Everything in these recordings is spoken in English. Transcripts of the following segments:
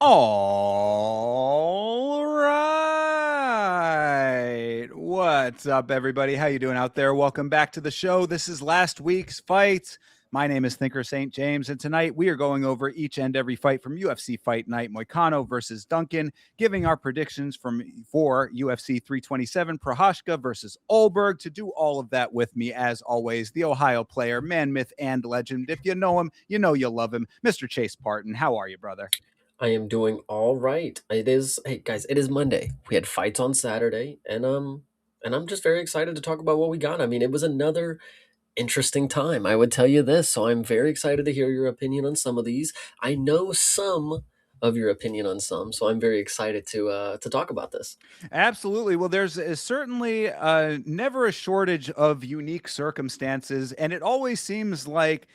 All right. What's up, everybody? How you doing out there? Welcome back to the show. This is last week's fight. My name is Thinker St. James, and tonight we are going over each and every fight from UFC Fight Night, Moicano versus Duncan, giving our predictions for UFC 327, Prochazka versus Ulberg. To do all of that with me, as always, the Ohio player, man, myth, and legend. If you know him, you know you love him, Mr. Chase Parton. How are you, brother? I am doing all right. Hey guys, it is Monday. We had fights on Saturday, and I'm just very excited to talk about what we got. I mean, it was another interesting time. I would tell you this, so I'm very excited to hear your opinion on some of these. I know some of your opinion on some, so I'm very excited to talk about this. Absolutely. Well, there's certainly never a shortage of unique circumstances, and it always seems like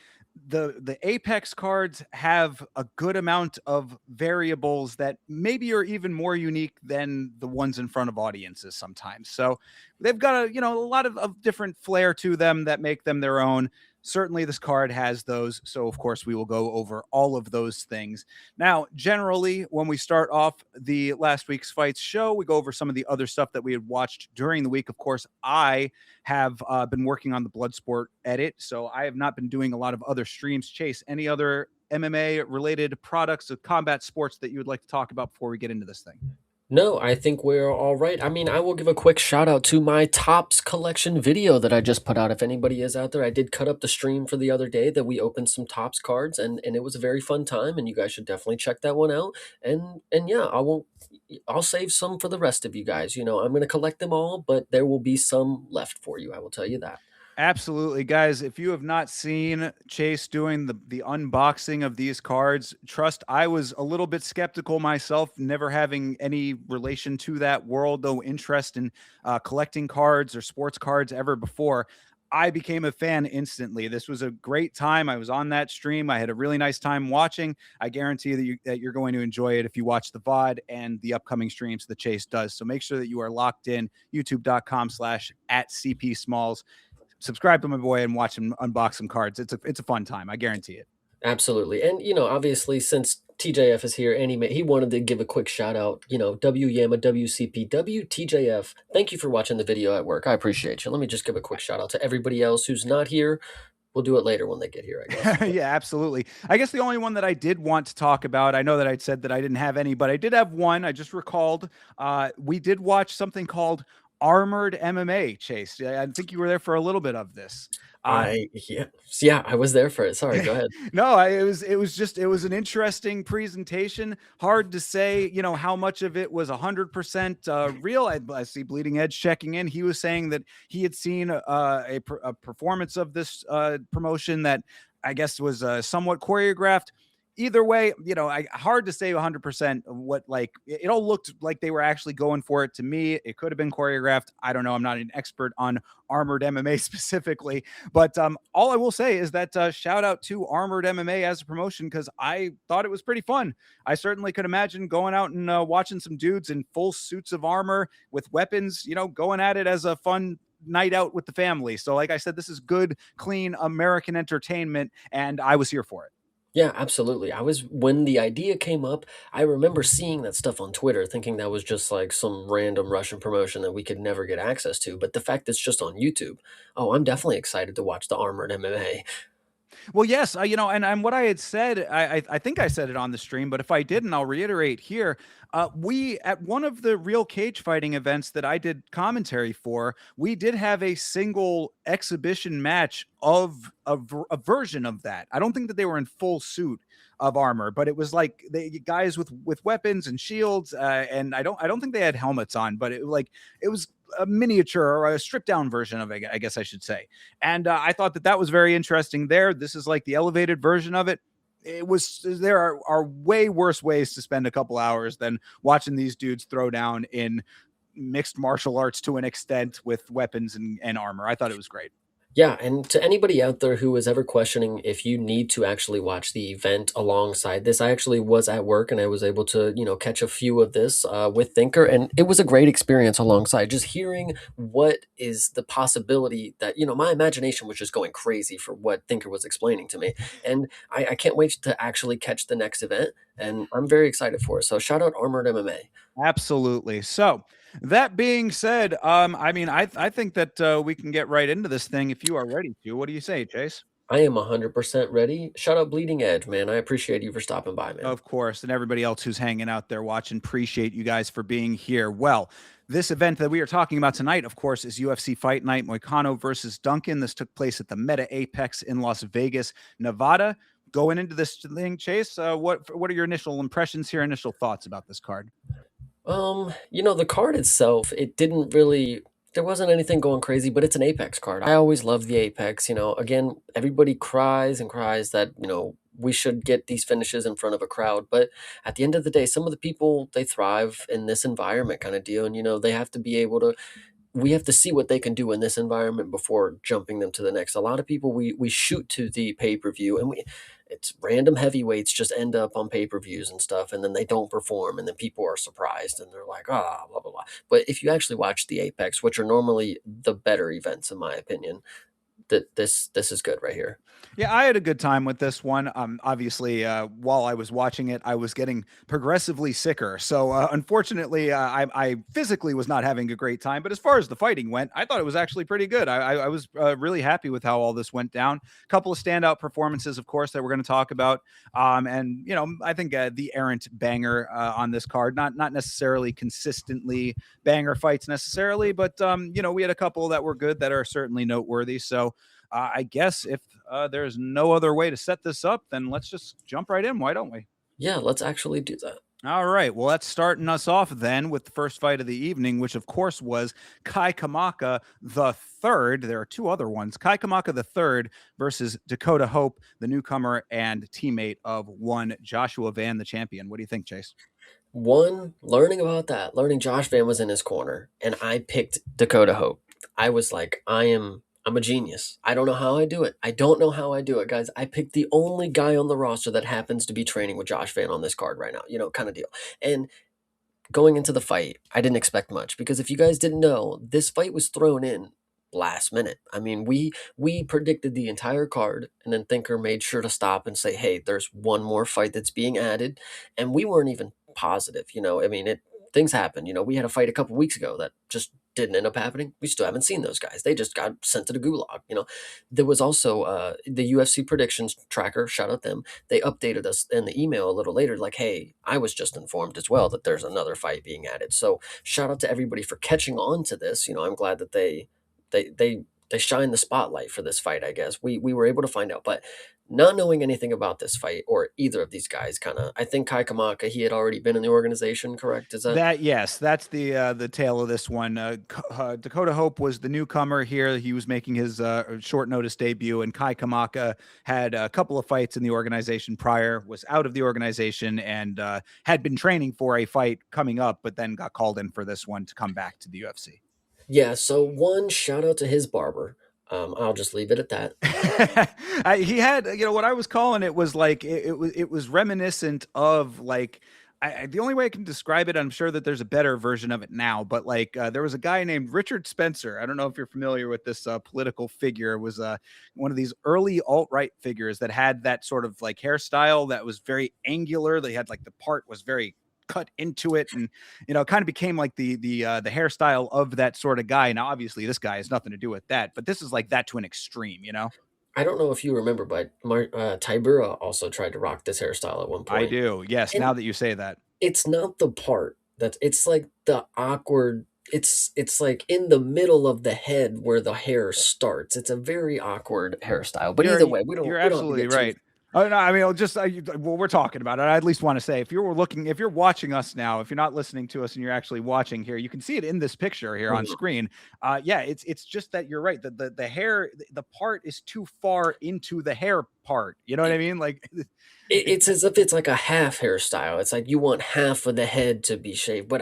the Apex cards have a good amount of variables that maybe are even more unique than the ones in front of audiences sometimes. So they've got a lot of different flair to them that make them their own. Certainly, this card has those. So, of course, we will go over all of those things. Now, generally, when we start off the last week's fights show, we go over some of the other stuff that we had watched during the week. Of course, I have been working on the Bloodsport edit, so I have not been doing a lot of other streams. Chase, any other MMA related products of combat sports that you would like to talk about before we get into this thing? No, I think we're all right. I mean, I will give a quick shout out to my Tops collection video that I just put out. If anybody is out there, I did cut up the stream for the other day that we opened some Tops cards, and it was a very fun time. And you guys should definitely check that one out. And yeah, I'll save some for the rest of you guys. You know, I'm gonna collect them all, but there will be some left for you. I will tell you that. Absolutely, guys. If you have not seen Chase doing the unboxing of these cards, trust I was a little bit skeptical myself, never having any relation to that world, no interest in collecting cards or sports cards ever before. I became a fan instantly. This was a great time. I was on that stream. I had a really nice time watching. I guarantee that you're going to enjoy it if you watch the VOD and the upcoming streams that Chase does. So make sure that you are locked in, youtube.com/@CP Smalls. Subscribe to my boy and watch him unbox some cards. It's a fun time. I guarantee it. Absolutely. And you know, obviously since TJF is here and he wanted to give a quick shout out, you know, W Yama WCP WTJF. Thank you for watching the video at work. I appreciate you. Let me just give a quick shout out to everybody else who's not here. We'll do it later when they get here, I guess. But Yeah, absolutely. I guess the only one that I did want to talk about, I know that I'd said that I didn't have any, but I did have one. I just recalled. We did watch something called Armored MMA. Chase, I think you were there for a little bit of this. Uh, yeah, I was there for it. Sorry, go ahead. No, it was an interesting presentation. Hard to say, how much of it was 100% real. I see Bleeding Edge checking in. He was saying that he had seen a performance of this promotion that I guess was somewhat choreographed. Either way, hard to say 100% what, like, it all looked like they were actually going for it to me. It could have been choreographed. I don't know. I'm not an expert on armored MMA specifically, but all I will say is that shout out to Armored MMA as a promotion, because I thought it was pretty fun. I certainly could imagine going out and watching some dudes in full suits of armor with weapons, going at it as a fun night out with the family. So, like I said, this is good, clean American entertainment, and I was here for it. Yeah, absolutely. When the idea came up, I remember seeing that stuff on Twitter, thinking that was just like some random Russian promotion that we could never get access to. But the fact it's just on YouTube, oh, I'm definitely excited to watch the Armored MMA. Well, yes, and what I had said, I think I said it on the stream, but if I didn't, I'll reiterate here. We at one of the real cage fighting events that I did commentary for, we did have a single exhibition match of a version of that. I don't think that they were in full suit of armor, but it was like the guys with weapons and shields, and I don't think they had helmets on, but it was a miniature or a stripped down version of it, I guess I should say. And I thought that was very interesting there. This is like the elevated version of it. There are way worse ways to spend a couple hours than watching these dudes throw down in mixed martial arts to an extent with weapons and armor. I thought it was great. Yeah, and to anybody out there who is ever questioning if you need to actually watch the event alongside this, I actually was at work and I was able to, you know, catch a few of this with Thinker, and it was a great experience alongside just hearing what is the possibility that, you know, my imagination was just going crazy for what Thinker was explaining to me. And I can't wait to actually catch the next event and I'm very excited for it. So shout out Armored MMA. Absolutely. So that being said, I mean, I think that we can get right into this thing if you are ready to. What do you say, Chase? I am 100% ready. Shout out Bleeding Edge, man. I appreciate you for stopping by, man. Of course, and everybody else who's hanging out there watching, appreciate you guys for being here. Well, this event that we are talking about tonight, of course, is UFC Fight Night, Moicano versus Duncan. This took place at the Meta Apex in Las Vegas, Nevada. Going into this thing, Chase, what are your initial impressions here, initial thoughts about this card? The card itself, it didn't really there wasn't anything going crazy, but it's an Apex card. I always love the Apex, Again, everybody cries and cries that, we should get these finishes in front of a crowd, but at the end of the day, some of the people they thrive in this environment kind of deal, and they have to be able to we have to see what they can do in this environment before jumping them to the next. A lot of people we shoot to the pay-per-view and we it's random heavyweights just end up on pay-per-views and stuff and then they don't perform and then people are surprised and they're like, "Ah, blah blah blah." But if you actually watch the Apex, which are normally the better events in my opinion, that this is good right here. Yeah, I had a good time with this one. Obviously, while I was watching it, I was getting progressively sicker. So, unfortunately, I physically was not having a great time. But as far as the fighting went, I thought it was actually pretty good. I was really happy with how all this went down. A couple of standout performances, of course, that we're going to talk about. And I think the errant banger on this card, not necessarily consistently banger fights necessarily, but we had a couple that were good that are certainly noteworthy. So. I guess if there's no other way to set this up, then let's just jump right in. Why don't we? Yeah, let's actually do that. All right. Well, that's starting us off then with the first fight of the evening, which of course was Kai Kamaka the third. There are two other ones. Kai Kamaka the third versus Dakota Hope, the newcomer and teammate of one Joshua Van, the champion. What do you think, Chase? One, learning Josh Van was in his corner, and I picked Dakota Hope. I was like, I'm a genius. I don't know how I do it. I don't know how I do it, guys. I picked the only guy on the roster that happens to be training with Josh Van on this card right now, kind of deal. And going into the fight, I didn't expect much because if you guys didn't know, this fight was thrown in last minute. I mean, we predicted the entire card and then Thinker made sure to stop and say, "Hey, there's one more fight that's being added." And we weren't even positive, I mean, things happen. We had a fight a couple weeks ago that just didn't end up happening. We still haven't seen those guys. They just got sent to the gulag. There was also the UFC predictions tracker. Shout out them. They updated us in the email a little later, like, "Hey, I was just informed as well that there's another fight being added." So shout out to everybody for catching on to this. I'm glad that they they they shine the spotlight for this fight. I guess we were able to find out, but not knowing anything about this fight or either of these guys, kind of. I think Kai Kamaka, he had already been in the organization, correct? Is that? That yes, that's the tale of this one. Dakota Hope was the newcomer here. He was making his short notice debut, and Kai Kamaka had a couple of fights in the organization prior. Was out of the organization and had been training for a fight coming up, but then got called in for this one to come back to the UFC. Yeah. So one shout out to his barber. I'll just leave it at that. He had, what I was calling it was like it was reminiscent of like the only way I can describe it. I'm sure that there's a better version of it now, but like there was a guy named Richard Spencer. I don't know if you're familiar with this political figure. It was one of these early alt right figures that had that sort of like hairstyle that was very angular. They had like the part was very cut into it and kind of became like the hairstyle of that sort of guy. Now obviously this guy has nothing to do with that, but this is like that to an extreme. I don't know if you remember, but Tybura also tried to rock this hairstyle at one I point. do, yes, And now that you say that. it's not the part it's like the awkward. It's like in the middle of the head where the hair starts. It's a very awkward hairstyle. But You're either way, we don't you're we don't have to absolutely get too. right. Oh no, I mean, just well, we're talking about it. I at least want to say, if you're watching us now, if you're not listening to us and you're actually watching here, you can see it in this picture here on Mhm. screen. Yeah, it's just that you're right. The hair, the part is too far into the hair part. You know what I mean? Like, it, It's as if it's like a half hairstyle. It's like you want half of the head to be shaved, but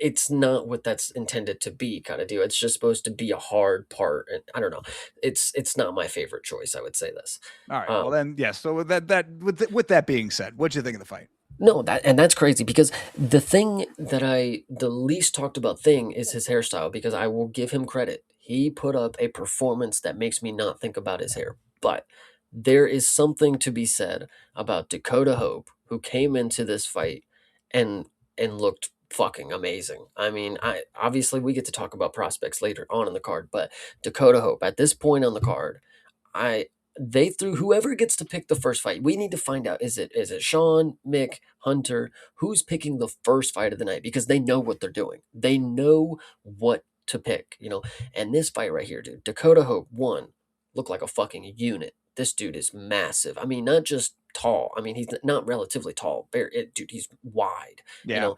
it's not what that's intended to be, kind of deal. It's just supposed to be a hard part, and I don't know. It's not my favorite choice. I would say this. all right. Well Um, then, yes. So with that being said, what'd you think of the fight? no, that's crazy because the thing that the least talked about thing is his hairstyle because I will give him credit. He put up a performance that makes me not think about his hair, but there is something to be said about Dakota Hope who came into this fight and looked fucking amazing. I mean, I obviously we get to talk about prospects later on in the card, but Dakota Hope at this point on the card, I they threw whoever gets to pick the first fight. We need to find out, is it Sean, Mick, Hunter, who's picking the first fight of the night, because they know what they're doing. They know what to pick, you know. And this fight right here, dude, Dakota Hope won, looked like a fucking unit. This dude is massive. I mean, not just tall. I mean, he's not relatively tall. Dude, he's wide. You Yeah. know,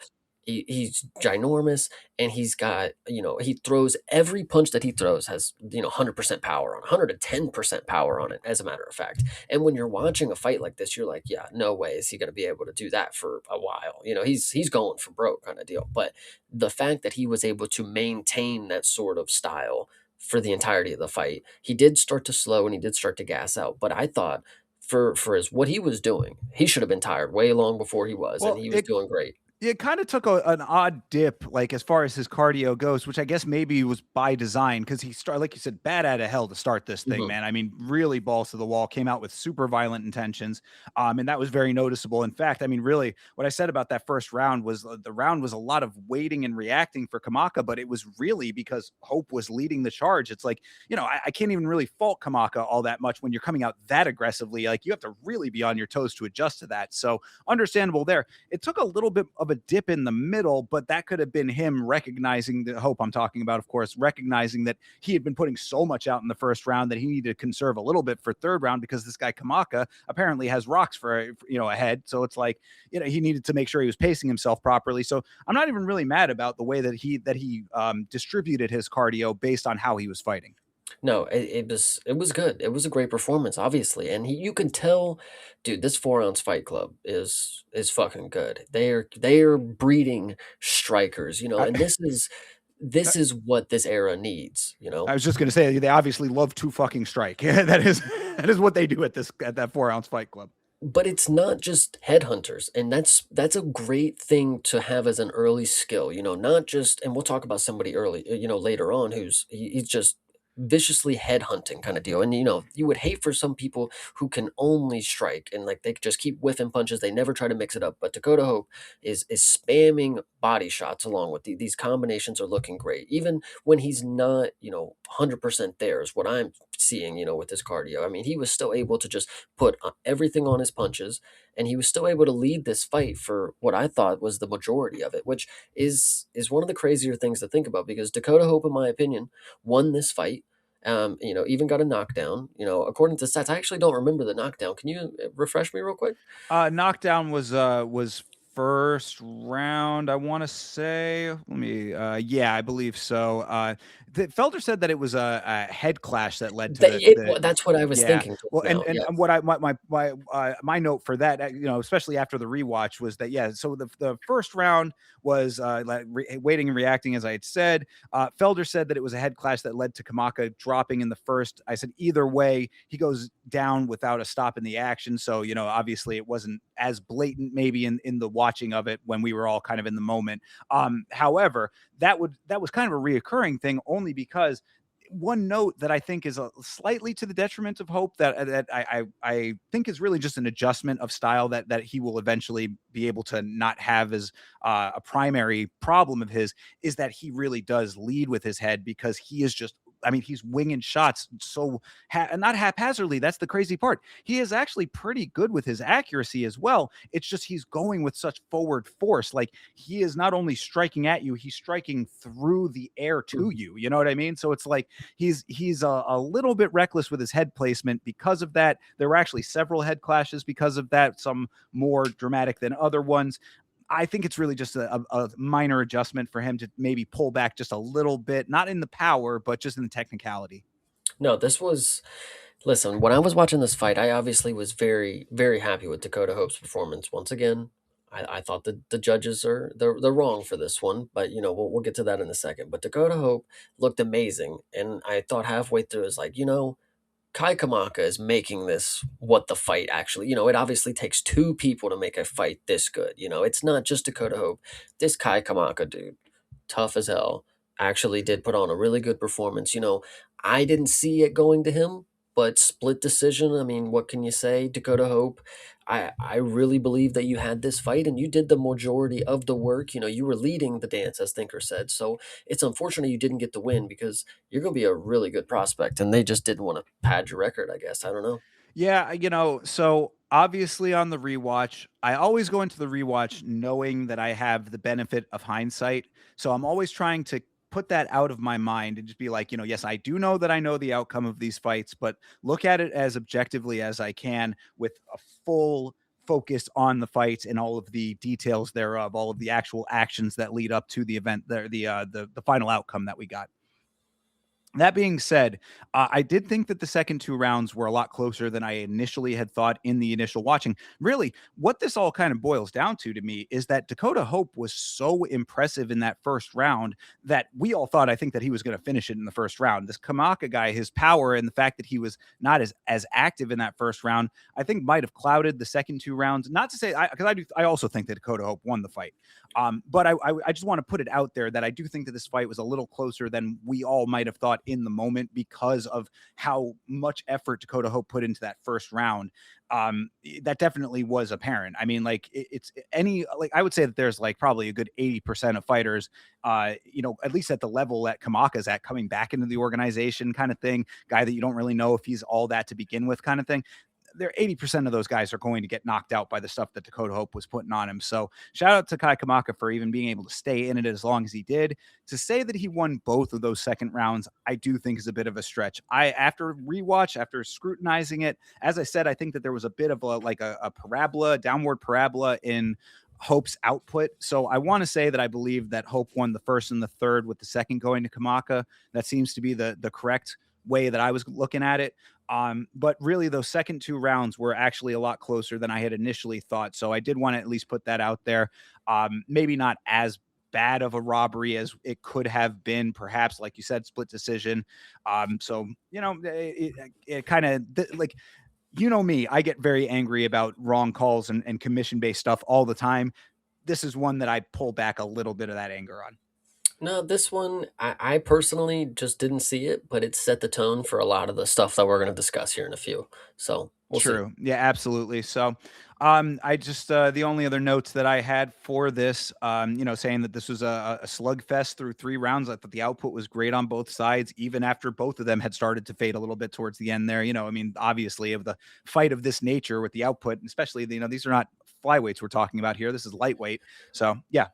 he's ginormous, and he's got, he throws every punch that he throws has, 100% power on, 110% power on it, as a matter of fact. And when you're watching a fight like this, you're like, yeah, no way is he going to be able to do that for a while. He's going for broke kind of deal. But the fact that he was able to maintain that sort of style for the entirety of the fight, he did start to slow and he did start to gas out. But I thought for his what he was doing, he should have been tired way long before he was, and Well, he was doing great. it kind of took an odd dip, like as far as his cardio goes, which I guess maybe was by design because he started, like you said, bad out of hell to start this thing, Mhm. man. I mean, really balls to the wall, came out with super violent intentions, and that was very noticeable. In fact, I mean, really, what I said about that first round was the round was a lot of waiting and reacting for Kamaka, but it was really because Hope was leading the charge. It's like, I can't even really fault Kamaka all that much when you're coming out that aggressively. Like you have to really be on your toes to adjust to that. So understandable there. It took a little bit of a dip in the middle, but that could have been him recognizing the Hope I'm talking about, of course, recognizing that he had been putting so much out in the first round that he needed to conserve a little bit for third round because this guy Kamaka apparently has rocks for ahead. So it's like, he needed to make sure he was pacing himself properly. So I'm not even really mad about the way that he distributed his cardio based on how he was fighting. No, it was good. It was a great performance, obviously, and you can tell, dude. This 4 ounce Fight Club is fucking good. They're breeding strikers, I, and this is what this era needs, you I know. was just gonna say they obviously love to fucking strike. That is what they do at that 4 ounce Fight Club. But it's not just headhunters, and that's a great thing to have as an early skill, not just, and we'll talk about somebody early, later on, he's just viciously headhunting kind of deal. And you would hate for some people who can only strike and like they just keep whiffing punches, they never try to mix it up. But Dakota Hope is spamming body shots along with these combinations are looking great. Even when he's not, 100% there is what I'm seeing, with his cardio. I mean, he was still able to just put everything on his punches, and he was still able to lead this fight for what I thought was the majority of it, which is one of the crazier things to think about, because Dakota Hope, in my opinion, won this fight. Even got a knockdown. According to stats, I actually don't remember the knockdown. Can you refresh me real quick? Knockdown was first round. I want to say. Let me. Yeah, I believe so. Felder said that it was a head clash that led to the. That's what I was Yeah. thinking just Well, and now. and Yeah. what I my note for that, especially after the rewatch, was that yeah. So the first round was waiting and reacting, as I had said. Felder said that it was a head clash that led to Kamaka dropping in the first. I said either way, he goes down without a stop in the action. So, obviously it wasn't as blatant maybe in the watching of it when we were all kind of in the moment. However, that was kind of a reoccurring thing only because one note that I think is a slightly to the detriment of Hope that I think is really just an adjustment of style that he will eventually be able to not have as a primary problem of his is that he really does lead with his head because he is just I mean, he's winging shots so not haphazardly. That's the crazy part. He is actually pretty good with his accuracy as well. It's just he's going with such forward force. Like he is not only striking at you, he's striking through the air to Mhm. you. You know what I mean? So it's like he's a little bit reckless with his head placement because of that. There were actually several head clashes because of that. Some more dramatic than other ones. I think it's really just a minor adjustment for him to maybe pull back just a little bit, not in the power, but just in the technicality. No, this was listen, when I was watching this fight, I obviously was very, very happy with Dakota Hope's performance. Once again, I thought that the judges they're wrong for this one, but we'll get to that in a second. But Dakota Hope looked amazing, and I thought halfway through is like, Kai Kamaka is making this what the fight actually, it obviously takes two people to make a fight this good. It's not just Dakota Hope. This Kai Kamaka dude, tough as hell, actually did put on a really good performance. I didn't see it going to him, but split decision. I mean, what can you say? Dakota Hope, I really believe that you had this fight and you did the majority of the work. You know, you were leading the dance, as Thinker said. So it's unfortunate you didn't get the win because you're going to be a really good prospect, and they just didn't want to pad your record, I guess. I don't know. Yeah, so obviously on the rewatch, I always go into the rewatch knowing that I have the benefit of hindsight. So I'm always trying to put that out of my mind and just be like, yes, I do know that I know the outcome of these fights, but look at it as objectively as I can with a full focus on the fights and all of the details thereof, all of the actual actions that lead up to the event, the final outcome that we got. That being said, I did think that the second two rounds were a lot closer than I initially had thought in the initial watching. Really, what this all kind of boils down to me is that Dakota Hope was so impressive in that first round that we all thought, I think, that he was going to finish it in the first round. This Kamaka guy, his power and the fact that he was not as active in that first round, I think might have clouded the second two rounds. Not to say, because I also think that Dakota Hope won the fight. But I just want to put it out there that I do think that this fight was a little closer than we all might have thought in the moment because of how much effort Dakota Hope put into that first round. That definitely was apparent. I mean, like it's any, like I would say that there's like probably a good 80% of fighters, at least at the level that Kamaka's at, coming back into the organization kind of thing, guy that you don't really know if he's all that to begin with kind of thing. There 80% of those guys are going to get knocked out by the stuff that Dakota Hope was putting on him. So shout out to Kai Kamaka for even being able to stay in it as long as he did. To say that he won both of those second rounds, I do think is a bit of a stretch. After rewatch, after scrutinizing it, as I said, I think that there was a bit of a parabola, downward parabola in Hope's output. So I want to say that I believe that Hope won the first and the third with the second going to Kamaka. That seems to be the correct way that I was looking at it. But really, those second two rounds were actually a lot closer than I had initially thought. So I did want to at least put that out there. Maybe not as bad of a robbery as it could have been, perhaps, like you said, split decision. It kind of like, me, I get very angry about wrong calls and commission based stuff all the time. This is one that I pull back a little bit of that anger on. No, this one, I personally just didn't see it, but it set the tone for a lot of the stuff that we're going to discuss here in a few. So we'll see. True. Yeah, absolutely. So, I just the only other notes that I had for this, saying that this was a slugfest through three rounds. I thought the output was great on both sides, even after both of them had started to fade a little bit towards the end there. I mean, obviously, of the fight of this nature with the output, especially, these are not flyweights we're talking about here. This is lightweight. So, yeah.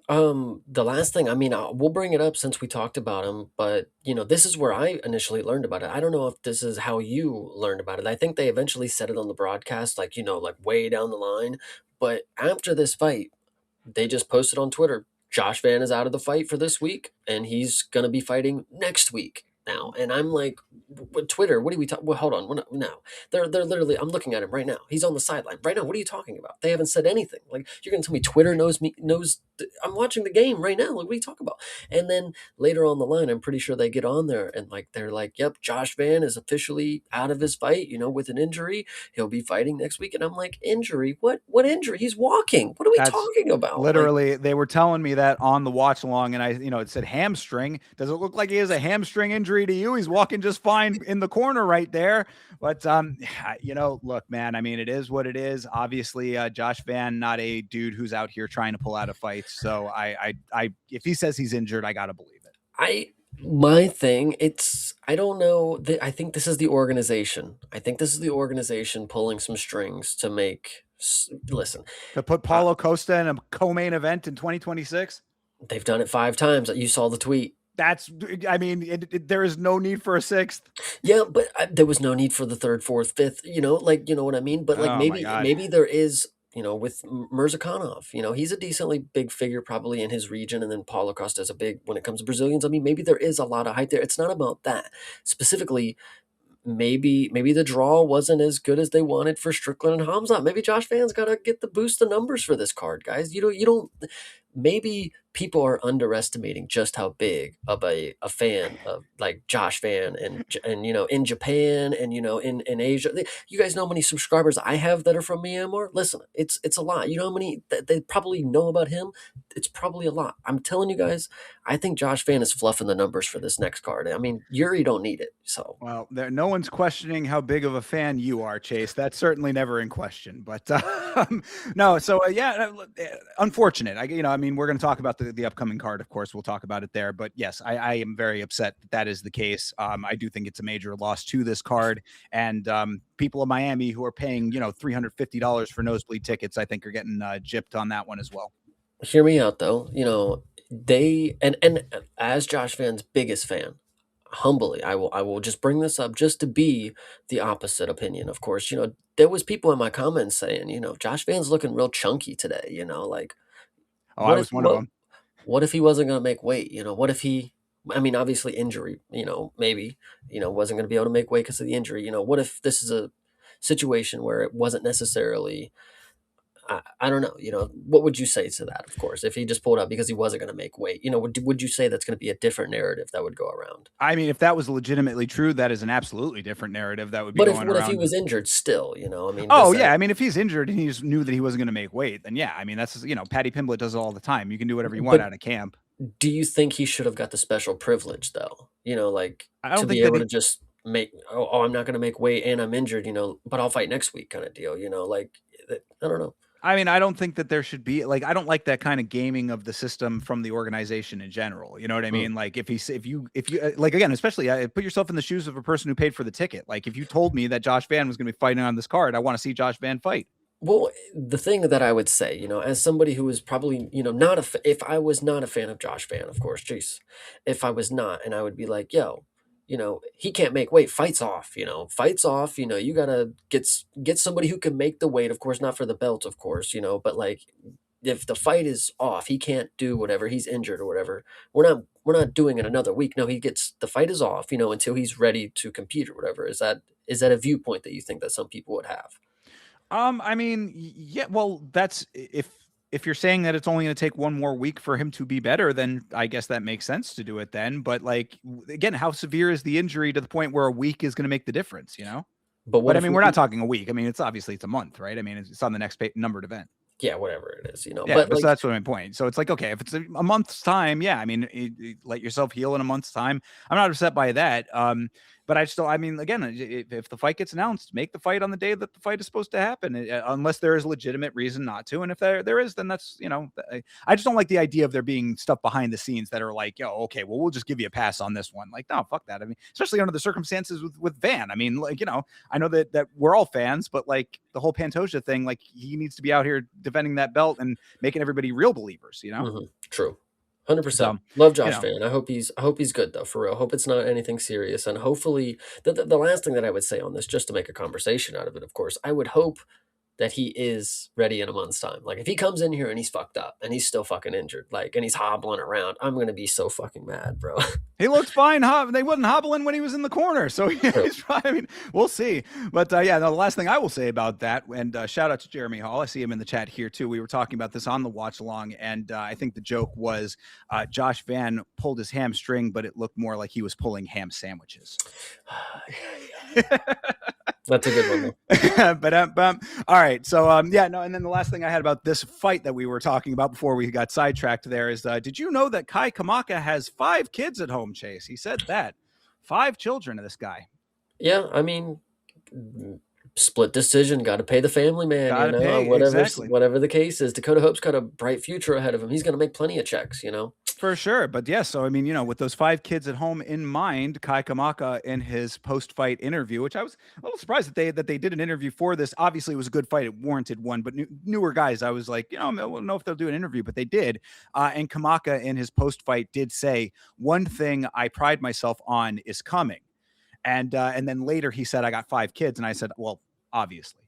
The last thing, I mean, we'll bring it up since we talked about him, but this is where I initially learned about it. I don't know if this is how you learned about it. I think they eventually said it on the broadcast, like, like way down the line. But after this fight, they just posted on Twitter, Josh Van is out of the fight for this week, and he's gonna be fighting next week now. And I'm like, Twitter, what are we talking? Well, hold on, no, they're literally. I'm looking at him right now. He's on the sideline right now. What are you talking about? They haven't said anything. Like you're gonna tell me Twitter knows me knows. I'm watching the game right now. Like what are you talking about? And then later on the line, I'm pretty sure they get on there and like they're like, yep, Josh Van is officially out of his fight. With an injury, he'll be fighting next week. And I'm like, injury? What injury? He's walking. What are we That's talking about? Like, literally, they were telling me that on the watch along, and it said hamstring. Does it look like he has a hamstring injury to you? He's walking just fine in the corner right there. But look, man, I mean, it is what it is. Obviously, Josh Van, not a dude who's out here trying to pull out a fight. So if he says he's injured, I gotta believe it. My thing, I don't know. I think this is the organization. I think this is the organization pulling some strings to make. Listen, To put Paulo Costa in a co-main event in 2026. they've done it 5 times. You saw the tweet. I mean, there is no need for a sixth. Yeah, but there was no need for the third, fourth, fifth. You know what I mean. But like Oh my God. maybe there is. With Mirzakhanov, he's a decently big figure probably in his region, and then Paulo Costa is a big when it comes to Brazilians. I mean, maybe there is a lot of hype there. It's not about that specifically. Maybe the draw wasn't as good as they wanted for Strickland and Hamzat. Maybe Josh Van's got to get the boost the numbers for this card, guys. You don't maybe people are underestimating just how big of a fan of like Josh Fan and in Japan and in Asia. You guys know how many subscribers I have that are from Myanmar? Listen, it's a lot. You know how many that they probably know about him? It's probably a lot. I'm telling you guys, I think Josh Fan is fluffing the numbers for this next card. I mean, Yuri don't need it. So Well, no one's questioning how big of a fan you are, Chase. That's certainly never in question. But no, so yeah, unfortunate. I mean, we're going to talk about the upcoming card. Of course, we'll talk about it there. But yes, I am very upset that is the case. I do think it's a major loss to this card, and people in Miami who are paying $350 for nosebleed tickets, I think, are getting gypped on that one as well. hear me out though. They and as Josh Fan's biggest fan, humbly, I will just bring this up just to be the opposite opinion. Of course, there was people in my comments saying, Josh Fan's looking real chunky today. Like Oh, I what if was one of them. what if he wasn't going to make weight? What if he? I mean, obviously injury. Maybe wasn't going to be able to make weight because of the injury. What if this is a situation where it wasn't necessarily I don't know. What would you say to that? Of course, if he just pulled out because he wasn't going to make weight, would you say that's going to be a different narrative that would go around? I mean, if that was legitimately true, that is an absolutely different narrative that would be But if going what if he around. was injured still? I mean, Oh does yeah, that? I mean, if he's injured and he just knew that he wasn't going to make weight, then yeah, I mean, that's Patty Pimblett does it all the time. You can do whatever you want But out of camp. do you think he should have got the special privilege though? Like I to don't be think that able to he. just make I'm not going to make weight and I'm injured, but I'll fight next week kind of deal. Like I don't know. I mean, I don't think that there should be like I don't like that kind of gaming of the system from the organization in general. You know what I Mm. mean? Like if you like again, especially put yourself in the shoes of a person who paid for the ticket. Like if you told me that Josh Van was going to be fighting on this card, I want to see Josh Van fight. Well, the thing that I would say, as somebody who is probably, not if I was not a fan of Josh Fan, of course, jeez, if I was not, and I would be like, yo, he can't make weight, fights off, fights off, you gotta get somebody who can make the weight, of course, not for the belt, of course, but like if the fight is off, he can't do whatever, he's injured or whatever. We're not doing it another week. No, the fight is off, until he's ready to compete or whatever. Is that a viewpoint that you think that some people would have? I mean, yeah, well, that's if you're saying that it's only going to take one more week for him to be better, then I guess that makes sense to do it then. But like again, how severe is the injury to the point where a week is going to make the difference? But what But I if mean, we're not talking a week. I mean, it's a month, right? I mean, it's on the next numbered event. yeah, whatever it is, Yeah, but but so like that's what my point. So it's like, okay, if it's a month's time, yeah, I mean, let yourself heal in a month's time. I'm not upset by that. But I mean, again, if the fight gets announced, make the fight on the day that the fight is supposed to happen, unless there is legitimate reason not to. And if there is, then that's, I just don't like the idea of there being stuff behind the scenes that are like, yo, okay, well, we'll just give you a pass on this one. Like, no, fuck that. I mean, especially under the circumstances with Van. I mean, like, I know that we're all fans, but like the whole Pantoja thing, like he needs to be out here defending that belt and making everybody real believers. true. 100%. So, Love you Josh know, Fan. I hope he's good though, for real. Hope it's not anything serious. And hopefully the last thing that I would say on this, just to make a conversation out of it, of course, I would hope that he is ready in a month's time. Like if he comes in here and he's fucked up and he's still fucking injured, like and he's hobbling around, I'm gonna be so fucking mad, bro. he looked fine. They wasn't hobbling when he was in the corner. So yeah, True. he's probably, I mean, we'll see. But yeah, no, the last thing I will say about that, and shout out to Jeremy Hall. I see him in the chat here too. We were talking about this on the watch along, and I think the joke was Josh Van pulled his hamstring, but it looked more like he was pulling ham sandwiches. That's a good one though. but all right, so yeah, no, and then the last thing I had about this fight that we were talking about before we got sidetracked there is, did you know that Kai Kamaka has 5 kids at home? Chase, he said that 5 children of this guy. Yeah, I mean, split decision, got to pay the family, man. Gotta pay, Whatever exactly. whatever the case is. Dakota Hope's got a bright future ahead of him. He's gonna make plenty of checks. For sure. But yeah, so I mean, with those 5 kids at home in mind, Kai Kamaka in his post-fight interview, which I was a little surprised that they did an interview for this. Obviously, it was a good fight; it warranted one. But newer guys, I was like, I don't know if they'll do an interview, but they did. And Kamaka in his post-fight did say, "One thing I pride myself on is coming," and then later he said, "I got 5 kids," and I said, "Well, obviously."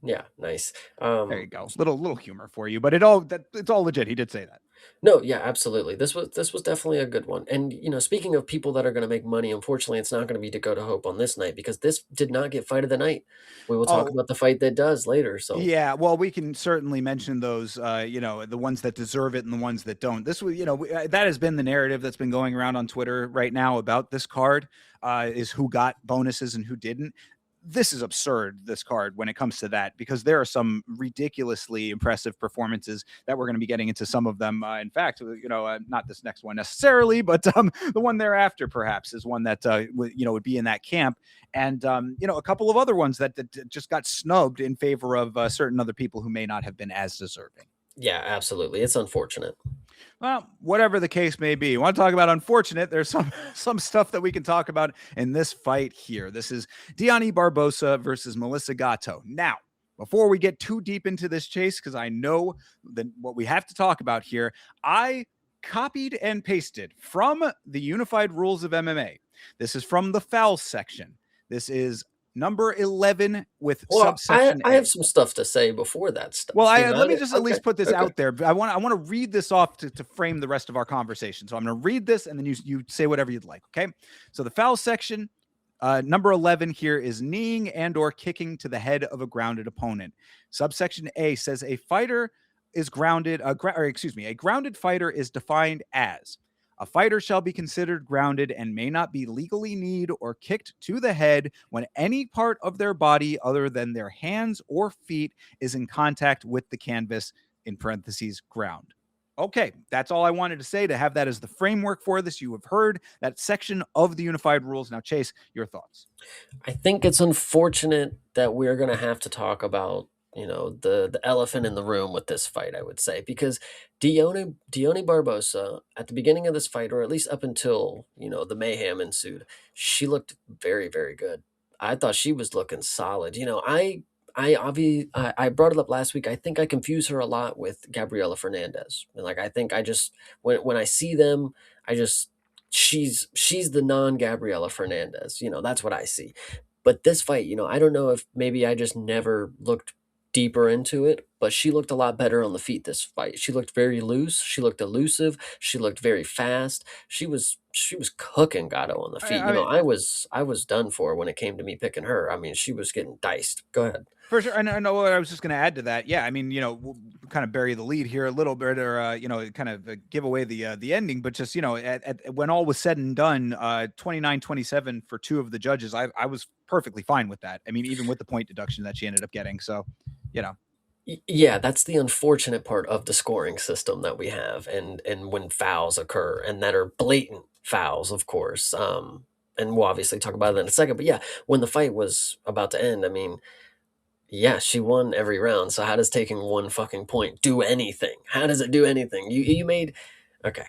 Yeah, nice. There you go. Little humor for you, but it's all legit. He did say that. No, yeah, absolutely. This was definitely a good one. And speaking of people that are going to make money, unfortunately, it's not going to be Dakota Hope on this night because this did not get fight of the night. We will talk Oh, about the fight that does later. So yeah, well, we can certainly mention those, the ones that deserve it and the ones that don't. This was, that has been the narrative that's been going around on Twitter right now about this card, is who got bonuses and who didn't. This is absurd, this card, when it comes to that, because there are some ridiculously impressive performances that we're going to be getting into some of them. In fact, not this next one necessarily, but the one thereafter perhaps is one that, would be in that camp. And, a couple of other ones that just got snubbed in favor of certain other people who may not have been as deserving. yeah, absolutely. It's unfortunate. Well, whatever the case may be, you want to talk about unfortunate? There's some stuff that we can talk about in this fight here. This is Diani Barbosa versus Melissa Gatto. Now, before we get too deep into this chase, because I know that what we have to talk about here, I copied and pasted from the Unified Rules of MMA. This is from the foul section. This is number 11 with Well, I subsection I A. have some stuff to say before that Well, stuff. let me just at Okay, least put this okay. out there. I want to read this off to frame the rest of our conversation. So I'm going to read this, and then you say whatever you'd like. Okay. So the foul section, number 11 here is kneeing and or kicking to the head of a grounded opponent. Subsection A says a fighter is grounded. A grounded fighter is defined as a fighter shall be considered grounded and may not be legally kneed or kicked to the head when any part of their body other than their hands or feet is in contact with the canvas, in parentheses, ground. Okay, that's all I wanted to say, to have that as the framework for this. You have heard that section of the Unified Rules. Now, Chase, your thoughts. I think it's unfortunate that we're gonna have to talk about, the elephant in the room with this fight, I would say, because Dione Barbosa at the beginning of this fight, or at least up until, the mayhem ensued, she looked very, very good. I thought she was looking solid. I brought it up last week. I think I confuse her a lot with Gabriela Fernandez. And like I think I just when I see them, I just she's the non Gabriela Fernandez. That's what I see. But this fight, I don't know if maybe I just never looked deeper into it, but she looked a lot better on the feet this fight. She looked very loose, she looked elusive, she looked very fast. She was cooking Gatto on the feet. I, I was done for when it came to me picking her. I mean, she was getting diced. Go ahead. For sure. And I know what I was just going to add to that. Yeah. I mean, we'll kind of bury the lead here a little bit, or, kind of give away the ending. But just, when all was said and done, 29-27 for two of the judges, I was perfectly fine with that. I mean, even with the point deduction that she ended up getting. So, you know. Yeah, that's the unfortunate part of the scoring system that we have, and when fouls occur, and that are blatant fouls, of course. And we'll obviously talk about it in a second. But yeah, when the fight was about to end, I mean, yeah, she won every round. So how does taking one fucking point do anything? How does it do anything? You made okay.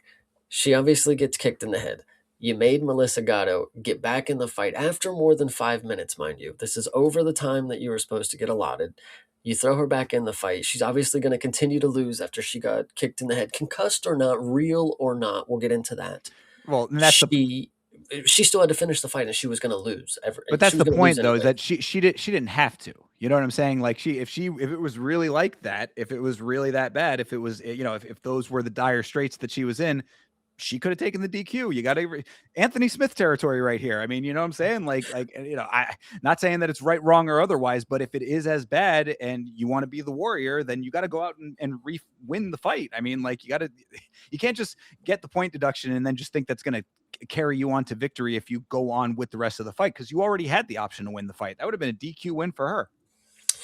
She obviously gets kicked in the head. You made Melissa Gatto get back in the fight after more than 5 minutes, mind you. This is over the time that you were supposed to get allotted. You throw her back in the fight. She's obviously going to continue to lose after she got kicked in the head, concussed or not, real or not. We'll get into that. Well, and She still had to finish the fight, and she was going to lose. but She that's was the going to lose point, though, is anyway. that she didn't have to. You know what I'm saying? Like, if it was really like that, if it was really that bad, if it was, if those were the dire straits that she was in, she could have taken the DQ. You got to Anthony Smith territory right here. I mean, you know what I'm saying? I not saying that it's right, wrong, or otherwise, but if it is as bad and you want to be the warrior, then you got to go out and win the fight. I mean, like, you can't just get the point deduction and then just think that's going to carry you on to victory if you go on with the rest of the fight, because you already had the option to win the fight. That would have been a DQ win for her.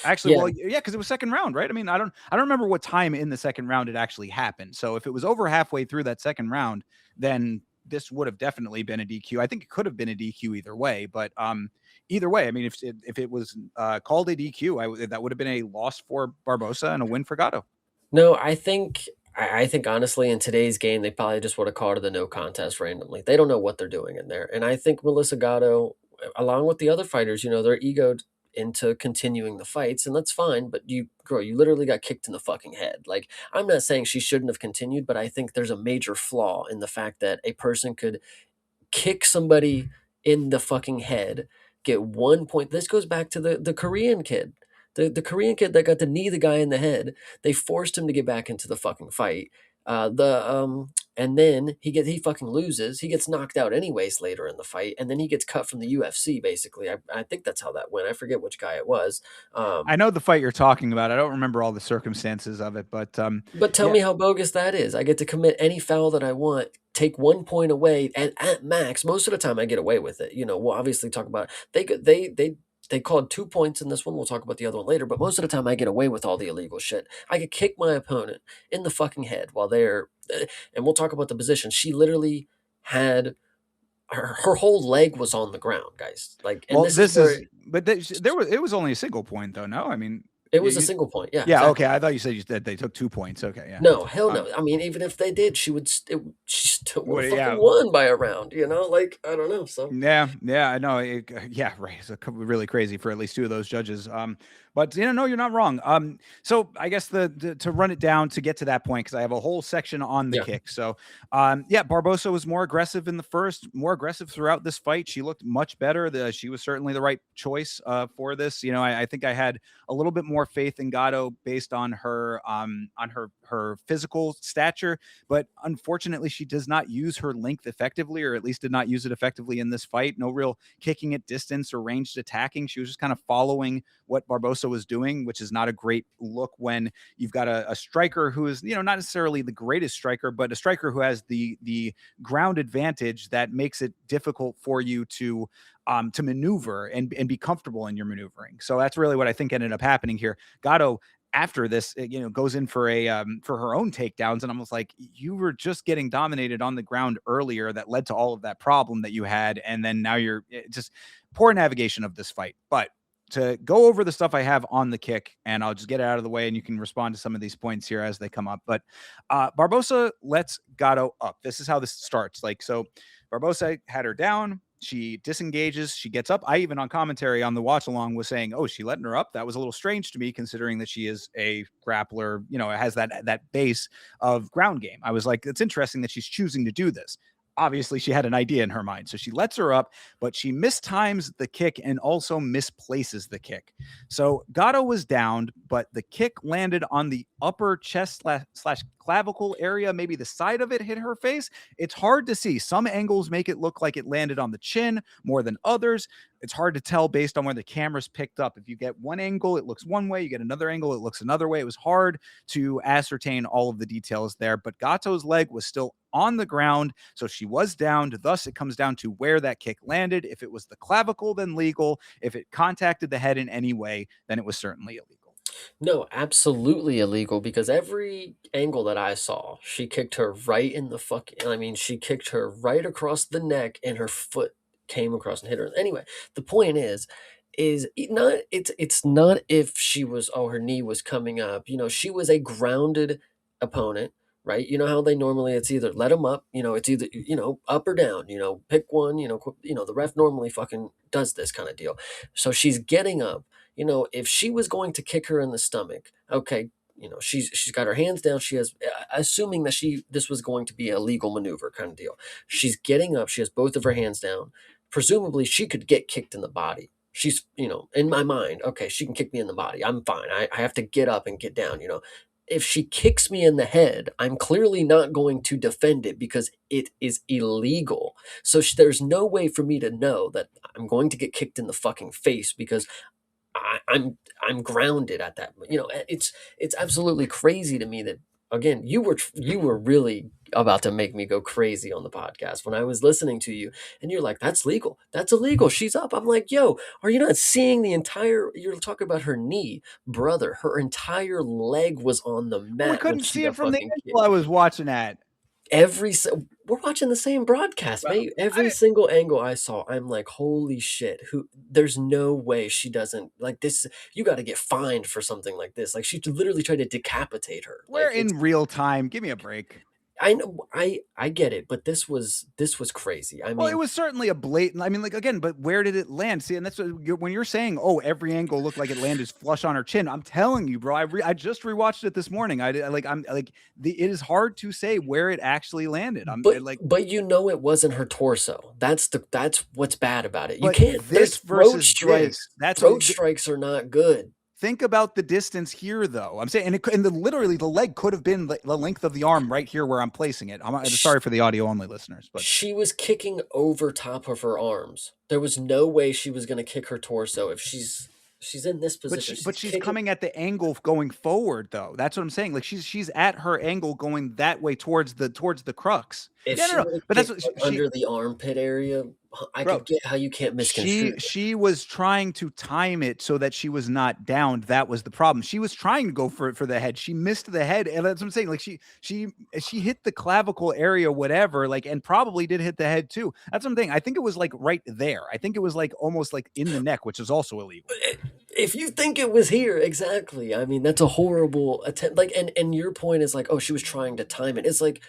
Actually, Yeah, well, yeah, because it was second round, right? I mean, I don't remember what time in the second round it actually happened. So if it was over halfway through that second round, then this would have definitely been a DQ. I think it could have been a DQ either way, but either way, I mean, if it was called a DQ, that would have been a loss for Barbosa and a win for Gatto. no, I think honestly in today's game they probably just would have called it a no contest randomly. They don't know what they're doing in there, and I think Melissa Gatto, along with the other fighters, they're egoed into continuing the fights, and that's fine. But girl, you literally got kicked in the fucking head. Like, I'm not saying she shouldn't have continued, but I think there's a major flaw in the fact that a person could kick somebody in the fucking head, get 1 point. This goes back to the Korean kid. The Korean kid that got to knee the guy in the head, they forced him to get back into the fucking fight. The and then he fucking loses. He gets knocked out anyways later in the fight, and then he gets cut from the UFC. Basically, I think that's how that went. I forget which guy it was. I know the fight you're talking about. I don't remember all the circumstances of it, but But tell yeah, me how bogus that is. I get to commit any foul that I want, take 1 point away, and at max, most of the time I get away with it. We'll obviously talk about they called 2 points in this one. We'll talk about the other one later, but most of the time I get away with all the illegal shit. I could kick my opponent in the fucking head while they're, and we'll talk about the position. She literally had her whole leg was on the ground, guys. Like, and well, this is this where is, but there was it was only a single point though. No, I mean, it was a single point. Yeah, yeah, okay. exactly. I thought you said that they took 2 points. Okay, yeah. No, hell Um, no. I mean, even if they did, she still would well, have fucking yeah, won by a round, Like, I don't know. So, yeah, yeah, I know. Yeah, right. It's really crazy for at least two of those judges. But no, you're not wrong. So I guess to run it down to get to that point, because I have a whole section on the yeah. kick. So, yeah, Barbosa was more aggressive in the first, more aggressive throughout this fight. She looked much better. She was certainly the right choice for this. I think I had a little bit more faith in Gatto based on her physical stature, but unfortunately, she does not use her length effectively, or at least did not use it effectively in this fight. No real kicking at distance or ranged attacking. She was just kind of following what Barbosa was doing, which is not a great look when you've got a striker who is, not necessarily the greatest striker, but a striker who has the ground advantage that makes it difficult for you to maneuver and be comfortable in your maneuvering. So that's really what I think ended up happening here. Gatto, after this, goes in for for her own takedowns, and I'm almost like, you were just getting dominated on the ground earlier, that led to all of that problem that you had, and then now you're just poor navigation of this fight. But to go over the stuff I have on the kick, and I'll just get it out of the way, and you can respond to some of these points here as they come up. But Barbosa lets Gatto up. This is how this starts. Like, so Barbosa had her down. She disengages. She gets up. I even on commentary on the watch along was saying, "Oh, she letting her up. That was a little strange to me, considering that she is a grappler. It has that base of ground game." I was like, "It's interesting that she's choosing to do this." Obviously, she had an idea in her mind, so she lets her up, but she mistimes the kick and also misplaces the kick. So Gatto was downed, but the kick landed on the upper chest slash clavicle area. Maybe the side of it hit her face. It's hard to see. Some angles make it look like it landed on the chin more than others. It's hard to tell based on where the camera's picked up. If you get one angle, it looks one way. You get another angle, it looks another way. It was hard to ascertain all of the details there, but Gatto's leg was still on the ground, so she was downed. Thus, it comes down to where that kick landed. If it was the clavicle, then legal. If it contacted the head in any way, then it was certainly illegal. No, absolutely illegal because every angle that I saw, she kicked her right in the fucking. I mean, she kicked her right across the neck, and her foot came across and hit her. Anyway, the point is not it's not if she was her knee was coming up. She was a grounded opponent, right? You know how they normally it's either let them up, it's either up or down, pick one, the ref normally fucking does this kind of deal. So she's getting up. If she was going to kick her in the stomach, okay, she's got her hands down. She has, assuming that this was going to be a legal maneuver kind of deal. She's getting up. She has both of her hands down. Presumably, she could get kicked in the body. She's, in my mind, okay, she can kick me in the body. I'm fine. I have to get up and get down. If she kicks me in the head, I'm clearly not going to defend it because it is illegal. So there's no way for me to know that I'm going to get kicked in the fucking face because I'm grounded at that. It's absolutely crazy to me that again you were really about to make me go crazy on the podcast when I was listening to you and you're like, that's legal, that's illegal, she's up. I'm like, yo, are you not seeing the entire? You're talking about her knee, brother. Her entire leg was on the We mat when couldn't she see it got from the fucking angle I kicked. was watching at. We're watching the same broadcast, Well, mate. Every single angle I saw, I'm like, holy shit, there's no way she doesn't like this. You got to get fined for something like this. Like she literally tried to decapitate her. we're Like it's in real time. Give me a break. I know I get it, but this was crazy. I Well, it mean, was certainly a blatant. I mean, like again, but where did it land? See, and that's when you're saying, "Oh, every angle looked like it landed flush on her chin." I'm telling you, bro. I just rewatched it this morning. I'm like it is hard to say where it actually landed. Like, but it wasn't her torso. That's what's bad about it. You but can't. There's this versus this. That's what throat strikes are not good. think about the distance here, though. I'm saying, and literally the leg could have been the length of the arm right here where I'm placing it. I'm Sh- sorry for the audio only listeners, but She was kicking over top of her arms. There was no way she was going to kick her torso if she's in this position. but She's she's kicking. coming at the angle going forward, though. That's what I'm saying. Like she's at her angle going that way towards the crux. If Yeah, no, she no. would have But that's kicked what like she under the armpit area, I bro. could get how you can't misconstrue it. She was trying to time it so that she was not downed. That was the problem. She was trying to go for the head. She missed the head, and that's what I'm saying. Like she hit the clavicle area, whatever, like, and probably did hit the head too. That's what I'm saying. I think it was like right there. I think it was like almost like in the neck, which is also illegal. If you think it was here, exactly. I mean, that's a horrible attempt. Like, and your point is like, oh, she was trying to time it. It's like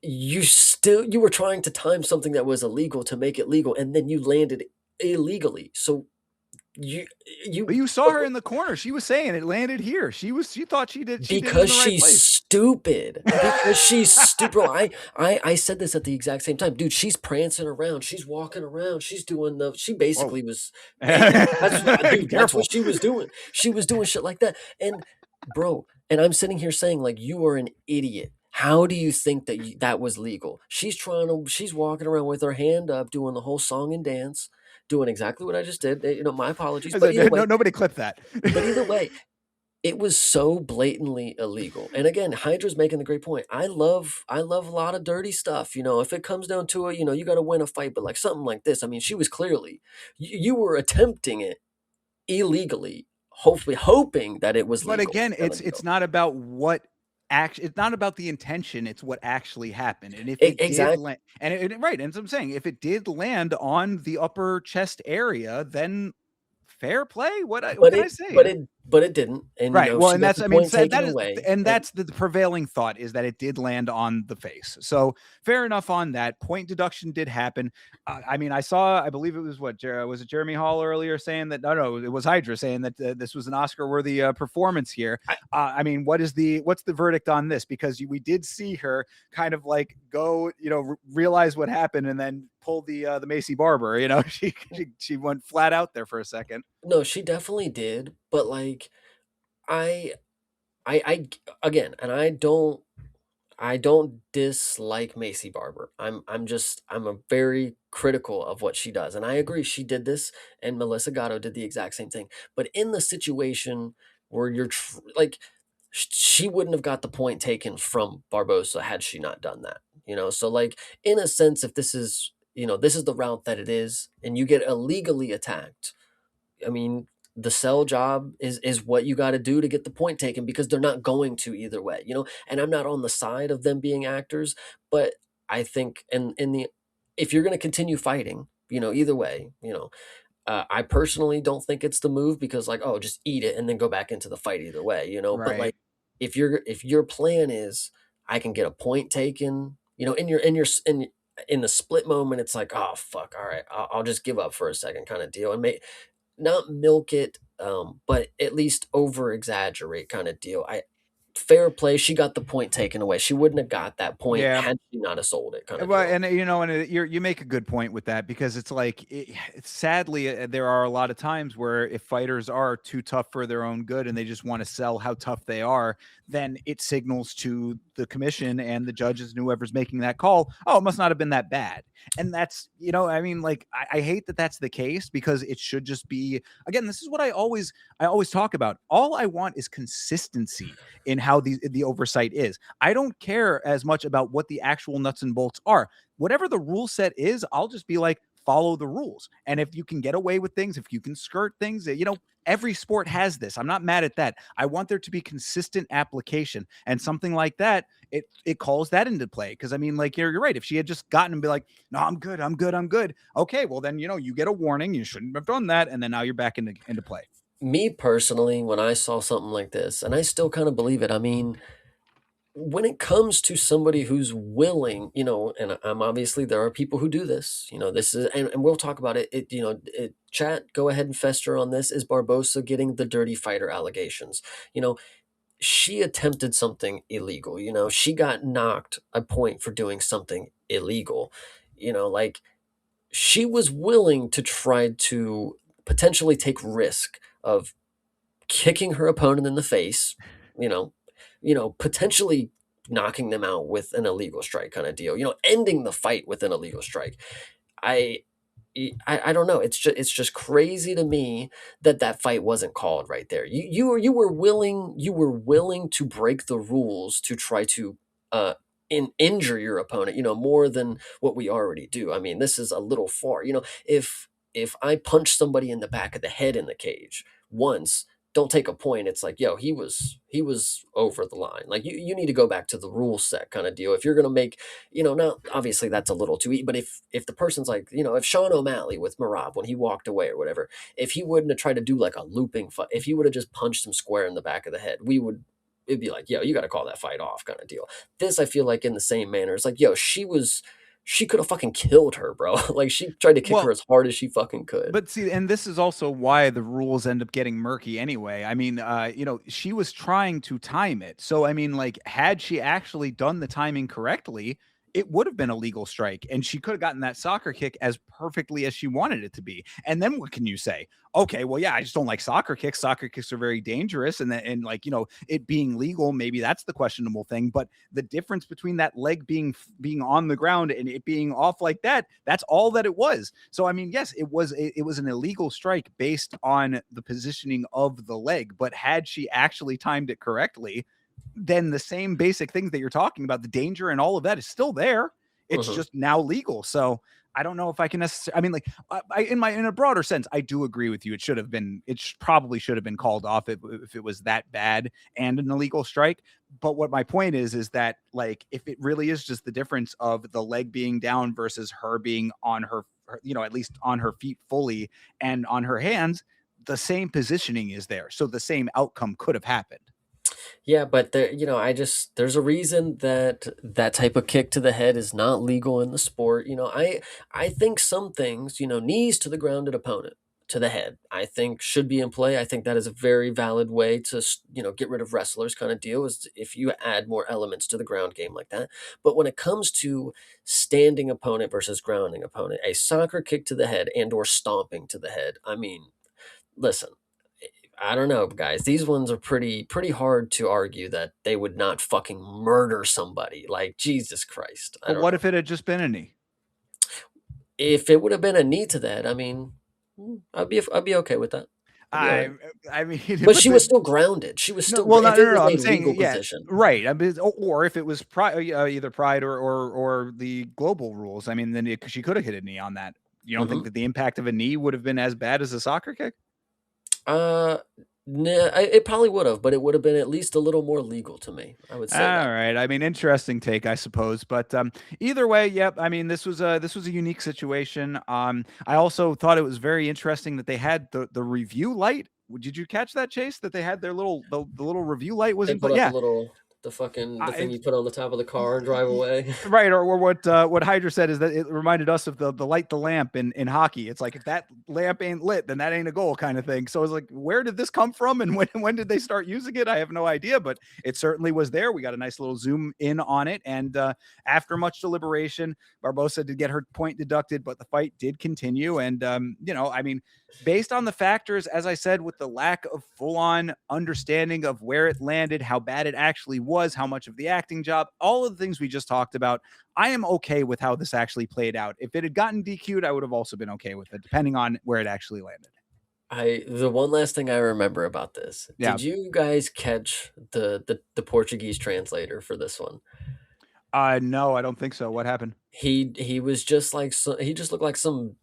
you were trying to time something that was illegal to make it legal, and then you landed illegally. So you But you you saw her in the corner. She was saying it landed here. She thought she did it in because the right she's place. stupid. Because she's stupid. Bro, I said this at the exact same time. Dude, she's prancing around. She's walking around. She's doing she Whoa. basically was that's dude, that's what Careful. she was doing. She was doing shit like that. And bro, and I'm sitting here saying like you are an idiot. How do you think that that was legal? She's walking around with her hand up doing the whole song and dance, doing exactly what I just did. My apologies, I but said, either no, way, nobody clipped that. it was so blatantly illegal. And again, Hydra's making the great point. I love a lot of dirty stuff. If it comes down to it, you got to win a fight. But like something like this, I mean, she was clearly you were attempting it illegally, hopefully hoping that it was But legal. again, And, it's not about what act it's not about the intention, it's what actually happened. And if it did exactly. land right, and so I'm saying if it did land on the upper chest area, then fair play. What But can I it say? but it but it didn't. And Right. Well, she and got that's the I mean, point so taken that is away. and And that's the prevailing thought is that it did land on the face. So fair enough on that. Point deduction did happen. I mean, I believe it was was it Jeremy Hall earlier saying that no, it was Hydra saying that this was an Oscar-worthy performance here. I, I mean, what's the verdict on this? Because we did see her kind of like go, realize what happened and then pull the Macy Barber. She went flat out there for a second. no, she definitely did. But like I I again, and I don't dislike Macy Barber. I'm a very critical of what she does. And I agree she did this and Melissa Gatto did the exact same thing. But in the situation where like she wouldn't have got the point taken from Barbosa had she not done that. So like in a sense if this is the route that it is and you get illegally attacked, I mean, the sell job is what you got to do to get the point taken because they're not going to either way. And I'm not on the side of them being actors, but I think in the if you're going to continue fighting, either way, I personally don't think it's the move because like, oh, just eat it and then go back into the fight either way. But Right. like if your plan is I can get a point taken, in the split moment, it's like, oh fuck, all right, I'll just give up for a second kind of deal and make not milk it, but at least over exaggerate kind of deal. Fair play. She got the point taken away. She wouldn't have got that point Yeah. had she not have sold it, kind of Well, deal. and you make a good point with that because it's like, sadly, there are a lot of times where if fighters are too tough for their own good and they just want to sell how tough they are, then it signals to the commission and the judges and whoever's making that call, oh, it must not have been that bad. And that's, I mean, like, I hate that that's the case because it should just be, again, this is what I always talk about. All I want is consistency in how the oversight is. I don't care as much about what the actual nuts and bolts are. Whatever the rule set is, I'll just be like, follow the rules. And if you can get away with things, if you can skirt things, every sport has this. I'm not mad at that. I want there to be consistent application. And something like that, it calls that into play. Because I mean, like you're right. If she had just gotten and be like, no, I'm good, I'm good, I'm good. Okay, well then you get a warning. You shouldn't have done that. And then now you're back into play. Me personally, when I saw something like this, and I still kind of believe it, I mean, when it comes to somebody who's willing, and I'm obviously there are people who do this, this is, and we'll talk about it. Chat, go ahead and fester on this. Is Barbosa getting the dirty fighter allegations? She attempted something illegal. She got knocked a point for doing something illegal. Like she was willing to try to potentially take risk of kicking her opponent in the face, you know, potentially knocking them out with an illegal strike kind of deal, ending the fight with an illegal strike. I I don't know. It's just crazy to me that that fight wasn't called right there. You were willing to break the rules to try to uh injure your opponent, more than what we already do. I mean, this is a little far. If I punch somebody in the back of the head in the cage once, don't take a point. It's like, yo, he was over the line. Like, you need to go back to the rule set kind of deal. If you're gonna make, now obviously that's a little too easy, but if the person's like, if Sean O'Malley with Marab when he walked away or whatever, if he wouldn't have tried to do like a looping fight, if he would have just punched him square in the back of the head, it'd be like, yo, you got to call that fight off kind of deal. This, I feel like, in the same manner, it's like, yo, she could have fucking killed her, bro. Like, she tried to kick her Well, as hard as she fucking could. but see, and this is also why the rules end up getting murky anyway. I mean, she was trying to time it. So, I mean, like, had she actually done the timing correctly, it would have been a legal strike and she could have gotten that soccer kick as perfectly as she wanted it to be. And then what can you say? Okay, well, yeah, I just don't like soccer kicks. Soccer kicks are very dangerous. And like, it being legal, maybe that's the questionable thing. But the difference between that leg being on the ground and it being off like that, that's all that it was. So I mean, yes, it was an illegal strike based on the positioning of the leg, but had she actually timed it correctly, then the same basic things that you're talking about, the danger and all of that, is still there. It's Mhm. just now legal. So I don't know if I can necessarily. I mean, like, in a broader sense, I do agree with you. It should have been. Probably should have been called off if it was that bad and an illegal strike. But what my point is that, like, if it really is just the difference of the leg being down versus her being on at least on her feet fully and on her hands, the same positioning is there, so the same outcome could have happened. Yeah, but there's a reason that that type of kick to the head is not legal in the sport. I think some things, knees to the grounded opponent to the head, I think should be in play. I think that is a very valid way to, get rid of wrestlers kind of deal, is if you add more elements to the ground game like that. But when it comes to standing opponent versus grounding opponent, a soccer kick to the head and or stomping to the head, I mean, listen, I don't know, guys. These ones are pretty hard to argue that they would not fucking murder somebody. Like, Jesus Christ. I But don't what know. if it had just been a knee? If it would have been a knee to that, I mean, I'd be okay with that. I'd be all I right. I mean, But but she was still grounded. She was no, still well, if no, it no, no. was I'm a saying, legal yeah, position. right. I mean, or if it was either pride or the global rules. I mean, then she could have hit a knee on that. You don't think Mhm. that the impact of a knee would have been as bad as a soccer kick? Uh nah, it probably would have, but it would have been at least a little more legal to me. I would All say that. right. I mean, interesting take, I suppose. But either way, yep. I mean, this was a unique situation. I also thought it was very interesting that they had the review light. Did you catch that, Chase? That they had the little review light was They in put place. up Yeah, the thing I, you put on the top of the car and drive y- away. right, or what Hydra said is that it reminded us of the light the lamp in hockey. It's like, if that lamp ain't lit, then that ain't a goal, kind of thing. So I was like, where did this come from, and when did they start using it? I have no idea, but it certainly was there. We got a nice little zoom in on it, and after much deliberation, Barbosa did get her point deducted, but the fight did continue. And I mean, based on the factors, as I said, with the lack of full on understanding of where it landed, how bad it actually was, how much of the acting job, all of the things we just talked about, I am okay with how this actually played out. If it had gotten DQ'd, I would have also been okay with it, depending on where it actually landed. The one last thing I remember about this. Yeah. Did you guys catch the Portuguese translator for this one? No, I don't think so. What happened? He was just like, he just looked like some,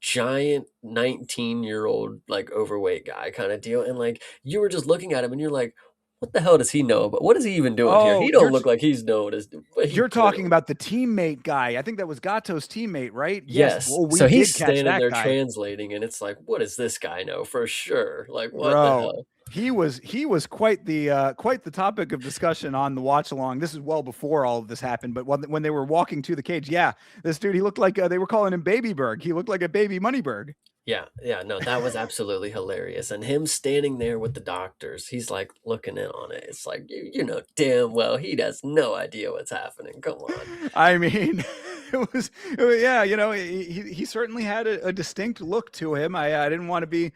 giant 19-year-old like overweight guy kind of deal, and like, you were just looking at him and you're like, what the hell does he know about? What is he even doing here? Oh, He don't look like he's known as, but he you're talking clearly. about the teammate guy. I think that was Gato's teammate, right? Yes. Yes. Well, we So did he's catch standing that there guy. translating, and it's like, what does this guy know for sure? Like, what the Bro, hell? he was quite the topic of discussion on the watch along. This is well before all of this happened, but when they were walking to the cage, yeah, this dude, he looked like, they were calling him Babyberg. He looked like a baby Moneyberg. Yeah, yeah, no, that was absolutely hilarious. And him standing there with the doctors, he's like looking in on it. It's like, you know damn well he has no idea what's happening. Come on. I mean, Yeah, he certainly had a distinct look to him. I didn't want to be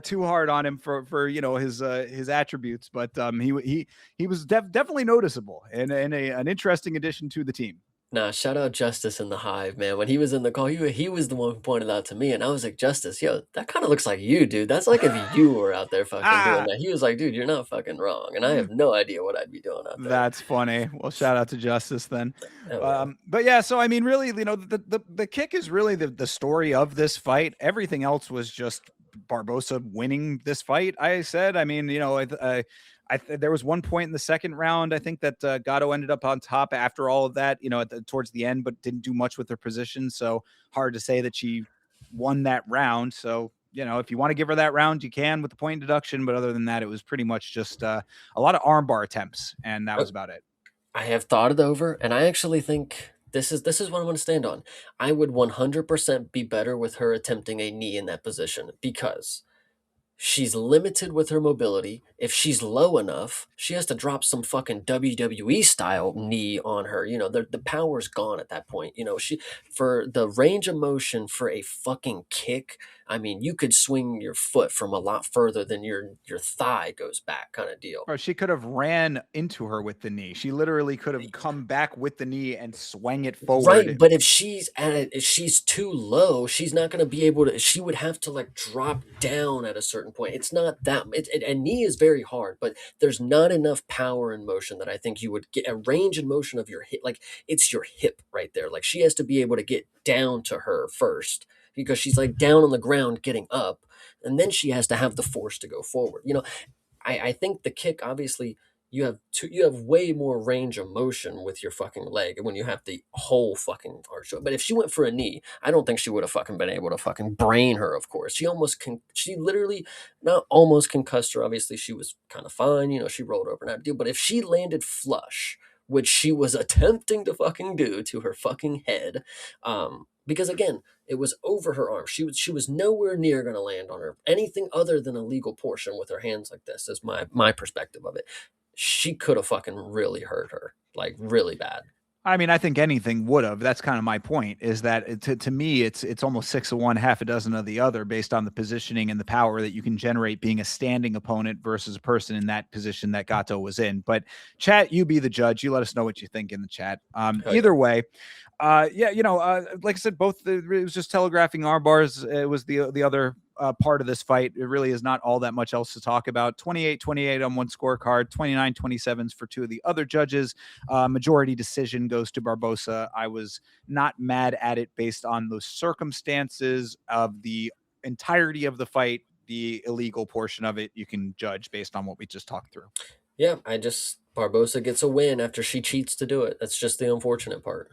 too hard on him for his attributes, but he was definitely noticeable and an interesting addition to the team. Nah, shout out Justice in the Hive, man. When he was in the call, he was the one who pointed out to me, and I was like, Justice, yo, that kind of looks like you, dude. That's like if you were out there fucking doing Ah, that. He was like, dude, you're not fucking wrong, and I have no idea what I'd be doing out there. that's funny. Well, shout out to Justice then. Hell yeah. But yeah, so I mean, really, the kick is really the story of this fight. Everything else was just Barbosa winning this fight. I said, I mean, there was one point in the second round, I think that Gatto ended up on top after all of that, towards the end, but didn't do much with her position. So hard to say that she won that round. So, if you want to give her that round, you can with the point deduction. But other than that, it was pretty much just a lot of armbar attempts, and that was about it. I have thought it over, and I actually think this is what I'm going to stand on. I would 100% be better with her attempting a knee in that position because she's limited with her mobility. If she's low enough, she has to drop some fucking WWE style knee on her. The power's gone at that point. She for the range of motion for a fucking kick. I mean, you could swing your foot from a lot further than your thigh goes back, kind of deal. Or she could have ran into her with the knee. She literally could have come back with the knee and swung it Right, forward. but if she's too low, she's not going to be able to. She would have to like drop down at a certain point. It's not that. A knee is very hard, but there's not enough power in motion that I think you would get a range in motion of your hip. Like it's your hip right there. Like she has to be able to get down to her first because she's like down on the ground getting up, and then she has to have the force to go forward. I think the kick obviously you have way more range of motion with your fucking leg when you have the whole fucking arch. But if she went for a knee, I don't think she would have fucking been able to fucking brain her, of course. She literally not almost concussed her. Obviously, she was kind of fine, she rolled over and had to deal. But if she landed flush, which she was attempting to fucking do to her fucking head, because again, it was over her arm. She was nowhere near going to land on her anything other than a legal portion with her hands like this. Is my perspective of it. She could have fucking really hurt her, like really bad. I mean, I think anything would have. That's kind of my point. Is that to me, it's almost 6 of one, half a dozen of the other, based on the positioning and the power that you can generate being a standing opponent versus a person in that position that Gato was in. But chat, you be the judge. You let us know what you think in the chat. Either way, like I said, it was just telegraphing our bars. It was the other part of this fight. It really is not all that much else to talk about. 28-28 on one scorecard, 29-27s for two of the other judges. Majority decision goes to Barbosa. I was not mad at it based on the circumstances of the entirety of the fight. The illegal portion of it, you can judge based on what we just talked through. Yeah, Barbosa gets a win after she cheats to do it. That's just the unfortunate part.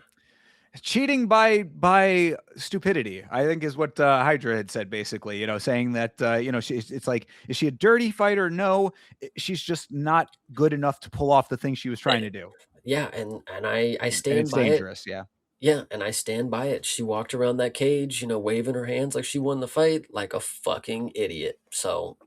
Cheating by stupidity, I think, is what Hydra had said, basically, saying that it's like, is she a dirty fighter? No, she's just not good enough to pull off the thing she was trying to do. Yeah, and I stand and it's by dangerous. it. Yeah. Yeah, and I stand by it. She walked around that cage, waving her hands like she won the fight, like a fucking idiot. So,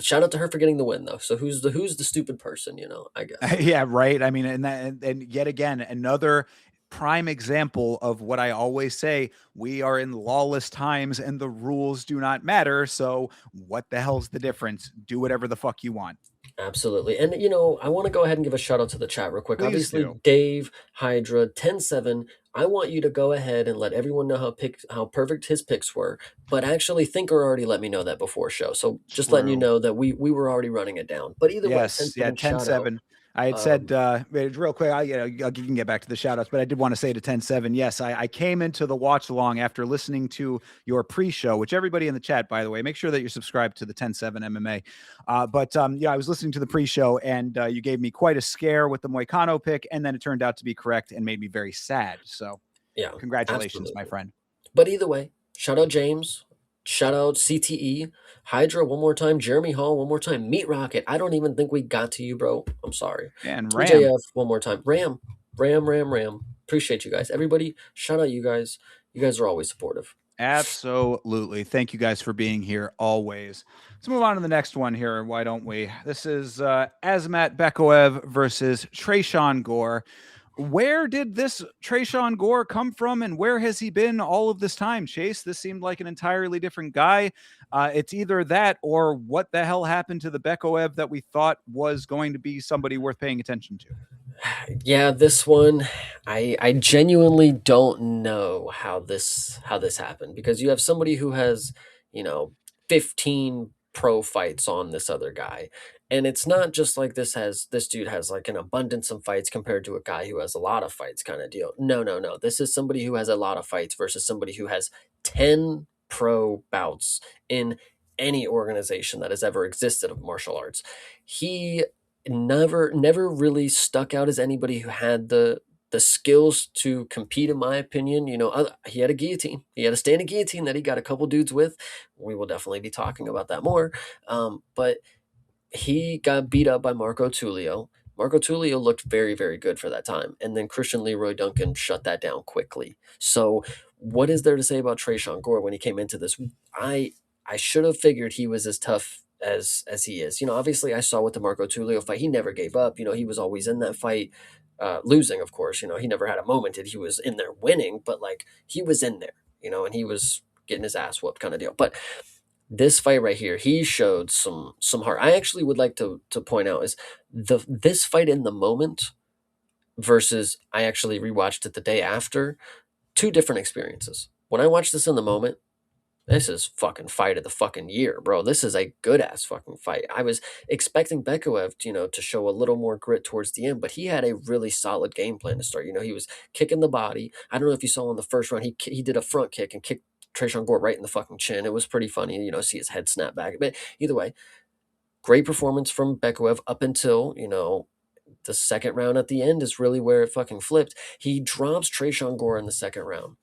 shout out to her for getting the win, though. So who's the stupid person? I guess. Yeah, right. I mean, and yet again, another prime example of what I always say: we are in lawless times, and the rules do not matter. So, what the hell's the difference? Do whatever the fuck you want. Absolutely. And I want to go ahead and give a shout out to the chat real quick. Please Obviously, do. Dave, Hydra, 10-7. I want you to go ahead and let everyone know how perfect his picks were. But actually, Thinker already let me know that before show. So just letting you know that we were already running it down. But either way, Yes, 10-7 shout out. 10-7. I had said real quick, you can get back to the shout outs, but I did want to say to 10-7. Yes, I came into the watch along after listening to your pre-show, which everybody in the chat, by the way, make sure that you're subscribed to the 10-7 MMA. I was listening to the pre-show, and you gave me quite a scare with the Moicano pick, and then it turned out to be correct and made me very sad. So yeah, congratulations, absolutely. my friend. But either way, shout out James. Shout out CTE, Hydra one more time, Jeremy Hall one more time, Meat Rocket. I don't even think we got to you, bro. I'm sorry. And Ram. TJF one more time. Ram. Appreciate you guys. Everybody, shout out you guys. You guys are always supportive. Absolutely. Thank you guys for being here always. Let's move on to the next one here. Why don't we? This is Azmat Bekoev versus Tresean Gore. Where did this Trayshawn Gore come from, and where has he been all of this time, Chase? This seemed like an entirely different guy. It's either that or what the hell happened to the Bekoev that we thought was going to be somebody worth paying attention to. Yeah, this one, I genuinely don't know how this happened, because you have somebody who has, you know, 15 pro fights on this other guy. And it's not just like this dude has like an abundance of fights compared to a guy who has a lot of fights kind of deal. No, no, no. This is somebody who has a lot of fights versus somebody who has 10 pro bouts in any organization that has ever existed of martial arts. He never really stuck out as anybody who had the skills to compete, in my opinion. He had a guillotine. He had a standing guillotine that he got a couple dudes with. We will definitely be talking about that more. But he got beat up by Marco Tulio. Marco Tulio looked very, very good for that time. And then Christian Leroy Duncan shut that down quickly. So what is there to say about Trayshawn Gore when he came into this? I should have figured he was as tough as he is. Obviously I saw with the Marco Tulio fight, he never gave up. He was always in that fight, losing, of course. He never had a moment that he was in there winning, but like he was in there, and he was getting his ass whooped kind of deal. But this fight right here, he showed some heart. I actually would like to point out is this fight in the moment versus I actually rewatched it the day after, two different experiences. When I watched this in the moment, this is fucking fight of the fucking year, bro. This is a good ass fucking fight. I was expecting Bekaev, to show a little more grit towards the end, but he had a really solid game plan to start. He was kicking the body. I don't know if you saw in the first round, he did a front kick and kicked Trayshawn Gore right in the fucking chin. It was pretty funny, see his head snap back. But either way, great performance from Bekaev up until, the second round at the end is really where it fucking flipped. He drops Trayshawn Gore in the second round,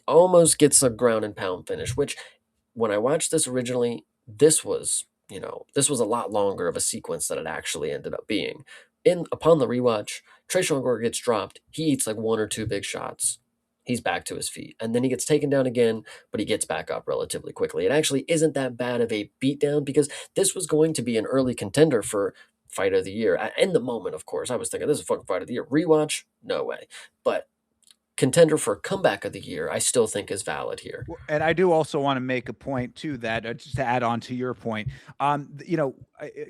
almost gets a ground and pound finish, which when I watched this originally, this was a lot longer of a sequence than it actually ended up being. Upon the rewatch, Trayshawn Gore gets dropped. He eats like one or two big shots. He's back to his feet. And then he gets taken down again, but he gets back up relatively quickly. It actually isn't that bad of a beatdown because this was going to be an early contender for fight of the year. In the moment, of course, I was thinking this is a fucking fight of the year. Rewatch, no way. But contender for comeback of the year, I still think is valid here. And I do also want to make a point to that, just to add on to your point.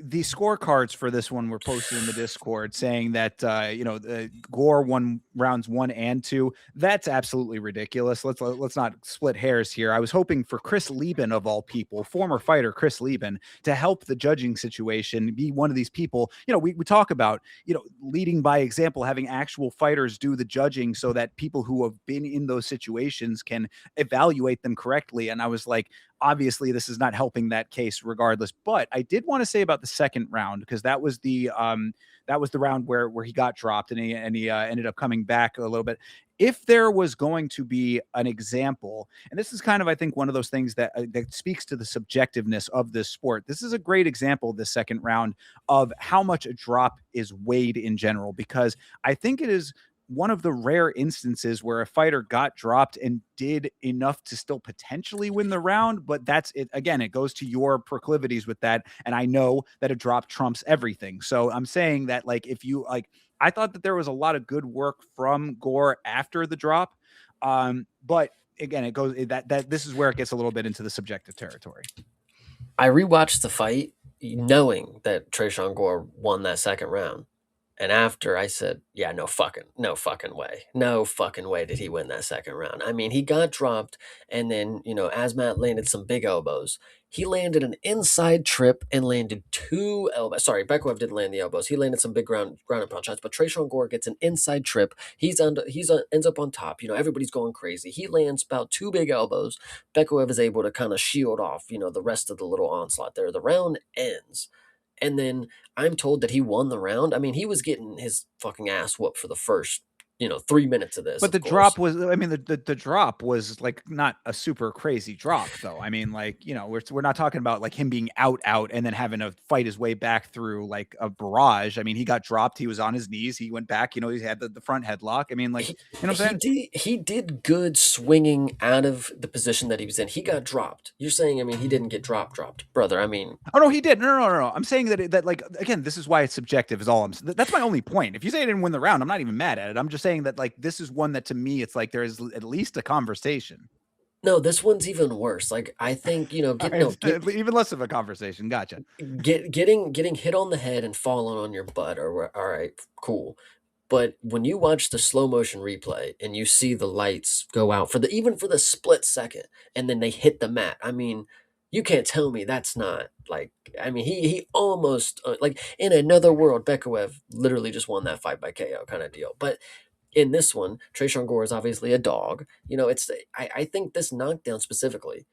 The scorecards for this one were posted in the Discord saying that Gore won rounds 1 and 2. That's absolutely ridiculous. Let's not split hairs here. I was hoping for Chris Lieben, of all people, former fighter Chris Lieben, to help the judging situation, be one of these people. We talk about leading by example, having actual fighters do the judging so that people who have been in those situations can evaluate them correctly. And I was like, obviously this is not helping that case regardless. But I did want to say about the second round, because that was the round where he got dropped and he ended up coming back a little bit. If there was going to be an example, and this is kind of, I think, one of those things that speaks to the subjectiveness of this sport. This is a great example, this second round, of how much a drop is weighed in general, because I think it is one of the rare instances where a fighter got dropped and did enough to still potentially win the round. But that's it. Again, it goes to your proclivities with that. And I know that a drop trumps everything. So I'm saying that, like, if you like, I thought that there was a lot of good work from Gore after the drop. But again, it goes that this is where it gets a little bit into the subjective territory. I rewatched the fight knowing that Trayshawn Gore won that second round. And after I said, yeah, no fucking way. No fucking way did he win that second round. I mean, he got dropped, and then, Asmat landed some big elbows. He landed an inside trip and landed two elbows. Sorry, Bekaev didn't land the elbows. He landed some big ground and pound shots, but Trayshawn Gore gets an inside trip. Ends up on top. Everybody's going crazy. He lands about two big elbows. Bekaev is able to kind of shield off, the rest of the little onslaught there. The round ends. And then I'm told that he won the round. I mean, he was getting his fucking ass whooped for the first 3 minutes of this, But of the course. drop was, I mean, the drop was like not a super crazy drop though. I mean, like, we're not talking about like him being out and then having to fight his way back through like a barrage. I mean, he got dropped, he was on his knees, he went back, he had the front headlock. I mean, like, he you know what I'm he saying? did good swinging out of the position that he was in. He got dropped. You're saying, I mean, he didn't get dropped, brother. I mean, Oh no, he did. No. I'm saying that like again, this is why it's subjective. Is all That's my only point. If you say I didn't win the round, I'm not even mad at it. I'm just saying that like this is one that to me, it's like there is at least a conversation. no, this one's even worse. Like, I think, All get right, no get even less of a conversation. Gotcha. getting hit on the head and falling on your butt, or all right, cool. But when you watch the slow motion replay and you see the lights go out for the even for the split second, and then they hit the mat, I mean, you can't tell me that's not like. I mean, he almost like in another world, Bekaev literally just won that fight by KO kind of deal. But in this one, Trayshawn Gore is obviously a dog. It's I think this knockdown specifically,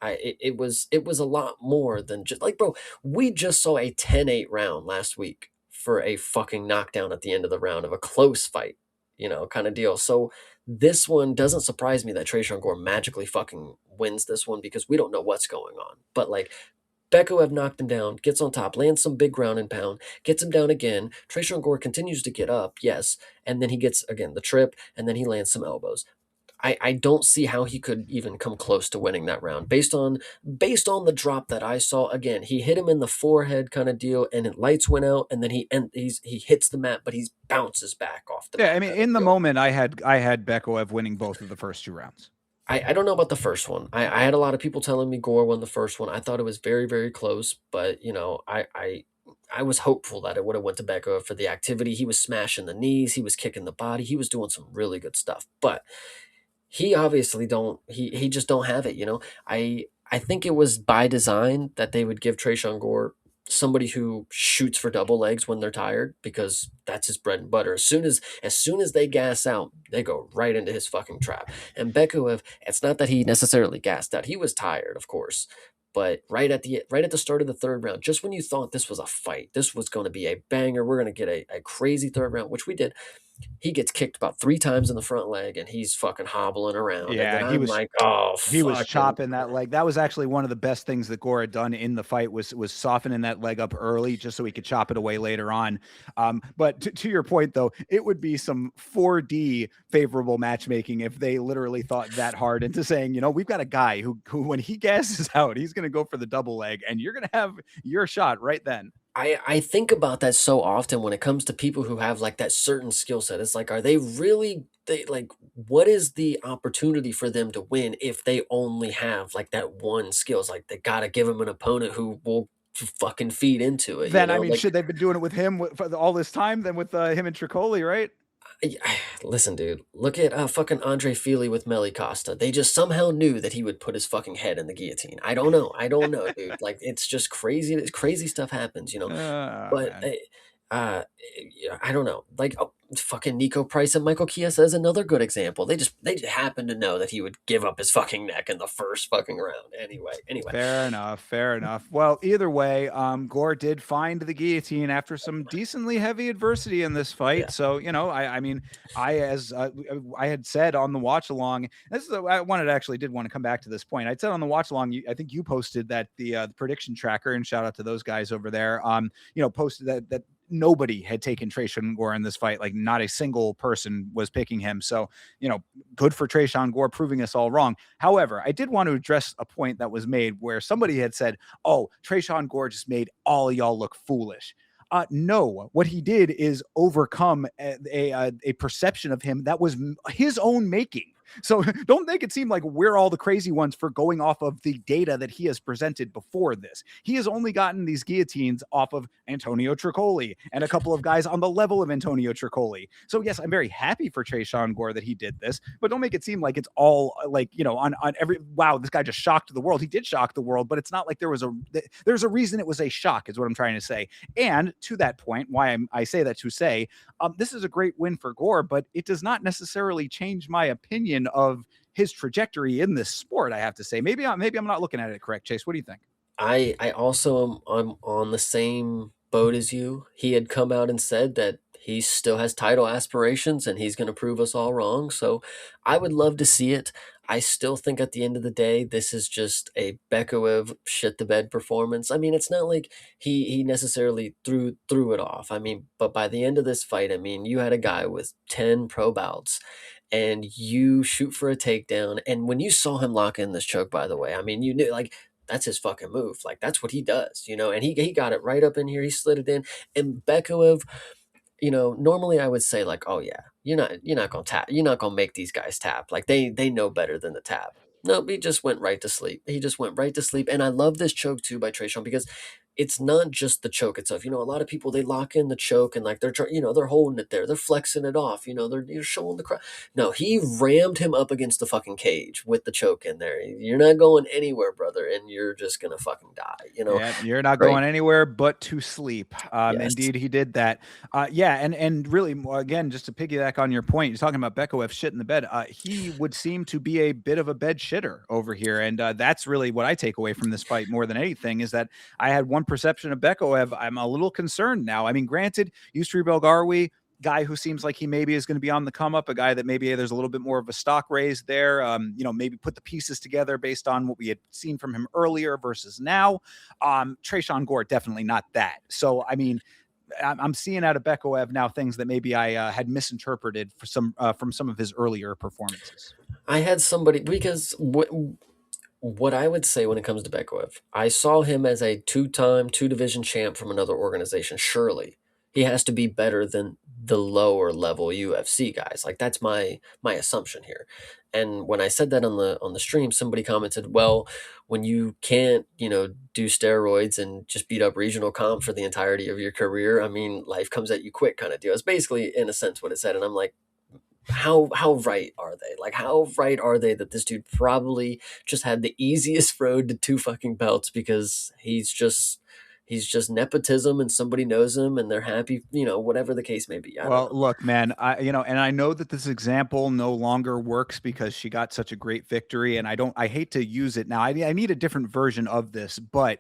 it was a lot more than just like, bro. We just saw a 10-8 round last week for a fucking knockdown at the end of the round of a close fight, kind of deal. So this one doesn't surprise me that Trayshawn Gore magically fucking wins this one because we don't know what's going on. But like, Bekuev knocked him down, gets on top, lands some big ground and pound, gets him down again. Trayshawn Gore continues to get up, yes, and then he gets again the trip, and then he lands some elbows. I don't see how he could even come close to winning that round based on the drop that I saw. Again, he hit him in the forehead kind of deal, and it lights went out, and then he hits the mat, but he bounces back off the Yeah, I mat mean, kind of in the deal. moment, I had Bekaev winning both of the first two rounds. I don't know about the first one. I had a lot of people telling me Gore won the first one. I thought it was very, very close, but I was hopeful that it would have went to Becca for the activity. He was smashing the knees, he was kicking the body, he was doing some really good stuff. But he obviously don't he just don't have it. I think it was by design that they would give Trayshawn Gore somebody who shoots for double legs when they're tired because that's his bread and butter. As soon as they gas out, they go right into his fucking trap. And Bekuev, it's not that he necessarily gassed out. He was tired, of course. But right at the start of the third round, just when you thought this was a fight, this was going to be a banger, we're going to get a crazy third round, which we did. He gets kicked about 3 times in the front leg and he's fucking hobbling around. And then Yeah, I'm like, oh, he was fucking. chopping that leg. That was actually one of the best things that Gore had done in the fight was softening that leg up early just so he could chop it away later on. But to your point though, it would be some 4D favorable matchmaking if they literally thought that hard into saying, we've got a guy who when he gasses out, he's going to go for the double leg, and you're going to have your shot right then. I think about that so often when it comes to people who have like that certain skill set. It's like, are they really they like what is the opportunity for them to win if they only have like that one skill? It's like they gotta give them an opponent who will fucking feed into it, Then I mean, Like, should they've been doing it with him for all this time than with him and Tricoli, right? listen, dude, look at fucking Andre Feely with Melly Costa. They just somehow knew that he would put his fucking head in the guillotine. I don't know, dude. Like, it's just crazy. Crazy stuff happens. Oh But man. uh, yeah, I don't know. Like, oh, fucking Nico Price and Michael Chiesa is another good example. They just happened to know that he would give up his fucking neck in the first fucking round. Anyway, Fair enough. Fair enough. Well, either way, Gore did find the guillotine after some decently heavy adversity in this fight. yeah, So, I mean, I had said on the watch along. This is I wanted actually did want to come back to this point. I said on the watch along. I think you posted that the prediction tracker, and shout out to those guys over there. Posted that nobody had taken Trayshawn Gore in this fight. Like not a single person was picking him. So, good for Trayshawn Gore proving us all wrong. However, I did want to address a point that was made where somebody had said, "Oh, Trayshawn Gore just made all of y'all look foolish." No, what he did is overcome a perception of him that was his own making. So don't make it seem like we're all the crazy ones for going off of the data that he has presented before this. He has only gotten these guillotines off of Antonio Tricoli and a couple of guys on the level of Antonio Tricoli. So yes, I'm very happy for Trayshawn Gore that he did this, but don't make it seem like it's all like, on every, wow, this guy just shocked the world. He did shock the world, but it's not like there's a reason it was a shock is what I'm trying to say. And to that point, I say that to say, this is a great win for Gore, but it does not necessarily change my opinion of his trajectory in this sport. I have to say, maybe I'm not looking at it correct. Chase, what do you think? I also am I'm on the same boat as you. He had come out and said that he still has title aspirations and he's going to prove us all wrong. So I would love to see it. I still think at the end of the day, this is just a Bekaev shit the bed performance. I mean, it's not like he necessarily threw it off. I mean, but by the end of this fight, I mean, you had a guy with 10 pro bouts and you shoot for a takedown. And when you saw him lock in this choke, by the way, I mean, you knew like that's his fucking move. Like that's what he does, you know, and he got it right up in here. He slid it in. And Bekaev, you know, normally I would say like, oh yeah, you're not gonna tap, you're not gonna make these guys tap. Like they know better than the tap. No, he just went right to sleep. He just went right to sleep. And I love this choke too by Trayshawn because it's not just the choke itself. You know, a lot of people they lock in the choke and like you know, they're holding it there, they're flexing it off. You know, they're showing the crowd. No, he rammed him up against the fucking cage with the choke in there. You're not going anywhere, brother, and you're just gonna fucking die. You know, Yeah, you're not great. going anywhere but to sleep. Yes. Indeed, he did that. Yeah, and really, again, just to piggyback on your point, you're talking about Bekaev shit in the bed. He would seem to be a bit of a bed shitter over here, and that's really what I take away from this fight more than anything is that I had one perception of Bekaev. I'm a little concerned now. I mean, granted, Yusri Belgaroui, guy who seems like he maybe is going to be on the come up, a guy that maybe there's a little bit more of a stock raise there. You know, maybe put the pieces together based on what we had seen from him earlier versus now. Trayshawn Gore, definitely not that. So, I mean, I'm seeing out of Bekaev now things that maybe I had misinterpreted for some from some of his earlier performances. I had somebody because what I would say when it comes to Bekaev, I saw him as a two-time, two-division champ from another organization. Surely he has to be better than the lower level UFC guys. Like that's my assumption here. And when I said that on the stream, somebody commented, "Well, when you can't, you know, do steroids and just beat up regional comp for the entirety of your career, I mean, life comes at you quick, kind of deal." It's basically, in a sense, what it said. And I'm like, how right are they? Like how right are they that this dude probably just had the easiest road to two fucking belts because he's just nepotism and somebody knows him and they're happy, you know, whatever the case may be. I don't Well, know. look, man, and I know that this example no longer works because she got such a great victory, and I hate to use it now. I need a different version of this, but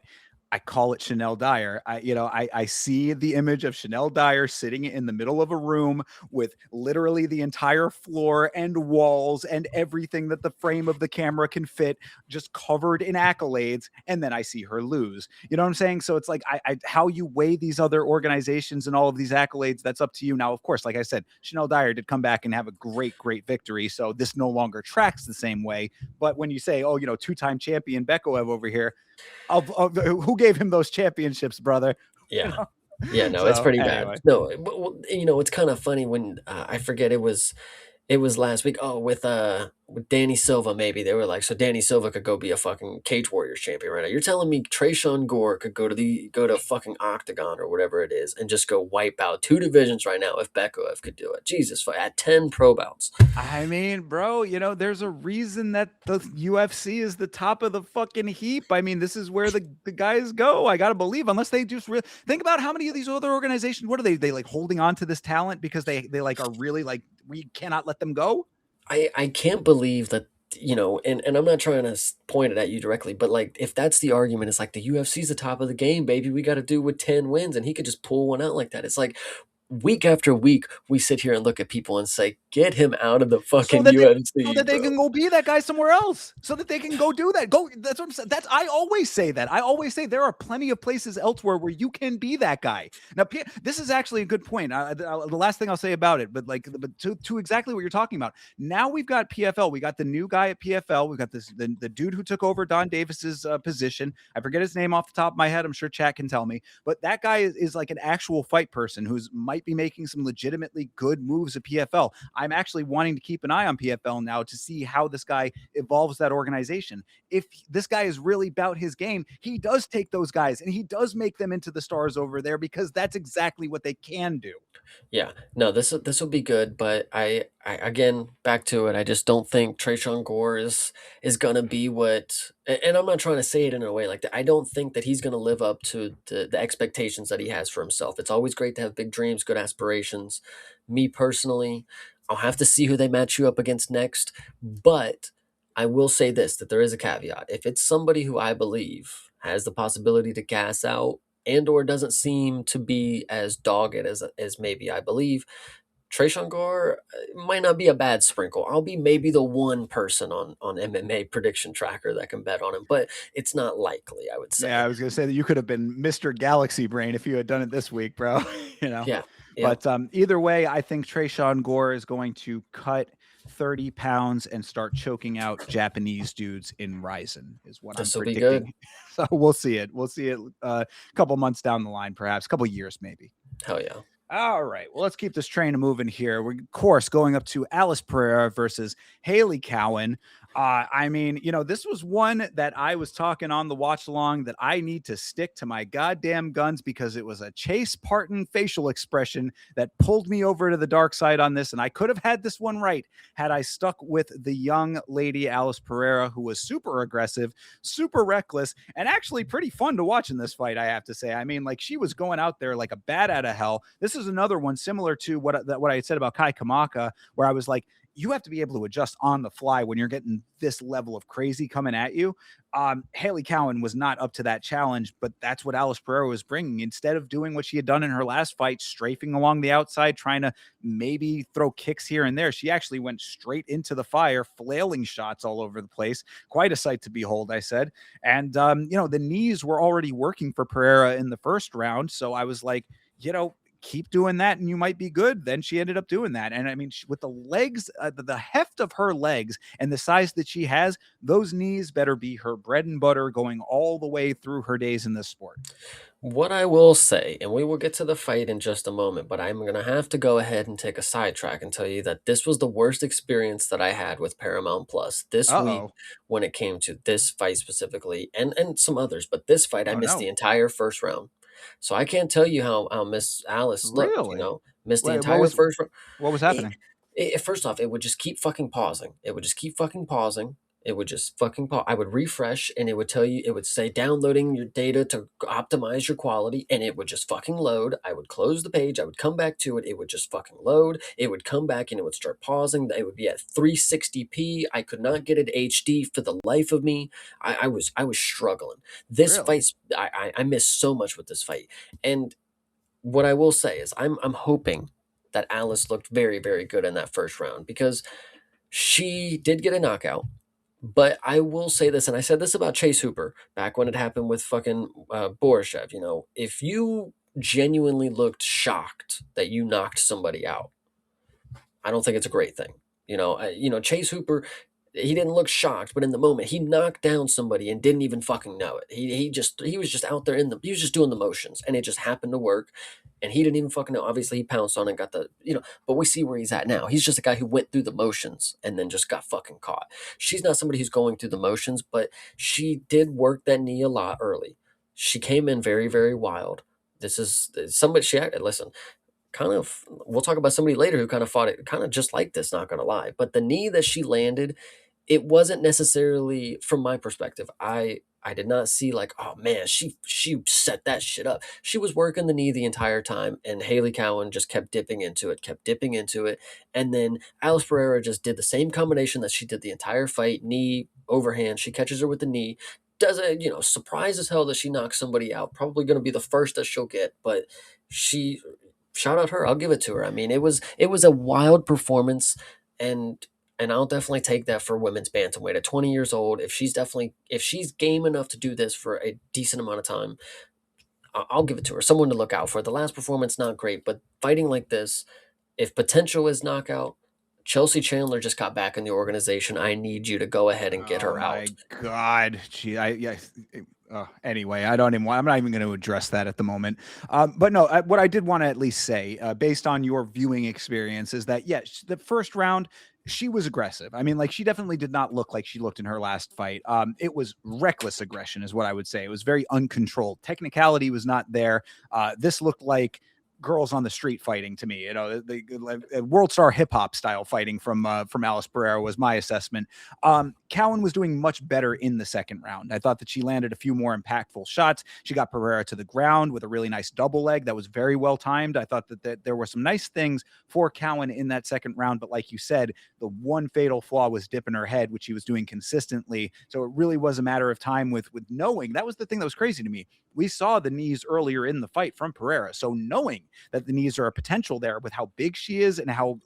I call it Chanel Dyer. I see the image of Chanel Dyer sitting in the middle of a room with literally the entire floor and walls and everything that the frame of the camera can fit, just covered in accolades, and then I see her lose. You know what I'm saying? So it's like how you weigh these other organizations and all of these accolades, that's up to you. Now, of course, like I said, Chanel Dyer did come back and have a great, great victory. So this no longer tracks the same way. But when you say, oh, two-time champion Bekaev over here, who gave him those championships, brother? You Yeah. know? Yeah, no, it's So pretty bad. anyway. No, well, you know, it's kind of funny when I forget it was last week. Oh, with Danny Silva, maybe they were like, so Danny Silva could go be a fucking Cage Warriors champion right now. You're telling me Trayshawn Gore could go to fucking Octagon or whatever it is and just go wipe out two divisions right now if Bekaev could do it. Jesus, at 10 pro bouts. I mean, bro, there's a reason that the UFC is the top of the fucking heap. I mean, this is where the guys go. I gotta believe, unless they just think about how many of these other organizations. What are they? They like holding on to this talent because they like are really like we cannot let them go. I can't believe that, you know, and I'm not trying to point it at you directly, but like if that's the argument, it's like the UFC's the top of the game, baby. We got to do with 10 wins, and he could just pull one out like that. It's like week after week, we sit here and look at people and say, "Get him out of the so fucking that they so UFC, that they bro." can go be that guy somewhere else, so that they can go do that. Go. That's what I'm saying. That's I always say that. I always say there are plenty of places elsewhere where you can be that guy. Now, this is actually a good point. The last thing I'll say about it, but to exactly what you're talking about. Now we've got PFL. We got the new guy at PFL. We got the dude who took over Don Davis's position. I forget his name off the top of my head. I'm sure chat can tell me, but that guy is like an actual fight person who's might be making some legitimately good moves at PFL. I'm actually wanting to keep an eye on PFL now to see how this guy evolves that organization. If this guy is really about his game, he does take those guys and he does make them into the stars over there because that's exactly what they can do. Yeah, no, this will be good, but I again back to it. I just don't think Trayshawn Gore is gonna be what, and I'm not trying to say it in a way like that. I don't think that he's gonna live up to the expectations that he has for himself. It's always great to have big dreams, good aspirations. Me personally, I'll have to see who they match you up against next, but I will say this: that there is a caveat. If it's somebody who I believe has the possibility to gas out, Andor doesn't seem to be as dogged as maybe I believe. Trayshawn Gore might not be a bad sprinkle. I'll be maybe the one person on MMA prediction tracker that can bet on him, but it's not likely, I would Yeah, say. I was gonna say that you could have been Mr. Galaxy Brain if you had done it this week, bro. you know. Yeah. Yep. But either way, I think Trayshawn Gore is going to cut 30 pounds and start choking out Japanese dudes in Ryzen, is what I'm This will be good. predicting. So we'll see it. We'll see it a couple months down the line, perhaps a couple years, maybe. Hell yeah. All right. Well, let's keep this train moving here. We're, of course, going up to Alice Pereira versus Haley Cowan. I mean, this was one that I was talking on the watch along that I need to stick to my goddamn guns because it was a Chase Parton facial expression that pulled me over to the dark side on this. And I could have had this one right had I stuck with the young lady, Alice Pereira, who was super aggressive, super reckless, and actually pretty fun to watch in this fight, I have to say. I mean, like, she was going out there like a bat out of hell. This is another one similar to what I had said about Kai Kamaka, where I was like, you have to be able to adjust on the fly when you're getting this level of crazy coming at you. Haley Cowan was not up to that challenge, but that's what Alice Pereira was bringing. Instead of doing what she had done in her last fight, strafing along the outside, trying to maybe throw kicks here and there, she actually went straight into the fire, flailing shots all over the place. Quite a sight to behold, I said. And, the knees were already working for Pereira in the first round. So I was like, keep doing that and you might be good. Then she ended up doing that. And I mean, with the legs, the heft of her legs and the size that she has, those knees better be her bread and butter going all the way through her days in this sport. What I will say, and we will get to the fight in just a moment, but I'm going to have to go ahead and take a sidetrack and tell you that this was the worst experience that I had with Paramount Plus this week Uh-oh. when it came to this fight specifically, and some others. But this fight, I Oh, missed the no. entire first round. So I can't tell you how Miss Alice looked, Really? missed the Wait, what entire was first round. what was happening? First off, it would just keep fucking pausing. It would just keep fucking pausing. It would just fucking pause. I would refresh and it would tell you, it would say downloading your data to optimize your quality, and it would just fucking load. I would close the page. I would come back to it. It would just fucking load. It would come back and it would start pausing. It would be at 360p. I could not get it HD for the life of me. I was struggling. This Really? fight, I missed so much with this fight. And what I will say is I'm hoping that Alice looked very, very good in that first round because she did get a knockout. But I will say this, and I said this about Chase Hooper back when it happened with fucking Borishev. If you genuinely looked shocked that you knocked somebody out, I don't think it's a great thing. Chase Hooper, he didn't look shocked, but in the moment, he knocked down somebody and didn't even fucking know it. He was just out there he was just doing the motions, and it just happened to work. And he didn't even fucking know. Obviously, he pounced on and got but we see where he's at now. He's just a guy who went through the motions and then just got fucking caught. She's not somebody who's going through the motions, but she did work that knee a lot early. She came in very, very wild. This is somebody listen, we'll talk about somebody later who kind of fought it kind of just like this, not gonna lie. But the knee that she landed, it wasn't necessarily from my perspective. I did not see like, oh man, she set that shit up. She was working the knee the entire time, and Haley Cowan just kept dipping into it, and then Alice Pereira just did the same combination that she did the entire fight, knee overhand. She catches her with the knee. Does it, surprised as hell that she knocks somebody out. Probably going to be the first that she'll get, but she shout out her. I'll give it to her. I mean, it was a wild performance, and I'll definitely take that for women's bantamweight at 20 years old. If she's game enough to do this for a decent amount of time, I'll give it to her. Someone to look out for. The last performance not great, but fighting like this, if potential is knockout, Chelsea Chandler just got back in the organization. I need you to go ahead and get Oh her my out. God. Gee, anyway, I'm not even going to address that at the moment. But no, what I did want to at least say, based on your viewing experience, is that, yes, the first round, she was aggressive. I mean, like, she definitely did not look like she looked in her last fight. It was reckless aggression is what I would say. It was very uncontrolled. Technicality was not there. This looked like girls on the street fighting to me. The world star hip hop style fighting from Alice Pereira was my assessment. Cowan was doing much better in the second round. I thought that she landed a few more impactful shots. She got Pereira to the ground with a really nice double leg that was very well timed. I thought that there were some nice things for Cowan in that second round, but like you said, the one fatal flaw was dipping her head, which he was doing consistently. So it really was a matter of time with knowing. That was the thing that was crazy to me. We saw the knees earlier in the fight from Pereira, so knowing that the knees are a potential there with how big she is and how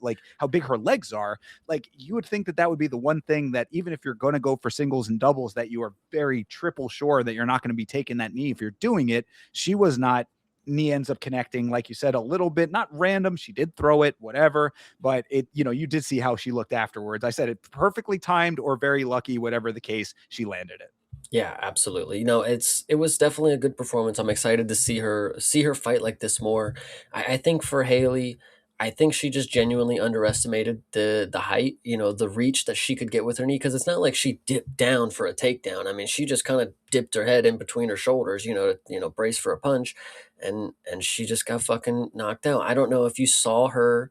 big her legs are, like you would think that that would be the one thing that even if you're going to go for singles and doubles, that you are very triple sure that you're not going to be taking that knee if you're doing it. She was not. Knee ends up connecting, like you said, a little bit, not random. She did throw it, whatever, but you did see how she looked afterwards. I said it perfectly timed or very lucky, whatever the case, she landed it. Yeah, absolutely. It was definitely a good performance. I'm excited to see her fight like this more. I think for Haley, I think she just genuinely underestimated the height, the reach that she could get with her knee. Because it's not like she dipped down for a takedown. I mean, she just kind of dipped her head in between her shoulders, to brace for a punch, and she just got fucking knocked out. I don't know if you saw her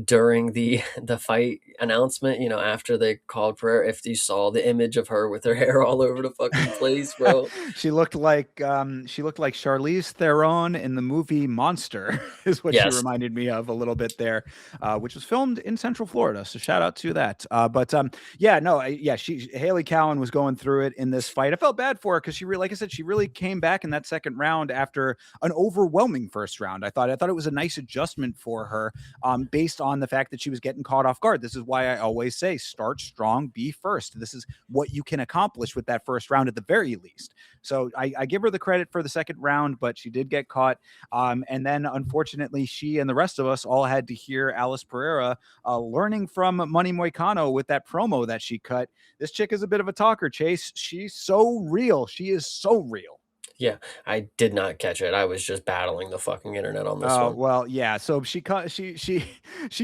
during the fight announcement, after they called prayer, if you saw the image of her with her hair all over the fucking place, bro. She looked like Charlize Theron in the movie Monster is what she Yes. reminded me of a little bit there, which was filmed in Central Florida. So shout out to that. But yeah, no, Haley Cowan was going through it in this fight. I felt bad for her because like I said, she really came back in that second round after an overwhelming first round. I thought it was a nice adjustment for her, based on the fact that she was getting caught off guard. This is why I always say start strong, be first. This is what you can accomplish with that first round at the very least. So I give her the credit for the second round, but she did get caught. And then unfortunately, she and the rest of us all had to hear Alice Pereira learning from Money Moicano with that promo that she cut. This chick is a bit of a talker, Chase. She's so real. She is so real. Yeah, I did not catch it. I was just battling the fucking internet on this one. Well, yeah. So she cut she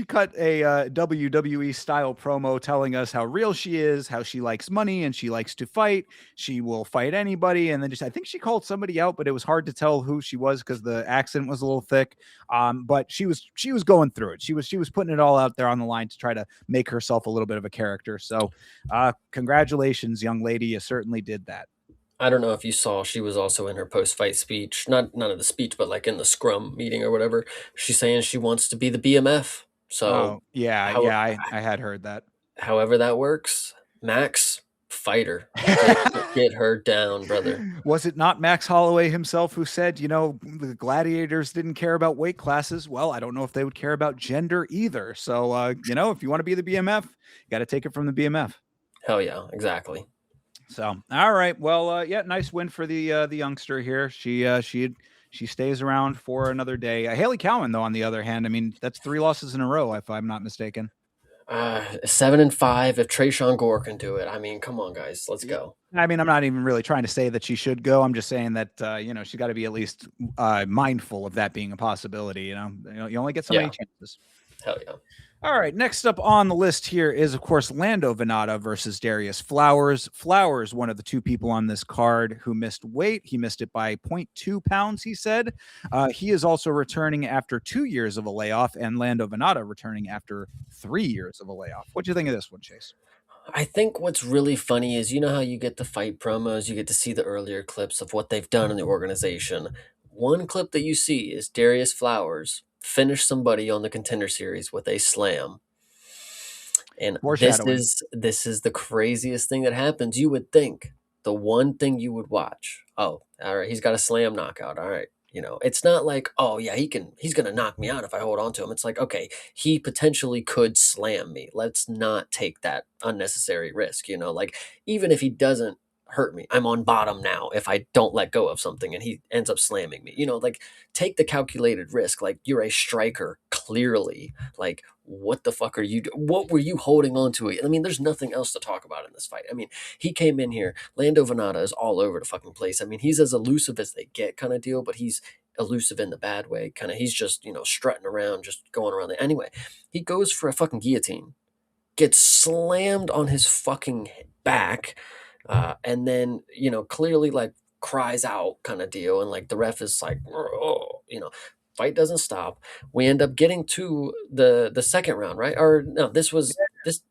cut a WWE style promo telling us how real she is, how she likes money and she likes to fight. She will fight anybody, and then I think she called somebody out, but it was hard to tell who she was because the accent was a little thick. But she was going through it. She was putting it all out there on the line to try to make herself a little bit of a character. So, congratulations, young lady. You certainly did that. I don't know if you saw, she was also in her post-fight speech, not none of the speech, but like in the scrum meeting or whatever. She's saying she wants to be the BMF. So, Oh yeah, how, yeah. I had heard that. however that works, Max, fighter, get her down, brother. Was it not Max Holloway himself who said, the gladiators didn't care about weight classes? Well, I don't know if they would care about gender either. So, if you want to be the BMF, you got to take it from the BMF. Hell yeah, exactly. So, all right. Well, yeah, nice win for the youngster here. She stays around for another day. Haley Cowan, though, on the other hand, I mean, that's 3 losses in a row, if I'm not mistaken. 7-5. If Trayshawn Gore can do it, I mean, come on, guys, let's go. I mean, I'm not even really trying to say that she should go. I'm just saying that she's got to be at least mindful of that being a possibility. You only get so many chances. Hell yeah. All right, next up on the list here is, of course, Lando Venata versus Darius Flowers. Flowers, one of the 2 people on this card who missed weight. He missed it by 0.2 pounds, he said. He is also returning after 2 years of a layoff, and Lando Venata returning after 3 years of a layoff. What do you think of this one, Chase? I think what's really funny is, how you get the fight promos, you get to see the earlier clips of what they've done in the organization. One clip that you see is Darius Flowers finish somebody on the Contender Series with a slam. And Foreshadowing. this is the craziest thing that happens. You would think the one thing you would watch, oh, all right, he's got a slam knockout. All right. It's not like, oh yeah, he's gonna knock me out if I hold on to him. It's like, okay, he potentially could slam me. Let's not take that unnecessary risk. Like, even if he doesn't hurt me, I'm on bottom now if I don't let go of something and he ends up slamming me. Like, take the calculated risk. Like, you're a striker, clearly. Like, what the fuck are you what were you holding on to? I mean, there's nothing else to talk about in this fight. I mean, he came in here, Lando Venata is all over the fucking place. I mean, he's as elusive as they get kind of deal, but he's elusive in the bad way. Kind of, he's just, strutting around, just going around there. Anyway, he goes for a fucking guillotine, gets slammed on his fucking back, and then, clearly, like, cries out kind of deal, and like the ref is like, oh, fight doesn't stop. We end up getting to the second round, right? Or no, this was this.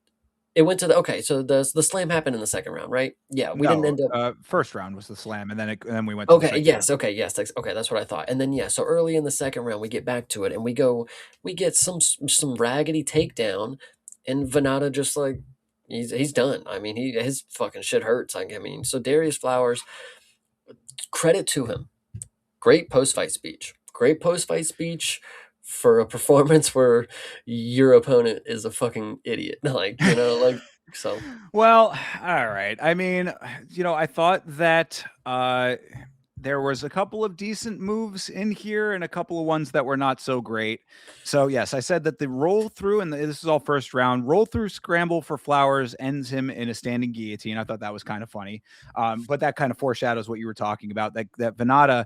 It went to the okay, so the slam happened in the second round, right? Yeah, we didn't No, end up. first round was the slam, and then we went to the Okay, second round. yes, okay, yes, okay, that's what I thought. And then yeah, so early in the second round, we get back to it, and we get some raggedy takedown, and Venata just like he's done. I mean, his fucking shit hurts. Like, I mean, so Darius Flowers, credit to him, great post fight speech, great post fight speech for a performance where your opponent is a fucking idiot, like like so. Well, all right. I mean, I thought that there was a couple of decent moves in here and a couple of ones that were not so great. So yes, I said that the roll through, and this is all first round, roll through scramble for Flowers ends him in a standing guillotine. I thought that was kind of funny. But that kind of foreshadows what you were talking about. That Venata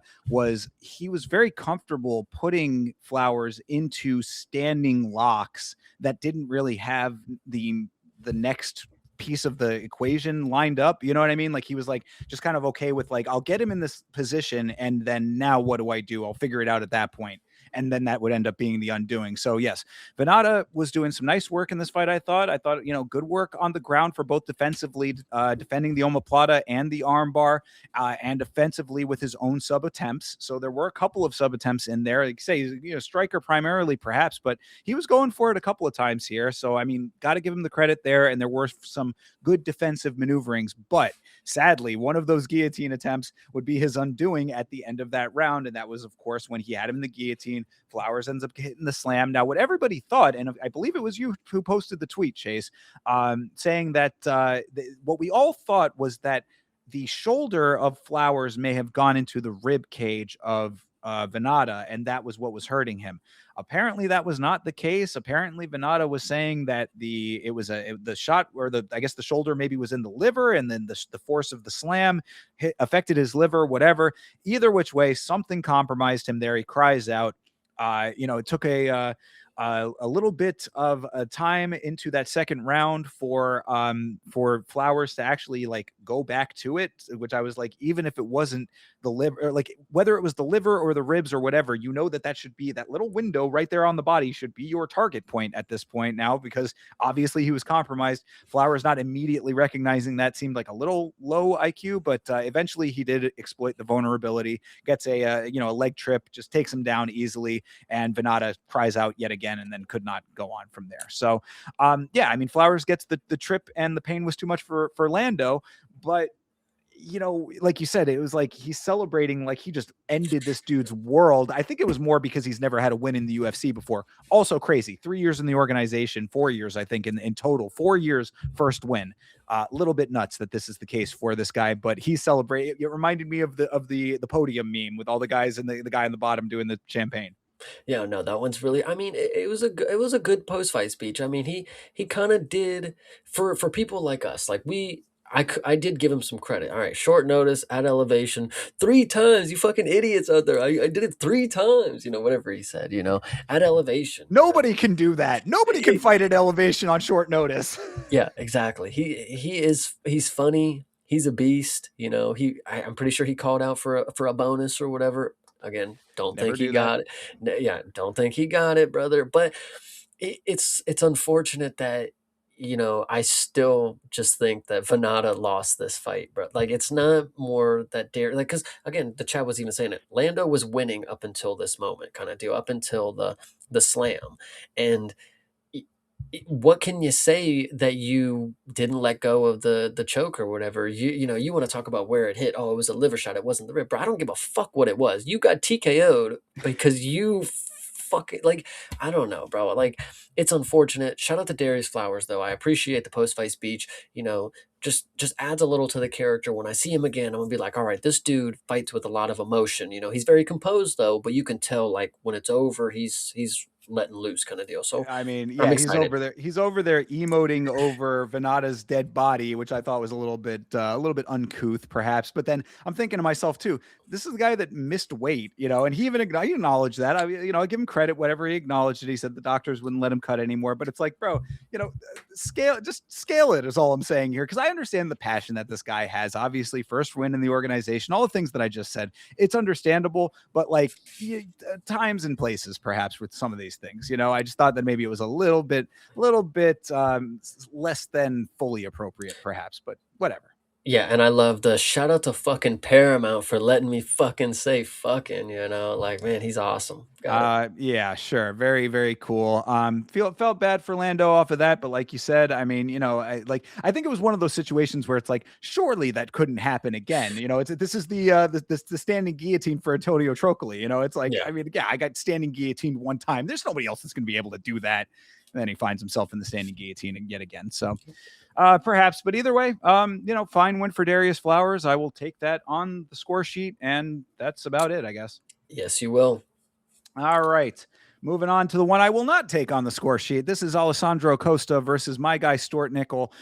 he was very comfortable putting Flowers into standing locks that didn't really have the next piece of the equation lined up. You know what I mean? Like he was like just kind of okay with like, I'll get him in this position, and then now what do I do? I'll figure it out at that point. And then that would end up being the undoing. So yes, Venata was doing some nice work in this fight. I thought, good work on the ground for both defensively, defending the omoplata and the armbar, and offensively with his own sub attempts. So there were a couple of sub attempts in there. Like say, striker primarily perhaps, but he was going for it a couple of times here. So I mean, got to give him the credit there. And there were some good defensive maneuverings, but sadly, one of those guillotine attempts would be his undoing at the end of that round. And that was, of course, when he had him in the guillotine. Flowers ends up hitting the slam. Now, what everybody thought, and I believe it was you who posted the tweet, Chase, saying that what we all thought was that the shoulder of Flowers may have gone into the rib cage of Venata, and that was what was hurting him. Apparently, that was not the case. Apparently, Venata was saying that the shot, or I guess the shoulder maybe was in the liver, and then the force of the slam affected his liver. Whatever, either which way, something compromised him there. He cries out. It took a little bit of a time into that second round for Flowers to actually like go back to it, which I was like, even if it wasn't the liver, or like whether it was the liver or the ribs or whatever, that should be that little window right there on the body should be your target point at this point now, because obviously he was compromised. Flowers not immediately recognizing that seemed like a little low IQ, but eventually he did exploit the vulnerability, gets a leg trip, just takes him down easily, and Venata cries out yet again, and then could not go on from there. So, I mean, Flowers gets the trip, and the pain was too much for Lando, but like you said, it was like he's celebrating like he just ended this dude's world. I think it was more because he's never had a win in the UFC before. Also crazy. 3 years in the organization, 4 years, I think, in total. 4 years, first win. A little bit nuts that this is the case for this guy, but he's celebrating. It reminded me of the podium meme with all the guys and the guy on the bottom doing the champagne. Yeah, no, that one's really. I mean, it was it was a good post fight speech. I mean, he kind of did for people like us. Like I did give him some credit. All right, short notice at elevation, 3 times. You fucking idiots out there. I did it 3 times. Whatever he said. At elevation. Nobody can do that. Nobody can fight at elevation on short notice. Yeah, exactly. He's funny. He's a beast. I'm pretty sure he called out for a bonus or whatever. Again, don't Never think he do that. got it. Yeah, don't think he got it, brother. But it's unfortunate that I still just think that Venata lost this fight, bro. Like it's not more that dare because again, the chat was even saying it. Lando was winning up until this moment, kind of deal, up until the slam, and what can you say that you didn't let go of the choke or whatever? You want to talk about where it hit. Oh, it was a liver shot. It wasn't the rib. Bro, I don't give a fuck what it was. You got TKO'd because you fucking like I don't know, bro. Like it's unfortunate. Shout out to Darius Flowers though. I appreciate the post fight speech. Just adds a little to the character. When I see him again, I'm gonna be like, all right, this dude fights with a lot of emotion. He's very composed though, but you can tell like when it's over, he's letting loose kind of deal. So I mean, I'm yeah, he's excited. over there. He's over there emoting over Venata's dead body, which I thought was a little bit uncouth, perhaps. But then I'm thinking to myself too, this is the guy that missed weight, and he even acknowledged that. I give him credit, whatever he acknowledged it. He said the doctors wouldn't let him cut anymore. But it's like, bro, scale it is all I'm saying here, because I understand the passion that this guy has. Obviously, first win in the organization, all the things that I just said. It's understandable, but like times and places, perhaps with some of these things. I just thought that maybe it was a little bit less than fully appropriate, perhaps, but whatever. Yeah, and I love the shout out to fucking Paramount for letting me fucking say fucking, like, man, he's awesome. Got it. Yeah, sure. Very, very cool. Felt bad for Lando off of that, but like you said, I mean, I think it was one of those situations where it's like, surely that couldn't happen again. This is the standing guillotine for Antonio Trocoli. It's like, Yeah. I mean, yeah, I got standing guillotined one time. There's nobody else that's going to be able to do that. And then he finds himself in the standing guillotine yet again. So, perhaps, but either way, fine win for Darius Flowers. I will take that on the score sheet, and that's about it, I guess. Yes, you will. All right. Moving on to the one I will not take on the score sheet. This is Alessandro Costa versus my guy Stuart Nickel.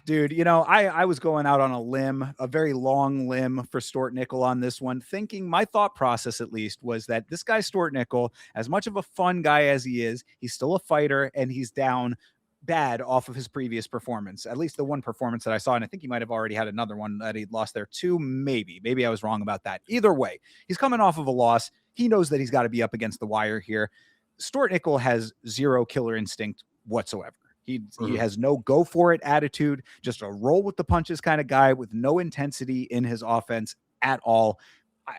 Dude, I was going out on a limb, a very long limb for Stuart Nickel on this one, thinking my thought process at least was that this guy Stuart Nickel, as much of a fun guy as he is, he's still a fighter and he's down bad off of his previous performance. At least the one performance that I saw, and I think he might have already had another one that he'd lost there too. Maybe I was wrong about that. Either way, he's coming off of a loss. He knows that he's got to be up against the wire here. Stuart Nickel has zero killer instinct whatsoever. He has no go for it attitude, just a roll with the punches kind of guy with no intensity in his offense at all.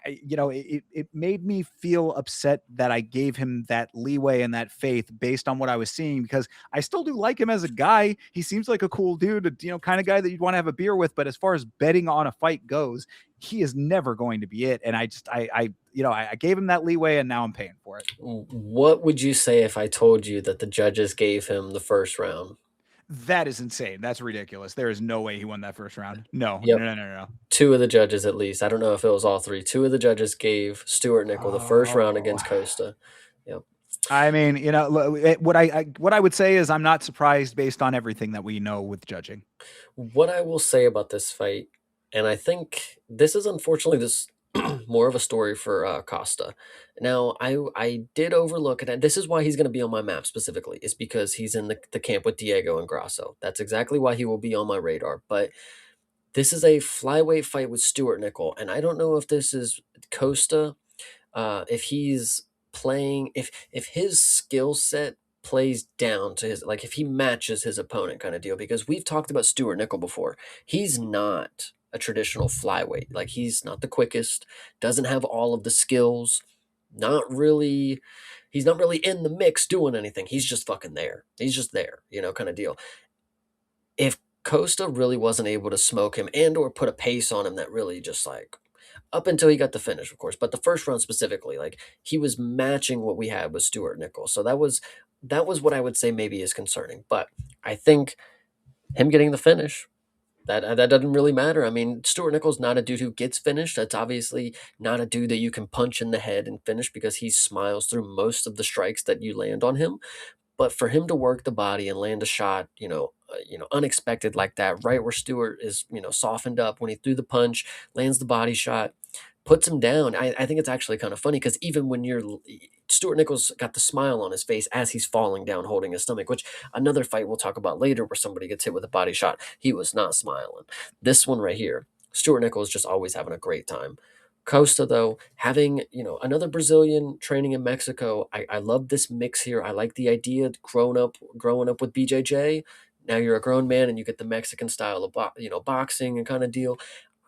It made me feel upset that I gave him that leeway and that faith based on what I was seeing, because I still do like him as a guy. He seems like a cool dude, kind of guy that you'd want to have a beer with. But as far as betting on a fight goes, he is never going to be it. And I gave him that leeway, and now I'm paying for it. What would you say if I told you that the judges gave him the first round? That is insane. That's ridiculous. There is no way he won that first round. No, Yep. no, no, no, no. Two of the judges, at least. I don't know if it was all three. Two of the judges gave Stuart Nickel the first round Oh. against Costa. Yep. I mean, what I would say is I'm not surprised based on everything that we know with judging. What I will say about this fight, and I think this is unfortunately this more of a story for Costa. Now, I did overlook it, and this is why he's going to be on my map specifically, is because he's in the camp with Diego and Grasso. That's exactly why he will be on my radar. But this is a flyweight fight with Stuart Nickel, and I don't know if this is Costa, if he's playing, if his skill set plays down to his, like if he matches his opponent kind of deal, because we've talked about Stuart Nickel before. He's not a traditional flyweight. Like he's not the quickest, doesn't have all of the skills, not really. He's not really in the mix doing anything. He's just fucking there. He's just there, kind of deal. If Costa really wasn't able to smoke him and or put a pace on him that really just like up until he got the finish, of course, but the first round specifically, like he was matching what we had with Stuart Nickel. So that was what I would say maybe is concerning. But I think him getting the finish, that doesn't really matter. I mean, Stuart Nichols not a dude who gets finished. That's obviously not a dude that you can punch in the head and finish because he smiles through most of the strikes that you land on him. But for him to work the body and land a shot, unexpected like that, right where Stewart is, softened up when he threw the punch, lands the body shot, puts him down. I think it's actually kind of funny because even when Stuart Nichols got the smile on his face as he's falling down holding his stomach, which another fight we'll talk about later where somebody gets hit with a body shot, he was not smiling. This one right here, Stuart Nichols just always having a great time. Costa, though, having, another Brazilian training in Mexico. I love this mix here. I like the idea of growing up with BJJ. Now you're a grown man and you get the Mexican style of boxing and kind of deal.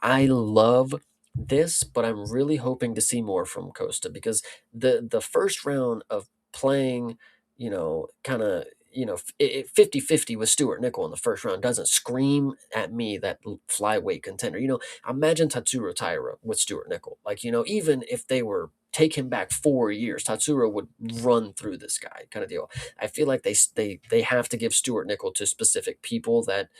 I love this, but I'm really hoping to see more from Costa because the first round of playing, kind of, 50-50 with Stuart Nickel in the first round doesn't scream at me that flyweight contender. Imagine Tatsuro Taira with Stuart Nickel. Like, even if they were take him back 4 years, Tatsuro would run through this guy kind of deal. I feel like they have to give Stuart Nickel to specific people that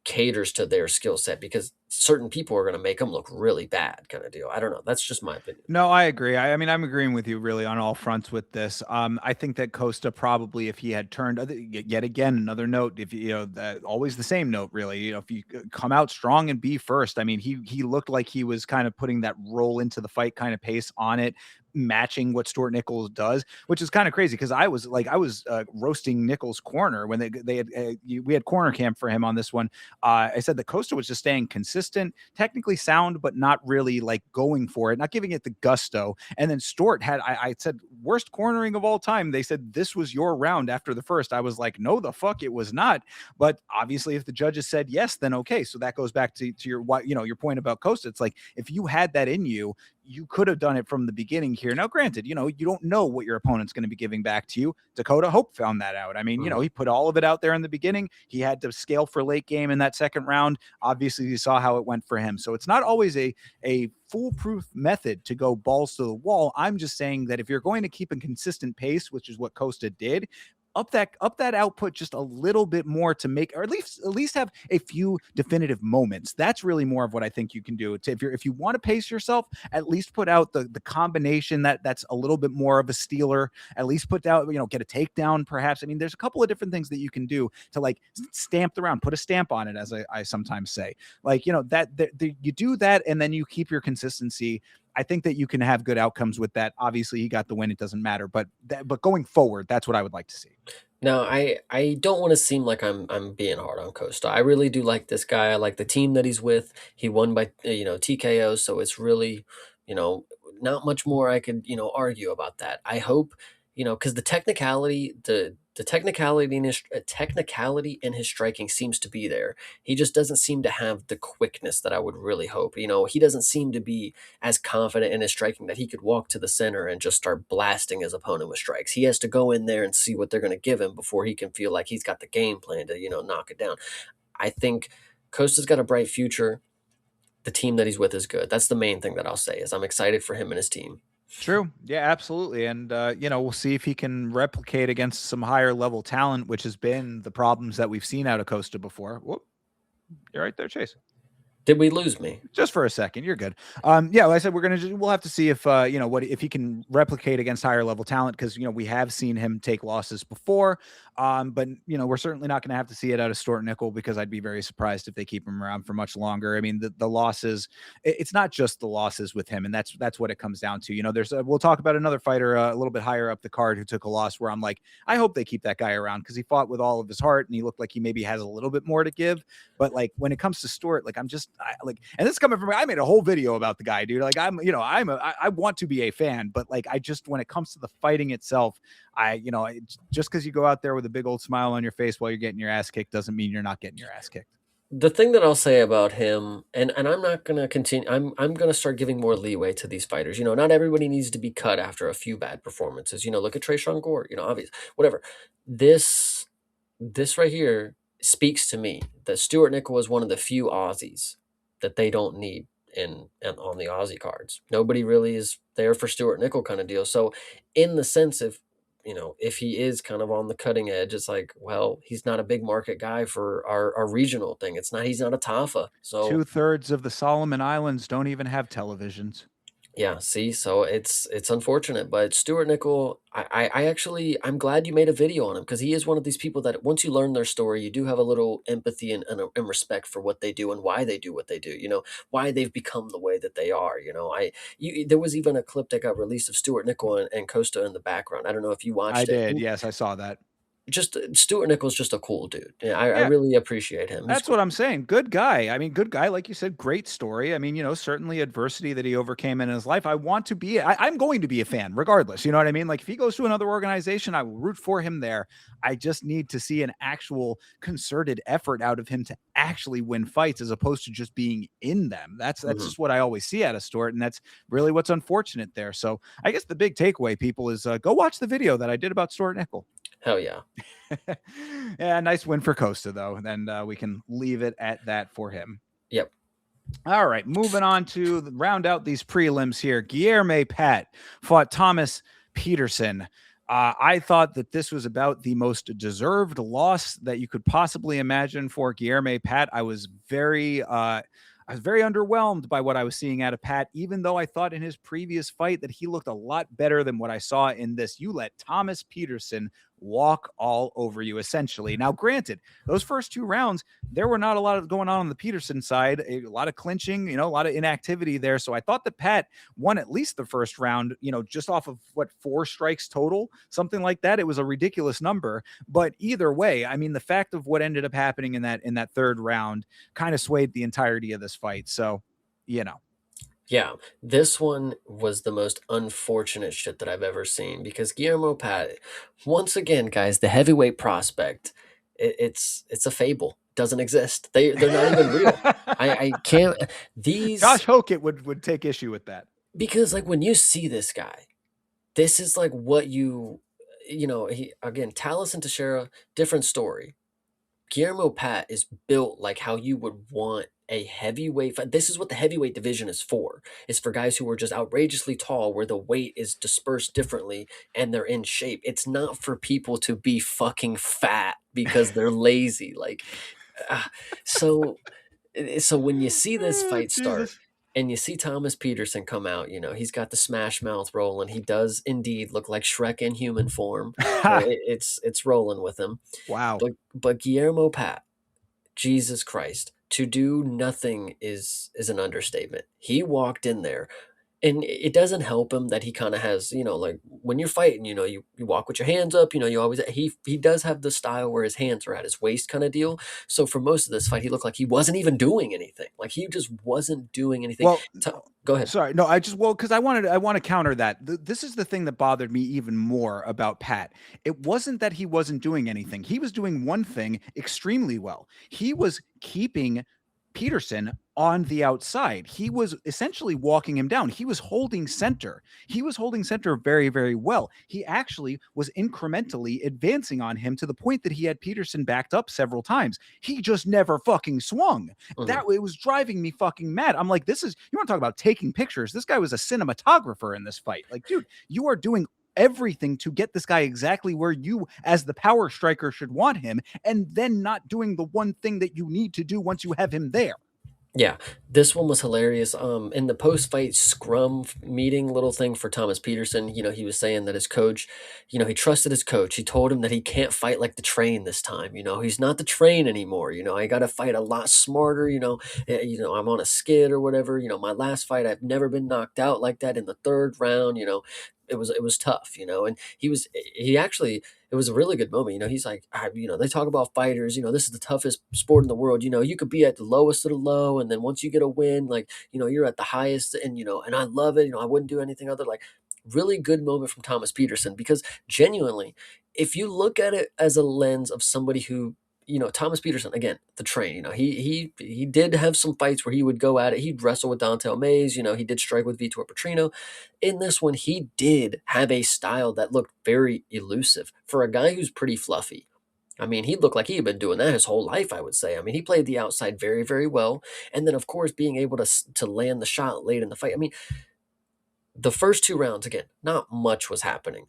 caters to their skill set because certain people are going to make them look really bad kind of deal. I don't know. That's just my opinion. No, I agree. I mean, I'm agreeing with you really on all fronts with this. I think that Costa probably, if he had turned, yet again, another note, if always the same note, really, if you come out strong and be first, I mean, he looked like he was kind of putting that roll into the fight kind of pace on it. matching what Stuart Nichols does, which is kind of crazy because I was roasting Nichols' corner when they had we had corner camp for him on this one. I said that Costa was just staying consistent, technically sound, but not really like going for it, not giving it the gusto. And then Stuart had I said worst cornering of all time. They said this was your round after the first. I was like, no, the fuck, it was not. But obviously, if the judges said yes, then okay. So that goes back to your your point about Costa. It's like if you had that in you, you could have done it from the beginning here. Now, granted, you don't know what your opponent's going to be giving back to you. Dakota Hope found that out. I mean, Mhm. he put all of it out there in the beginning. He had to scale for late game in that second round. Obviously, you saw how it went for him. So it's not always a foolproof method to go balls to the wall. I'm just saying that if you're going to keep a consistent pace, which is what Costa did, up that output just a little bit more to make, or at least have a few definitive moments. That's really more of what I think you can do. If you want to pace yourself, at least put out the combination that's a little bit more of a stealer. At least put out, get a takedown perhaps. I mean, there's a couple of different things that you can do to like stamp the round, put a stamp on it, as I sometimes say. Like, you do that and then you keep your consistency. I think that you can have good outcomes with that. Obviously, he got the win; it doesn't matter. But going forward, that's what I would like to see. Now, I don't want to seem like I'm being hard on Costa. I really do like this guy. I like the team that he's with. He won by TKO, so it's really you know not much more I could argue about that. I hope because the technicality technicality in his striking seems to be there. He just doesn't seem to have the quickness that I would really hope. He doesn't seem to be as confident in his striking that he could walk to the center and just start blasting his opponent with strikes. He has to go in there and see what they're going to give him before he can feel like he's got the game plan to knock it down. I think Costa's got a bright future. The team that he's with is good. That's the main thing that I'll say is I'm excited for him and his team. True. Yeah, absolutely. And we'll see if he can replicate against some higher level talent, which has been the problems that we've seen out of Costa before. Whoop, you're right there, Chase. Did we lose me? Just for a second, you're good. Yeah, like I said, we'll have to see if what if he can replicate against higher level talent, because we have seen him take losses before. But we're certainly not going to have to see it out of Stuart Nickel, because I'd be very surprised if they keep him around for much longer. I mean, the losses, it's not just the losses with him, and that's what it comes down to. We'll talk about another fighter a little bit higher up the card who took a loss, where I'm like, I hope they keep that guy around, because he fought with all of his heart and he looked like he maybe has a little bit more to give. But like when it comes to Stuart, like and this is coming from me. I made a whole video about the guy, dude. Like I want to be a fan, but like when it comes to the fighting itself, just because you go out there with a big old smile on your face while you're getting your ass kicked doesn't mean you're not getting your ass kicked. The thing that I'll say about him, and I'm not gonna continue. I'm gonna start giving more leeway to these fighters. Not everybody needs to be cut after a few bad performances. Look at Trayshawn Gore. Obvious, whatever. This right here speaks to me that Stuart Nickel is one of the few Aussies that they don't need on the Aussie cards. Nobody really is there for Stuart Nickel kind of deal. So, in the sense of if he is kind of on the cutting edge, it's like, well, he's not a big market guy for our regional thing. He's not a Tafa. So 2/3 of the Solomon Islands don't even have televisions. yeah, see, so it's unfortunate, but Stuart Nickel, I actually I'm glad you made a video on him, because he is one of these people that once you learn their story, you do have a little empathy and respect for what they do and why they do what they do. Why they've become the way that they are. There was even a clip that got released of Stuart Nickel and Costa in the background. I don't know if you I watched it. did. Yes, I saw that. Just Stuart Nickel's just a cool dude. Yeah, I Yeah, really appreciate him. He's that's what I'm saying. Good guy. I mean, good guy. Like you said, great story. I mean, certainly adversity that he overcame in his life. I'm going to be a fan regardless. You know what I mean? Like if he goes to another organization, I will root for him there. I just need to see an actual concerted effort out of him to actually win fights, as opposed to just being in them. That's Mhm. just what I always see out of Stuart. And that's really what's unfortunate there. So I guess the big takeaway, people, is go watch the video that I did about Stuart Nickel. Hell yeah. Yeah, nice win for Costa, though. Then we can leave it at that for him. Yep. All right, moving on to round out these prelims here. Guilherme Pat fought Thomas Peterson. I thought that this was about the most deserved loss that you could possibly imagine for Guilherme Pat. I was very underwhelmed by what I was seeing out of Pat, even though I thought in his previous fight that he looked a lot better than what I saw in this. You let Thomas Peterson walk all over you, essentially. Now, granted, those first 2 rounds, there were not a lot of going on the Peterson side, a lot of clinching, a lot of inactivity there. So I thought that Pat won at least the first round, just off of what, 4 strikes total, something like that. It was a ridiculous number. But either way, I mean, the fact of what ended up happening in that third round kind of swayed the entirety of this fight. So, you know. Yeah, this one was the most unfortunate shit that I've ever seen because Guillermo Pat, once again, guys, the heavyweight prospect, it's a fable. Doesn't exist. They're not even real. I can't these Josh Hokett would take issue with that. because like when you see this guy, this is like what he again, Talus and Teixeira, different story. Guillermo Pat is built like how you would want a heavyweight fight. This is what the heavyweight division is for. It's for guys who are just outrageously tall, where the weight is dispersed differently and they're in shape. It's not for people to be fucking fat because they're lazy. Like, uh, so so when you see this Oh, fight start Jesus. and you see Thomas Peterson come out, he's got the smash mouth rolling. He does indeed look like Shrek in human form. So it's rolling with him. Wow. But Guillermo Pat, Jesus Christ, to do nothing is an understatement. He walked in there, and it doesn't help him that he kind of has, like when you're fighting, you walk with your hands up, you always he does have the style where his hands are at his waist kind of deal. So for most of this fight, he looked like he wasn't even doing anything. Like he just wasn't doing anything. Well, Go ahead. sorry. No, because I want to counter that. This is the thing that bothered me even more about Pat. It wasn't that he wasn't doing anything. He was doing one thing extremely well. He was keeping Peterson on the outside. He was essentially walking him down. He was holding center. He was holding center very, very well. He actually was incrementally advancing on him to the point that he had Peterson backed up several times. He just never fucking swung. Mhm. That it was driving me fucking mad. I'm like, this is, you want to talk about taking pictures? This guy was a cinematographer in this fight. Like, dude, you are doing everything to get this guy exactly where you as the power striker should want him, and then not doing the one thing that you need to do once you have him there. Yeah, this one was hilarious. In the post-fight scrum meeting, little thing for Thomas Peterson, he was saying that his coach, he trusted his coach. He told him that he can't fight like the train this time. He's not the train anymore. I got to fight a lot smarter. I'm on a skid or whatever. My last fight, I've never been knocked out like that in the third round. It was tough. And he actually it was a really good moment. He's like, they talk about fighters, this is the toughest sport in the world. You could be at the lowest of the low. And then once you get a win, like, you're at the highest and I love it. I wouldn't do anything other like really good moment from Thomas Peterson because genuinely, if you look at it as a lens of somebody who, Thomas Peterson, again, the train, he did have some fights where he would go at it. He'd wrestle with Dante Mays, he did strike with Vitor Petrino. In this one, he did have a style that looked very elusive for a guy who's pretty fluffy. I mean, he looked like he had been doing that his whole life, I would say. I mean, he played the outside very, very well. And then, of course, being able to land the shot late in the fight. I mean, the first 2 rounds, again, not much was happening.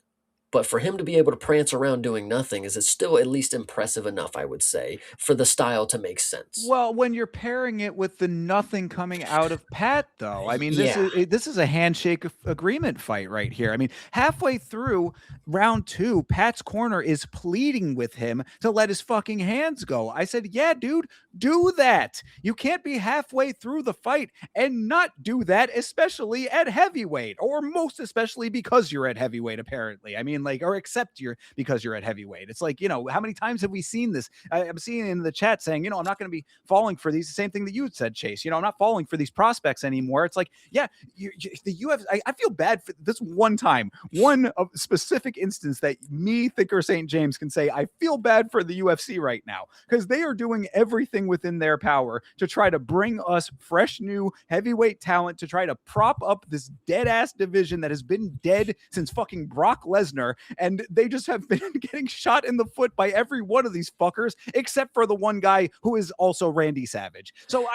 But for him to be able to prance around doing nothing is still at least impressive enough, I would say, for the style to make sense. Well, when you're pairing it with the nothing coming out of Pat, though, I mean, this Yeah. is this is a handshake agreement fight right here. I mean, halfway through round 2, Pat's corner is pleading with him to let his fucking hands go. I said, "Yeah, dude, do that. You can't be halfway through the fight and not do that, especially at heavyweight, or most especially because you're at heavyweight. Apparently, I mean, like, or except you're because you're at heavyweight. It's like, how many times have we seen this? I'm seeing in the chat saying, I'm not going to be falling for these. The same thing that you had said, Chase. I'm not falling for these prospects anymore. It's like, yeah, the UFC. I feel bad for this one time, one specific instance that me, Thinker St. James, can say I feel bad for the UFC right now because they are doing everything within their power to try to bring us fresh new heavyweight talent to try to prop up this dead ass division that has been dead since fucking Brock Lesnar, and they just have been getting shot in the foot by every one of these fuckers except for the one guy who is also Randy Savage. So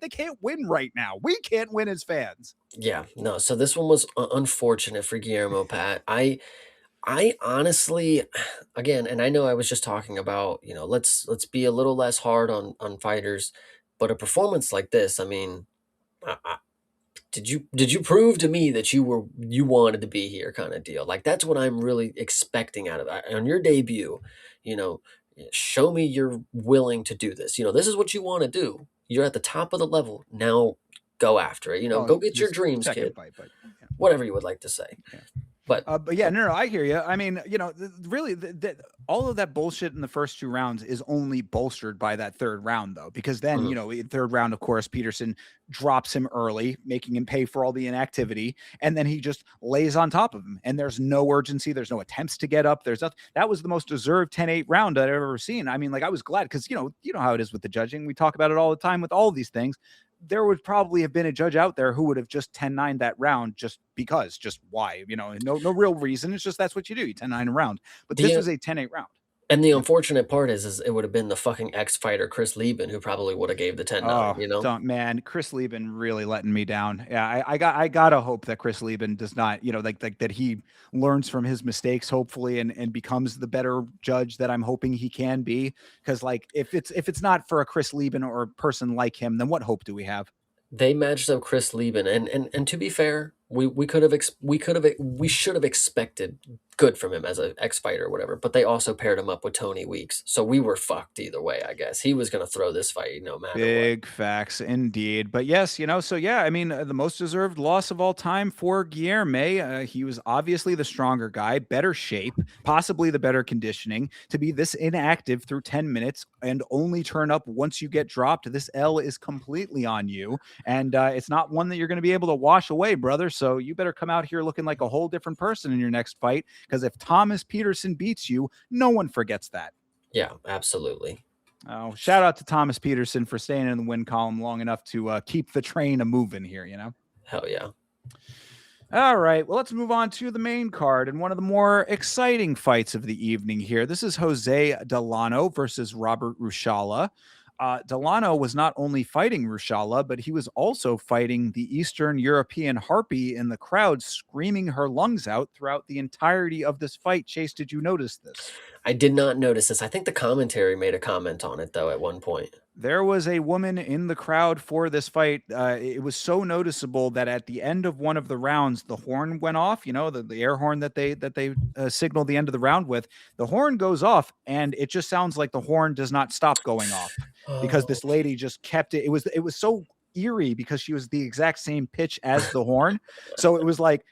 they can't win right now. We can't win as fans. Yeah, no. So this one was unfortunate for Guillermo Pat. I honestly, again, and I know I was just talking about, let's be a little less hard on fighters, but a performance like this, I mean, did you prove to me that you wanted to be here kind of deal? Like that's what I'm really expecting out of on your debut. You know, show me you're willing to do this. This is what you want to do. You're at the top of the level. Now go after it. Well, Go get your this dreams, second kid. fight, but yeah. Whatever you would like to say. Yeah. But But yeah, no, I hear you. I mean, really, all of that bullshit in the first two rounds is only bolstered by that third round, though, because then, mhm. in third round, of course, Peterson drops him early, making him pay for all the inactivity, and then he just lays on top of him. And there's no urgency, there's no attempts to get up. There's nothing. That was the most deserved 10-8 round I've ever seen. I mean, like I was glad because you know how it is with the judging. We talk about it all the time with all these things. There would probably have been a judge out there who would have just 10-9 that round just because, just why, no real reason. It's just that's what you do. You 10-9 a round. But this the was a 10-8 round. and the Yeah. unfortunate part is it would have been the fucking ex fighter Chris Lieben who probably would have gave the 10-9. Oh, don't, man, Chris Lieben really letting me down. Yeah, I gotta hope that Chris Lieben does not, like that he learns from his mistakes, hopefully, and becomes the better judge that I'm hoping he can be. Because like if it's not for a Chris Lieben or a person like him, then what hope do we have? They matched up Chris Lieben, and to be fair, we should have expected good from him as an ex fighter or whatever. But they also paired him up with Tony Weeks, so we were fucked either way. I guess he was going to throw this fight no matter what. Big facts indeed. But yes, so yeah, I mean, the most deserved loss of all time for Guilherme. He was obviously the stronger guy, better shape, possibly the better conditioning. To be this inactive through 10 minutes and only turn up once you get dropped, this L is completely on you. And it's not one that you're going to be able to wash away, brother. So you better come out here looking like a whole different person in your next fight. Because if Thomas Peterson beats you, no one forgets that. Yeah, absolutely. Oh, shout out to Thomas Peterson for staying in the win column long enough to keep the train a moving here. Hell yeah. All right, well, let's move on to the main card and one of the more exciting fights of the evening here. This is Jose Delano versus Robert Rushala. Delano was not only fighting Rushala, but he was also fighting the Eastern European Harpy in the crowd, screaming her lungs out throughout the entirety of this fight. Chase, did you notice this? I did not notice this. I think the commentary made a comment on it though at one point. There was a woman in the crowd for this fight. It was so noticeable that at the end of one of the rounds, the horn went off. The air horn that they signaled the end of the round with. The horn goes off, and it just sounds like the horn does not stop going off because Oh, this lady just kept it. It was so eerie because she was the exact same pitch as the horn, so it was like.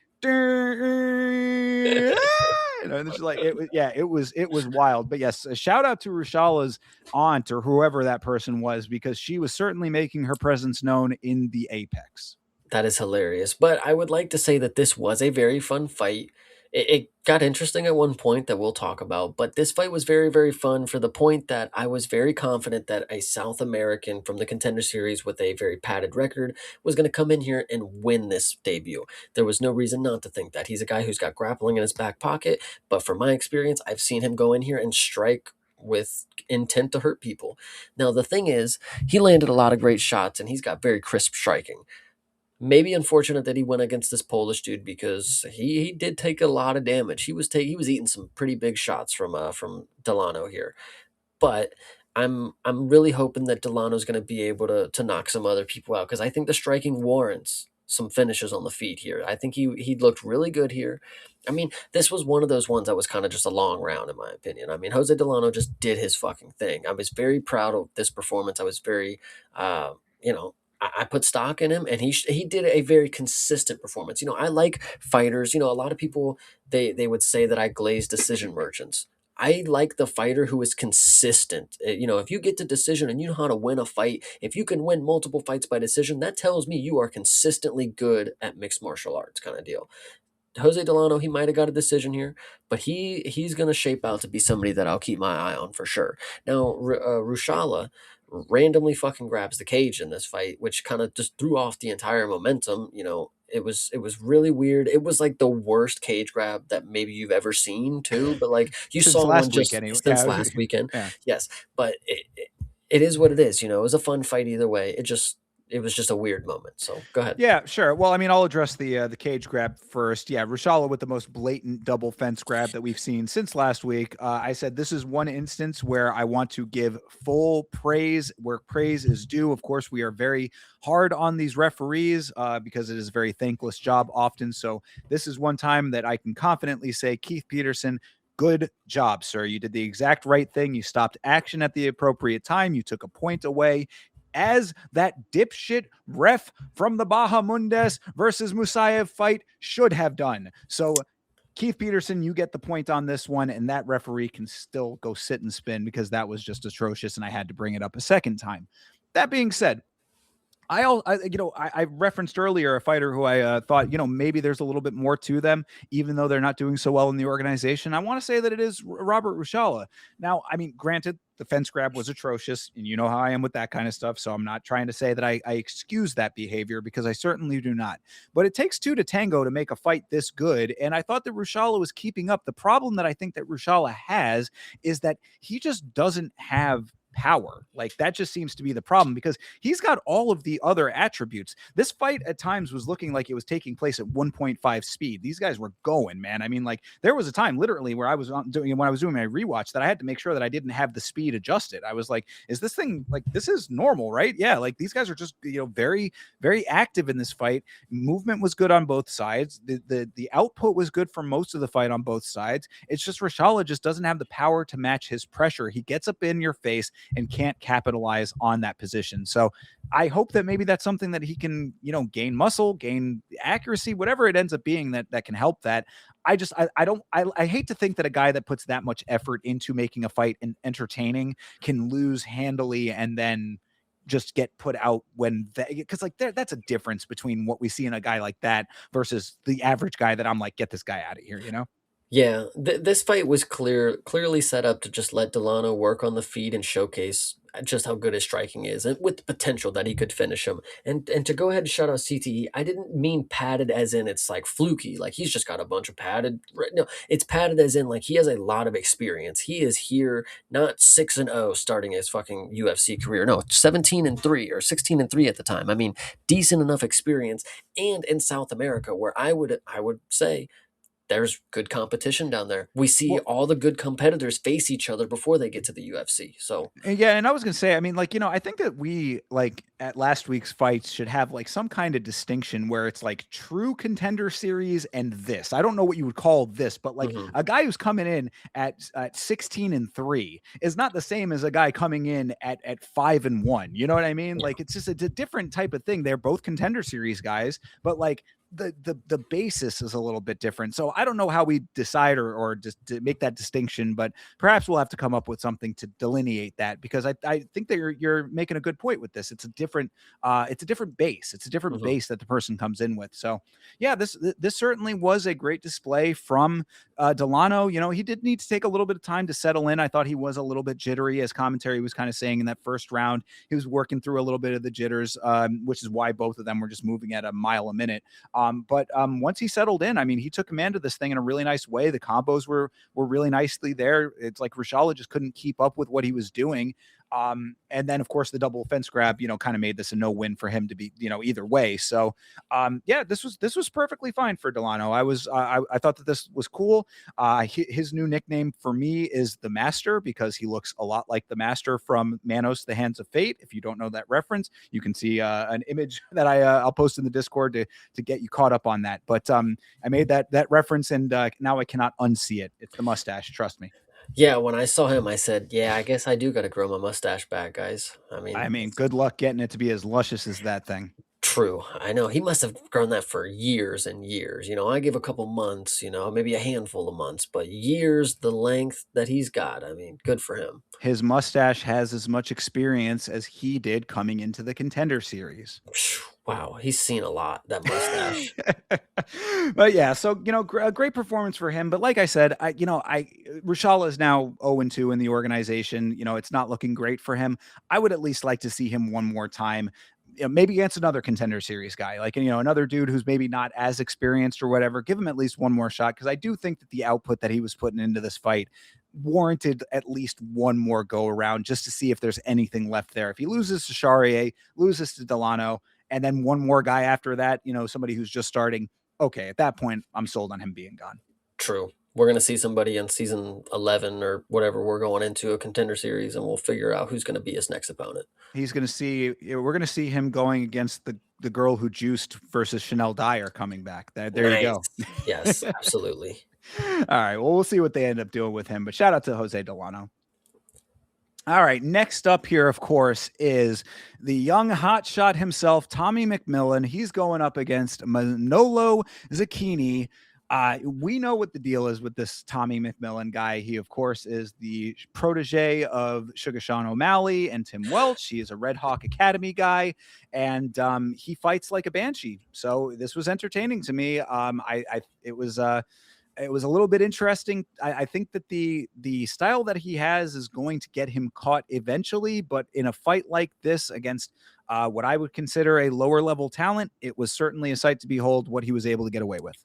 And it's like it was wild. But yes, a shout out to Rushala's aunt or whoever that person was, because she was certainly making her presence known in the apex. that is hilarious. But I would like to say that this was a very fun fight. It got interesting at one point that we'll talk about, but this fight was very, very fun for the point that I was very confident that a South American from the Contender Series with a very padded record was going to come in here and win this debut. There was no reason not to think that. He's a guy who's got grappling in his back pocket, but from my experience, I've seen him go in here and strike with intent to hurt people. Now, the thing is, he landed a lot of great shots and he's got very crisp striking. Maybe unfortunate that he went against this Polish dude because he did take a lot of damage. He was eating some pretty big shots from Delano here. But I'm really hoping that Delano's going to be able to knock some other people out because I think the striking warrants some finishes on the feet here. I think he looked really good here. I mean, this was one of those ones that was kind of just a long round in my opinion. I mean, Jose Delano just did his fucking thing. I was very proud of this performance. I was very you know, I put stock in him, and he did a very consistent performance. I like fighters. A lot of people they would say that I glaze decision merchants. I like the fighter who is consistent. If you get to decision and you know how to win a fight, if you can win multiple fights by decision, that tells me you are consistently good at mixed martial arts kind of deal. Jose Delano, he might have got a decision here, but he's going to shape out to be somebody that I'll keep my eye on for sure. Now, Rushala randomly fucking grabs the cage in this fight, which kind of just threw off the entire momentum. It was really weird. It was like the worst cage grab that maybe you've ever seen too. But like you Since saw one last week, just anyway. since Yeah, last weekend, yeah. yes. But it is what it is. It was a fun fight either way. It it was just a weird moment. So go ahead. Yeah, sure. Well, I mean, I'll address the cage grab first. Yeah, Rushala with the most blatant double fence grab that we've seen since last week. I said this is one instance where I want to give full praise where praise is due. Of course, we are very hard on these referees because it is a very thankless job often. So this is one time that I can confidently say, Keith Peterson, good job, sir. You did the exact right thing. You stopped action at the appropriate time. You took a point away as that dipshit ref from the Bahamundes versus Musayev fight should have done. So, Keith Peterson, you get the point on this one, and that referee can still go sit and spin because that was just atrocious, and I had to bring it up a second time. That being said, I referenced earlier a fighter who I thought, maybe there's a little bit more to them, even though they're not doing so well in the organization. I want to say that it is Robert Rushala. Now, I mean, granted, the fence grab was atrocious, and you know how I am with that kind of stuff. So I'm not trying to say that I excuse that behavior because I certainly do not. But it takes two to tango to make a fight this good. And I thought that Rushala was keeping up. The problem that I think that Rushala has is that he just doesn't have power. Like that just seems to be the problem because he's got all of the other attributes. This fight at times was looking like it was taking place at 1.5 speed. These guys were going, man. I mean, like there was a time literally where I was doing when I was doing my rewatch that I had to make sure that I didn't have the speed adjusted. I was like, is this thing like this is normal, right? Yeah, like these guys are just very very active in this fight. Movement was good on both sides. The output was good for most of the fight on both sides. It's just Rashala just doesn't have the power to match his pressure. He gets up in your face and can't capitalize on that position. So I hope that maybe that's something that he can, gain muscle, gain accuracy, whatever it ends up being that can help that. I hate to think that a guy that puts that much effort into making a fight and entertaining can lose handily and then just get put out when because like that's a difference between what we see in a guy like that versus the average guy that I'm like, get this guy out of here. Yeah, this fight was clearly set up to just let Delano work on the feet and showcase just how good his striking is, and with the potential that he could finish him. And to go ahead and shout out CTE, I didn't mean padded as in it's like fluky, like he's just got a bunch of padded. No, it's padded as in like he has a lot of experience. He is here not 6-0 starting his fucking UFC career. No, 17-3 or 16-3 at the time. I mean, decent enough experience, and in South America, where I would say there's good competition down there. We see Well, all the good competitors face each other before they get to the UFC. So, yeah, and I was gonna say, I mean, like, I think that we like at last week's fights should have like some kind of distinction where it's like true contender series and this. I don't know what you would call this, but like mhm, a guy who's coming in at 16-3 is not the same as a guy coming in at 5-1. You know what I mean? yeah. Like it's a different type of thing. They're both contender series guys, but like the basis is a little bit different. So I don't know how we decide or just to make that distinction, but perhaps we'll have to come up with something to delineate that because I think that you're making a good point with this. It's a different base. It's a different Mhm. base that the person comes in with. So yeah, this certainly was a great display from Delano. He did need to take a little bit of time to settle in. I thought he was a little bit jittery, as commentary was kind of saying in that first round. He was working through a little bit of the jitters, which is why both of them were just moving at a mile a minute. But once he settled in, I mean, he took command of this thing in a really nice way. The combos were really nicely there. It's like Rashala just couldn't keep up with what he was doing. And then of course the double fence grab, kind of made this a no win for him to be, either way. So, yeah, this was perfectly fine for Delano. I thought that this was cool. His new nickname for me is the Master because he looks a lot like the Master from Manos: The Hands of Fate. If you don't know that reference, you can see an image that I'll post in the Discord to get you caught up on that. But I made that reference, and now I cannot unsee it. It's the mustache. Trust me. Yeah, when I saw him, I said, "Yeah, I guess I do got to grow my mustache back, guys." I I mean, mean, good luck getting it to be as luscious as that thing. true. I know he must have grown that for years and years. I give a couple months, maybe a handful of months, but years, the length that he's got. I mean, good for him. His mustache has as much experience as he did coming into the Contender Series. Phew, wow, he's seen a lot. That mustache. But yeah, so a great performance for him. But like I said, Rashala is now 0-2 in the organization. It's not looking great for him. I would at least like to see him one more time. Maybe against another Contender Series guy, like another dude who's maybe not as experienced or whatever. Give him at least one more shot because I do think that the output that he was putting into this fight warranted at least one more go around just to see if there's anything left there. If he loses to Charrier, loses to Delano, and then one more guy after that, somebody who's just starting, okay, at that point, I'm sold on him being gone. True. We're going to see somebody in season 11 or whatever we're going into a contender series, and we'll figure out who's going to be his next opponent. We're going to see him going against the girl who juiced versus Chanel Dyer coming back. There you Nice. go. Yes, absolutely. All right. Well, we'll see what they end up doing with him, but shout out to Jose Delano. All right. Next up here, of course, is the young hotshot himself, Tommy McMillan. He's going up against Manolo Zucchini. We know what the deal is with this Tommy McMillan guy. He, of course, is the protege of Sugar Sean O'Malley and Tim Welch. He is a Red Hawk Academy guy, and he fights like a banshee. So this was entertaining to me. It was a little bit interesting. I think that the style that he has is going to get him caught eventually, but in a fight like this against what I would consider a lower level talent, it was certainly a sight to behold what he was able to get away with.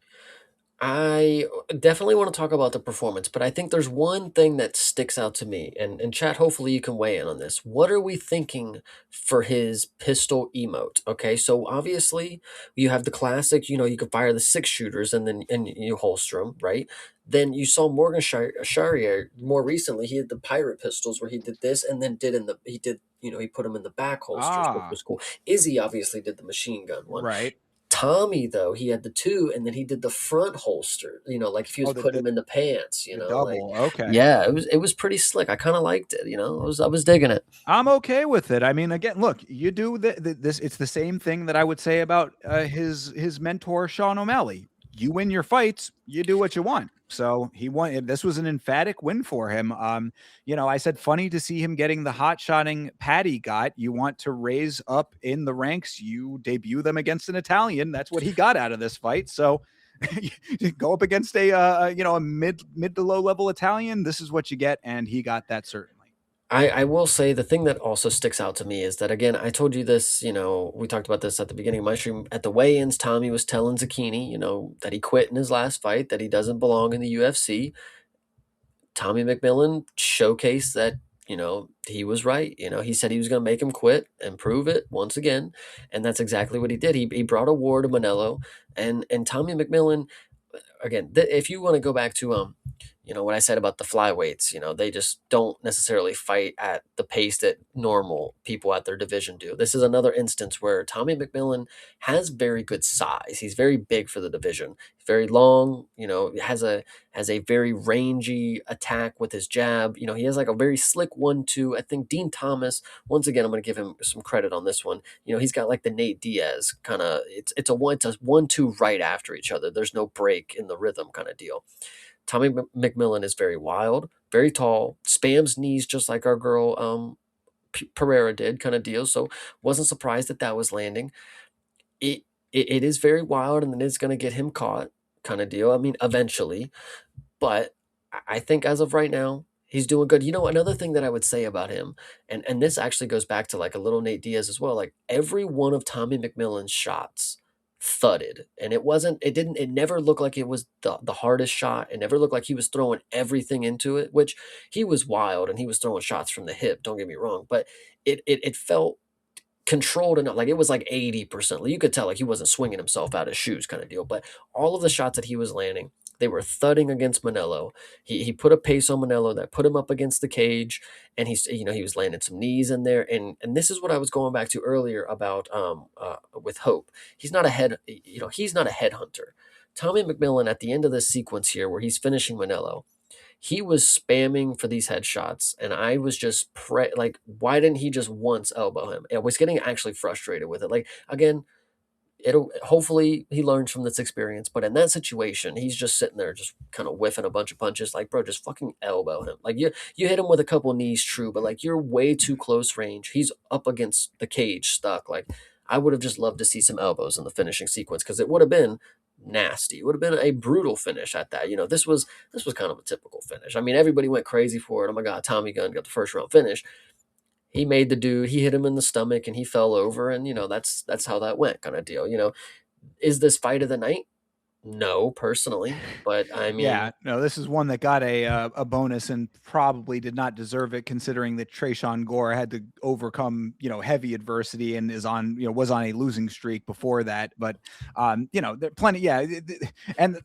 I definitely want to talk about the performance, but I think there's one thing that sticks out to me, and chat, hopefully you can weigh in on this. What are we thinking for his pistol emote? Okay, so obviously you have the classic, you can fire the 6 shooters and you holster them, right? Then you saw Morgan Charrier more recently. He had the pirate pistols where he did this and then he put them in the back holsters, which Ah, was cool. Izzy obviously did the machine gun one. right. Tommy, though, he had the 2, and then he did the front holster, like if he was Oh, putting them in the pants, the like double. Okay. yeah, it was pretty slick. I kind of liked it, I was digging it. I'm okay with it. I mean, again, look, you do this. It's the same thing that I would say about his mentor Sean O'Malley. You win your fights, you do what you want. So he won. This was an emphatic win for him. I said funny to see him getting the hot shotting Pat he got. You want to raise up in the ranks, you debut them against an Italian. That's what he got out of this fight. So you go up against a mid to low level Italian. This is what you get, and he got that certainly. I will say the thing that also sticks out to me is that, again, I told you this, we talked about this at the beginning of my stream. At the weigh-ins, Tommy was telling Zucchini, that he quit in his last fight, that he doesn't belong in the UFC. Tommy McMillan showcased that, he was right. He said he was going to make him quit and prove it once again. And that's exactly what he did. He brought a war to Manello, and Tommy McMillan, again, if you want to go back to what I said about the flyweights, they just don't necessarily fight at the pace that normal people at their division do. This is another instance where Tommy McMillan has very good size. He's very big for the division. Very long, has a very rangy attack with his jab. He has like a very slick 1-2. I think Dean Thomas, once again, I'm going to give him some credit on this one. He's got like the Nate Diaz kind of, it's a 1-2 right after each other. There's no break in the rhythm kind of deal. Tommy McMillan is very wild, very tall, spams knees just like our girl Pereira did, kind of deal. So wasn't surprised that was landing. It is very wild, and it is going to get him caught, kind of deal. I mean, eventually, but I think as of right now, he's doing good. Another thing that I would say about him, and this actually goes back to like a little Nate Diaz as well. Like every one of Tommy McMillan's shots thudded, and it never looked like it was the hardest shot. It never looked like he was throwing everything into it, which he was wild and he was throwing shots from the hip, don't get me wrong, but it felt controlled enough. Like it was like 80%. Like you could tell like he wasn't swinging himself out of shoes kind of deal, but all of the shots that he was landing, they were thudding against Manello. He put a pace on Manello that put him up against the cage, and he was landing some knees in there. And this is what I was going back to earlier about with Hope. He's not a headhunter. Tommy McMillan at the end of this sequence here, where he's finishing Manello, he was spamming for these headshots, and I was just like, why didn't he just once elbow him? I was getting actually frustrated with it. Like again, it'll hopefully he learns from this experience, but in that situation he's just sitting there just kind of whiffing a bunch of punches. Like, bro, just fucking elbow him. Like you hit him with a couple knees, true, but like you're way too close range. He's up against the cage stuck. Like I would have just loved to see some elbows in the finishing sequence, because it would have been nasty. It would have been a brutal finish at that. This was kind of a typical finish. I mean, everybody went crazy for it. Oh my god, Tommy Gunn got the first round finish. He made the dude, he hit him in the stomach and he fell over, and that's how that went, kind of deal. Is this fight of the night? No, personally, but I Yeah, mean, no, this is one that got a bonus and probably did not deserve it, considering that Trayshawn Gore had to overcome, heavy adversity and was on a losing streak before that. But there plenty, yeah, and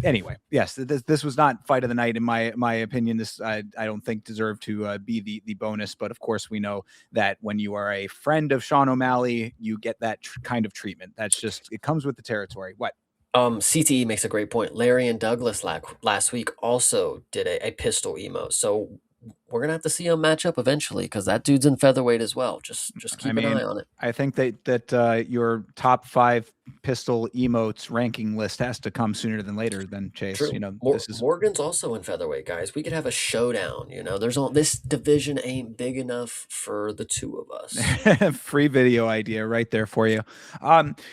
anyway, yes, this was not fight of the night in my opinion. This I don't think deserved to be the bonus. But of course, we know that when you are a friend of Sean O'Malley, you get that kind of treatment. That's just it comes with the territory. What? CTE makes a great point. Larry and Douglas last week also did a pistol emote, so we're gonna have to see a matchup eventually because that dude's in featherweight as well. Just I keep an eye mean, on it. I think that your top 5 pistol emotes ranking list has to come sooner than later then, Chase. True. This is Morgan's also in featherweight, guys. We could have a showdown. There's all this division ain't big enough for the two of us. free video idea right there for you.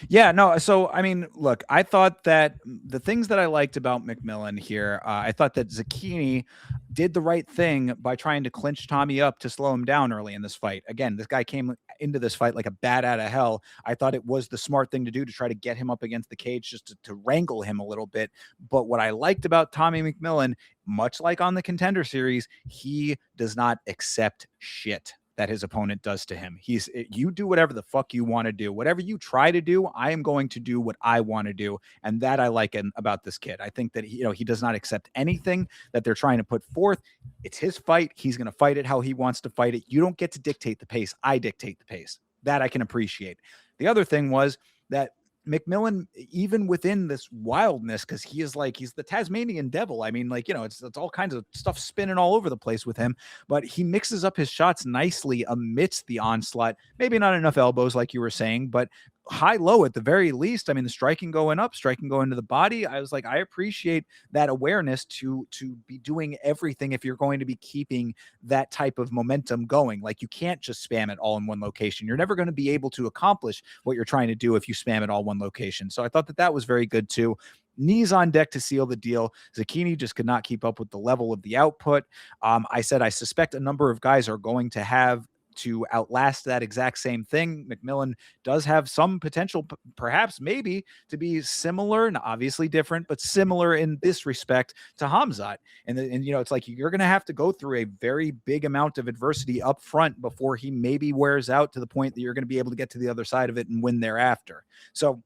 Yeah, no, so I mean, look, I thought that the things that I liked about McMillan here, I thought that Zucchini did the right thing by trying to clinch Tommy up to slow him down early in this fight. Again, this guy came into this fight like a bat out of hell. I thought it was the smart thing to do to try to get him up against the cage just to wrangle him a little bit. But what I liked about Tommy McMillan, much like on the Contender Series, he does not accept shit that his opponent does to him. You do whatever the fuck you want to do. Whatever you try to do, I am going to do what I want to do. And that I like about this kid. I think that he does not accept anything that they're trying to put forth. It's his fight. He's going to fight it how he wants to fight it. You don't get to dictate the pace. I dictate the pace. That I can appreciate. The other thing was that McMillan, even within this wildness, because he's the Tasmanian devil. I mean, it's all kinds of stuff spinning all over the place with him, but he mixes up his shots nicely amidst the onslaught. Maybe not enough elbows, like you were saying, but high low at the very least. I mean, the striking going up, striking going to the body. I was like, I appreciate that awareness to be doing everything if you're going to be keeping that type of momentum going. Like, you can't just spam it all in one location. You're never going to be able to accomplish what you're trying to do if you spam it all one location. So I thought that was very good too. Knees on deck to seal the deal. Zucchini just could not keep up with the level of the output. I said I suspect a number of guys are going to have to outlast that exact same thing. McMillan does have some potential, perhaps maybe, to be similar, and obviously different, but similar in this respect to Hamzat. And it's like you're going to have to go through a very big amount of adversity up front before he maybe wears out to the point that you're going to be able to get to the other side of it and win thereafter. So,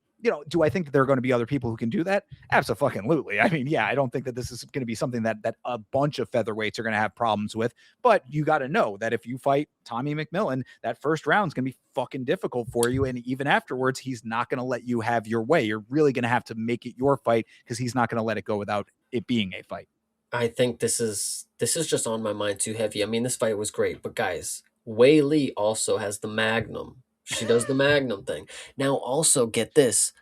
do I think that there are going to be other people who can do that? Absolutely. I mean, yeah, I don't think that this is going to be something that a bunch of featherweights are going to have problems with, but you got to know that if you fight Tommy McMillan, that first round is going to be fucking difficult for you. And even afterwards, he's not going to let you have your way. You're really going to have to make it your fight because he's not going to let it go without it being a fight. I think this is just on my mind too heavy. I mean, this fight was great, but guys, Wei Lee also has the Magnum. She does the Magnum thing. Now, also get this,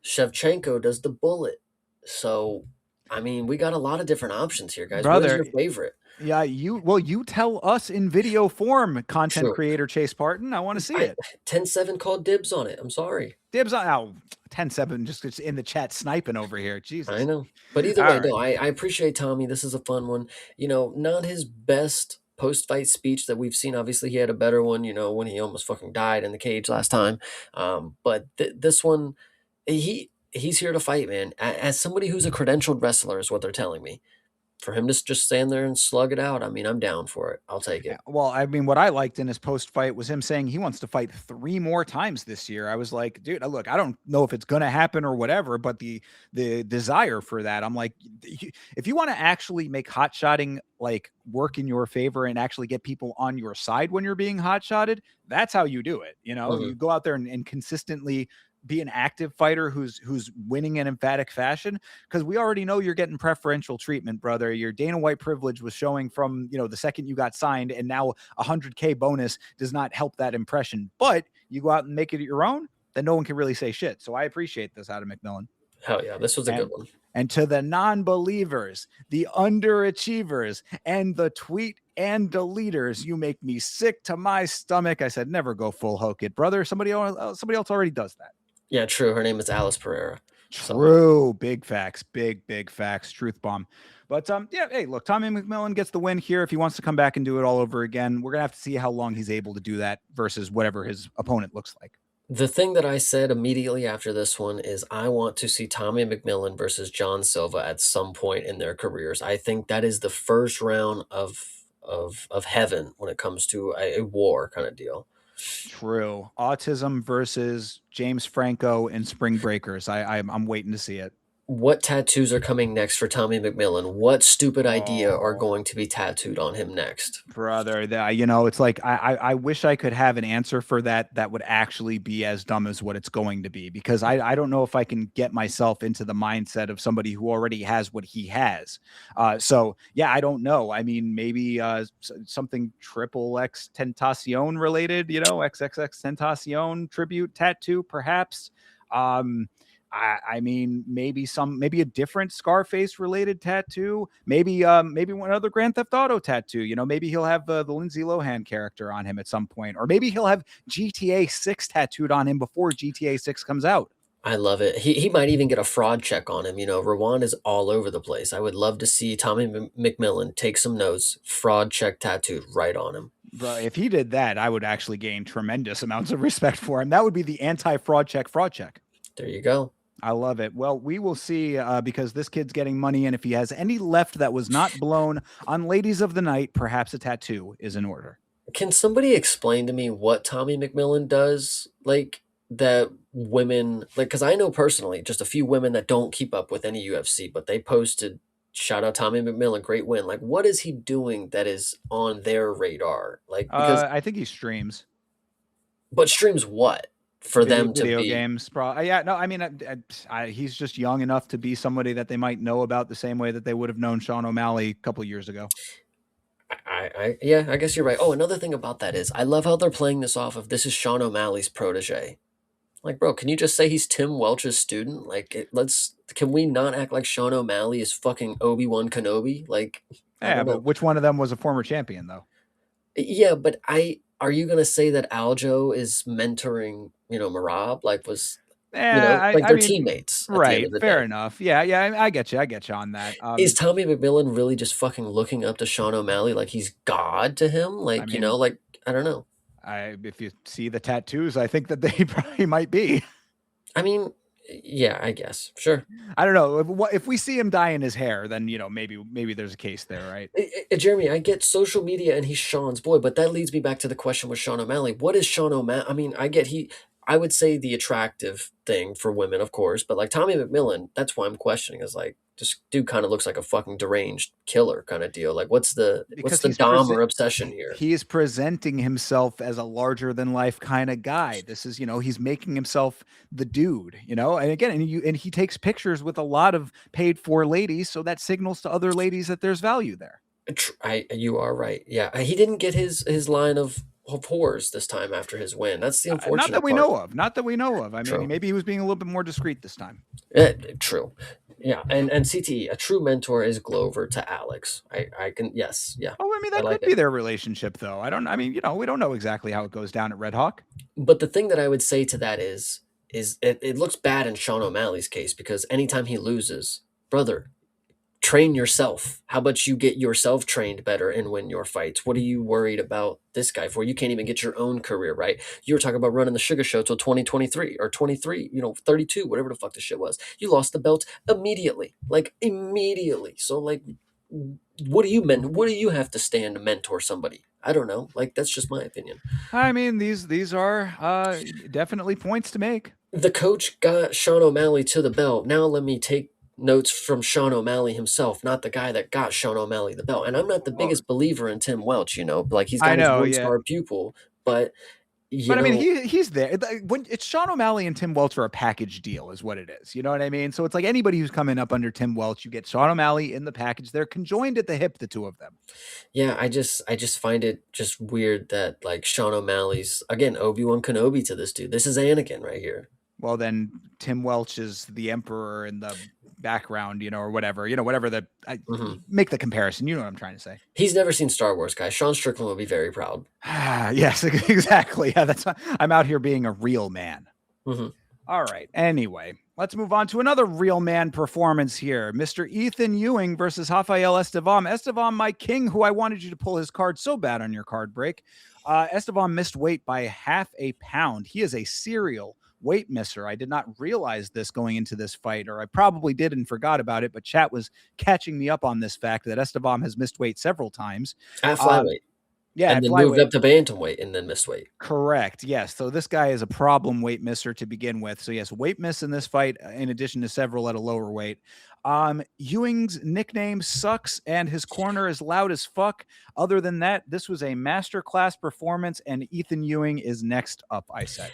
Shevchenko does the Bullet. So, I mean, we got a lot of different options here, guys. What is Brother, your favorite? yeah, you tell us in video form, content True. creator Chase Parton. I want to see I it. 10-7 called dibs on it. I'm sorry. Dibs on 10-7, just in the chat sniping over here. I Jesus. know. But either All way, right. no, I appreciate Tommy. This is a fun one. Not his best post fight speech that we've seen. Obviously, he had a better one, when he almost fucking died in the cage last time. But this one, he's here to fight, man. As somebody who's a credentialed wrestler, is what they're telling me. For him to just stand there and slug it out, I mean, I'm down for it. I'll take Yeah, it. well, I mean, what I liked in his post fight was him saying he wants to fight 3 more times this year. I was like, dude, look, I don't know if it's going to happen or whatever, but the desire for that, I'm like, if you want to actually make hot shotting like work in your favor and actually get people on your side when you're being hot shotted, that's how you do it. Mhm. You go out there and consistently be an active fighter who's winning in emphatic fashion, because we already know you're getting preferential treatment, brother. Your Dana White privilege was showing from the second you got signed, and now 100K bonus does not help that impression. But you go out and make it your own, then no one can really say shit. So I appreciate this out of McMillan. Hell yeah, this was a good And one. and to the non-believers, the underachievers, and the tweet and deleters, you make me sick to my stomach. I said, never go full hook it, brother. Somebody else already does that. Yeah, true. Her name is Alice Pereira. So True. Big facts. Big facts. Truth bomb. But yeah, hey, look, Tommy McMillan gets the win here. If he wants to come back and do it all over again, we're gonna have to see how long he's able to do that versus whatever his opponent looks like. The thing that I said immediately after this one is I want to see Tommy McMillan versus John Silva at some point in their careers. I think that is the first round of heaven when it comes to a war kind of deal. True. Autism versus James Franco and Spring Breakers. I'm waiting to see it. What tattoos are coming next for Tommy McMillan? What stupid idea are Oh, going to be tattooed on him next? brother, that it's like I wish I could have an answer for that that would actually be as dumb as what it's going to be, because I don't know if I can get myself into the mindset of somebody who already has what he has. So yeah, I don't know. I mean, maybe something triple X Tentacion related, XXX Tentacion tribute tattoo, perhaps. Um, I mean, maybe a different Scarface related tattoo, maybe one other Grand Theft Auto tattoo. Maybe he'll have the Lindsay Lohan character on him at some point, or maybe he'll have GTA 6 tattooed on him before GTA 6 comes out. I love it. He might even get a fraud check on him. You know, Rowan is all over the place. I would love to see Tommy McMillan take some notes, fraud check tattooed right on him. Bro, if he did that, I would actually gain tremendous amounts of respect for him. That would be the anti-fraud check fraud check. There you go. I love it. Well, we will see, because this kid's getting money, and if he has any left that was not blown on Ladies of the Night, perhaps a tattoo is in order. Can somebody explain to me what Tommy McMillan does? Like that women like because I know personally just a few women that don't keep up with any UFC, but they posted shout out Tommy McMillan, great win. Like what is he doing that is on their radar? Like because I think he streams but streams what for them to video be games. Yeah, no, I mean, he's just young enough to be somebody that they might know about the same way that they would have known Sean O'Malley a couple years ago. yeah, I guess you're right. Oh, another thing about that is I love how they're playing this off of this is Sean O'Malley's protege. Like, bro, can you just say he's Tim Welch's student? Like, can we not act like Sean O'Malley is fucking Obi-Wan Kenobi? Like, I Yeah, don't but know. which one of them was a former champion, though? Yeah, but are you gonna say that Aljo is mentoring, Marab? Like, Yeah, like I they're mean, teammates at the end right, of the fair day. enough. Yeah, yeah, I get you. I get you on that. Is Tommy McMillan really just fucking looking up to Sean O'Malley like he's God to him? I Like, mean, like I don't know. if you see the tattoos, I think that they probably might be. I mean, yeah, I guess. Sure. I don't know. If we see him dye in his hair, then maybe there's a case there, right? Jeremy, I get social media and he's Sean's boy, but that leads me back to the question with Sean O'Malley. What is Sean O'Malley? I mean, I would say the attractive thing for women, of course, but like Tommy McMillan, that's why I'm questioning is like, this dude kind of looks like a fucking deranged killer kind of deal. Like, what's Because the dom or obsession here? he is presenting himself as a larger than life kind of guy. This is, he's making himself the dude, and again, and he takes pictures with a lot of paid for ladies. So that signals to other ladies that there's value there. You are right. Yeah, he didn't get his line of whores this time after his win. That's the Not that unfortunate we part. know of. Not that we know of. I mean, True. maybe he was being a little bit more discreet this time. True. Yeah, and CTE, a true mentor is Glover to Alex. I can yes, yeah, Oh, I mean, I that like could be it. their relationship, though. I mean, we don't know exactly how it goes down at Red Hawk. But the thing that I would say to that is it looks bad in Sean O'Malley's case because anytime he loses, brother, train yourself. How about you get yourself trained better and win your fights? What are you worried about this guy for? You can't even get your own career right. You were talking about running the Sugar Show till 2023 or 23, 32, whatever the fuck the shit was. You lost the belt immediately, like immediately. So like, what do you have to stand to mentor somebody? I don't know. Like that's just my opinion. I mean, these are definitely points to make. The coach got Sean O'Malley to the belt. Now let me take notes from Sean O'Malley himself, not the guy that got Sean O'Malley the belt. And I'm not the Well, biggest believer in Tim Welch, like he's I got his know, one yeah. star pupil, but But I mean, he's there. When it's Sean O'Malley and Tim Welch are a package deal, is what it is. You know what I mean? So it's like anybody who's coming up under Tim Welch, you get Sean O'Malley in the package. They're conjoined at the hip, the two of them. yeah, I just find it just weird that like Sean O'Malley's again Obi-Wan Kenobi to this dude. This is Anakin right here. Well, then Tim Welch is the emperor in the background, or whatever, whatever Mhm. make the comparison. You know what I'm trying to say. He's never seen Star Wars, guys. Sean Strickland would be very proud. Yes, exactly. Yeah, I'm out here being a real man. Mhm. All right. Anyway, let's move on to another real man performance here. Mr. Ethan Ewing versus Rafael Estevam. Estevam, my king, who I wanted you to pull his card so bad on your card break. Esteban missed weight by half a pound. He is a serial weight misser. I did not realize this going into this fight, or I probably did and forgot about it, but chat was catching me up on this fact that Esteban has missed weight several times. At Um, flyweight, yeah, and at then moved flyweight. up to bantamweight and then missed weight. Correct. Yes. So this guy is a problem weight misser to begin with. So yes, weight miss in this fight, in addition to several at a lower weight. Ewing's nickname sucks, and his corner is loud as fuck. Other than that, this was a masterclass performance, and Ethan Ewing is next up. I said.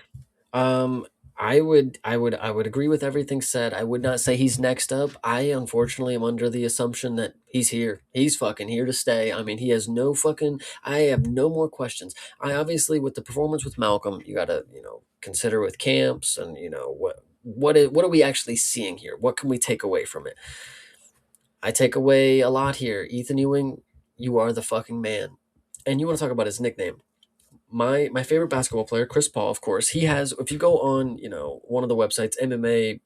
Um, I would agree with everything said. I would not say he's next up. I unfortunately am under the assumption that he's here. He's fucking here to stay. I mean, he has no fucking. I have no more questions. I obviously, with the performance with Malcolm, you gotta consider with camps and what are we actually seeing here? What can we take away from it? I take away a lot here. Ethan Ewing, you are the fucking man. And you want to talk about his nickname? My favorite basketball player, Chris Paul, of course, he has. If you go on, one of the websites, MMA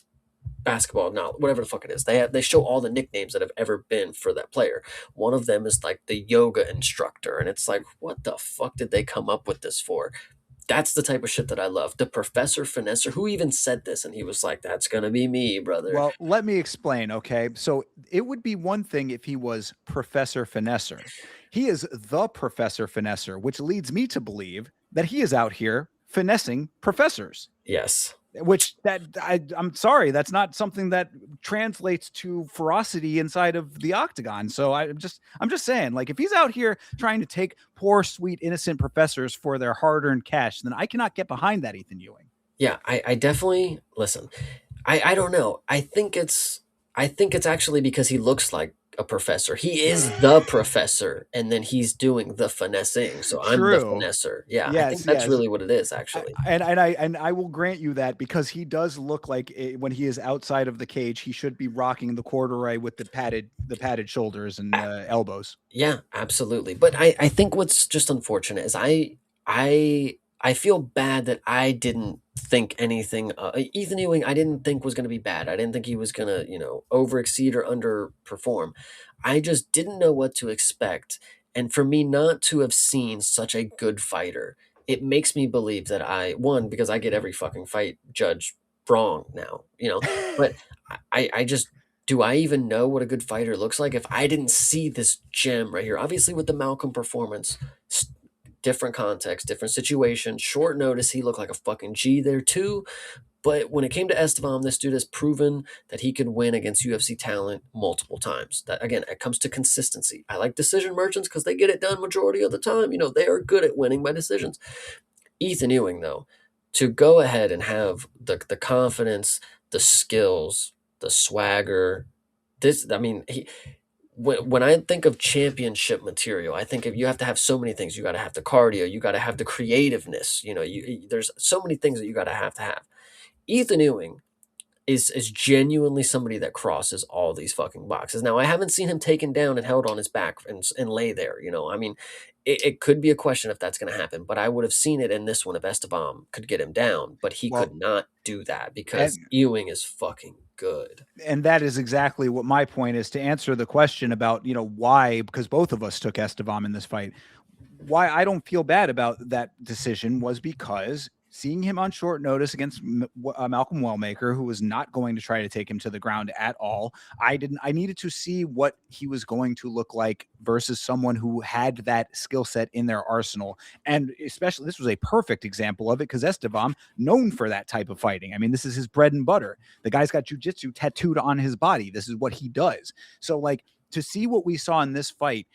basketball, now whatever the fuck it is, they show all the nicknames that have ever been for that player. One of them is like the yoga instructor, and it's like, what the fuck did they come up with this for? That's the type of shit that I love. The Professor Finesser, who even said this, and he was like, "That's gonna be me, brother." Well, let me explain. Okay. So it would be one thing if he was Professor Finesser. He is the Professor Finesser, which leads me to believe that he is out here finessing professors. Yes. Which I'm sorry, that's not something that translates to ferocity inside of the octagon. So I'm just saying, like, if he's out here trying to take poor, sweet, innocent professors for their hard-earned cash, then I cannot get behind that, Ethan Ewing. Yeah, I definitely listen. I don't know. I think it's actually because he looks like a professor. He is the professor, and then he's doing the finessing. So I'm the True. finesser. Yeah, I think Yes, that's yes. really what it is, actually. And I will grant you that, because he does look like when he is outside of the cage, he should be rocking the corduroy with the padded shoulders and elbows. Yeah, absolutely. But I think what's just unfortunate is I feel bad that I didn't think anything. Ethan Ewing, I didn't think was going to be bad. I didn't think he was going to overexceed or underperform. I just didn't know what to expect, and for me not to have seen such a good fighter, it makes me believe that I won because I get every fucking fight judge wrong now. But I just do I even know what a good fighter looks like if I didn't see this gem right here? Obviously, with the Malcolm performance, different context, different situation, short notice, he looked like a fucking G there too. But when it came to Esteban, this dude has proven that he can win against UFC talent multiple times. That again, it comes to consistency. I like decision merchants because they get it done majority of the time. They are good at winning by decisions. Ethan Ewing, though, to go ahead and have the confidence, the skills, the swagger. I mean, when I think of championship material, I think you have to have so many things. You got to have the cardio, you got to have the creativeness. There's so many things that you got to have. Ethan Ewing is genuinely somebody that crosses all these fucking boxes. Now, I haven't seen him taken down and held on his back and lay there. I mean, it could be a question if that's going to happen, but I would have seen it in this one if Esteban could get him down, but he Well, could not do that because and Ewing is fucking good. and that is exactly what my point is, to answer the question about, why, because both of us took Esteban in this fight. Why I don't feel bad about that decision was because seeing him on short notice against Malcolm Wellmaker, who was not going to try to take him to the ground at all, I needed to see what he was going to look like versus someone who had that skill set in their arsenal. And especially, this was a perfect example of it, because Esteban, known for that type of fighting. I mean, this is his bread and butter. The guy's got jujitsu tattooed on his body. This is what he does. So, like, to see what we saw in this fight,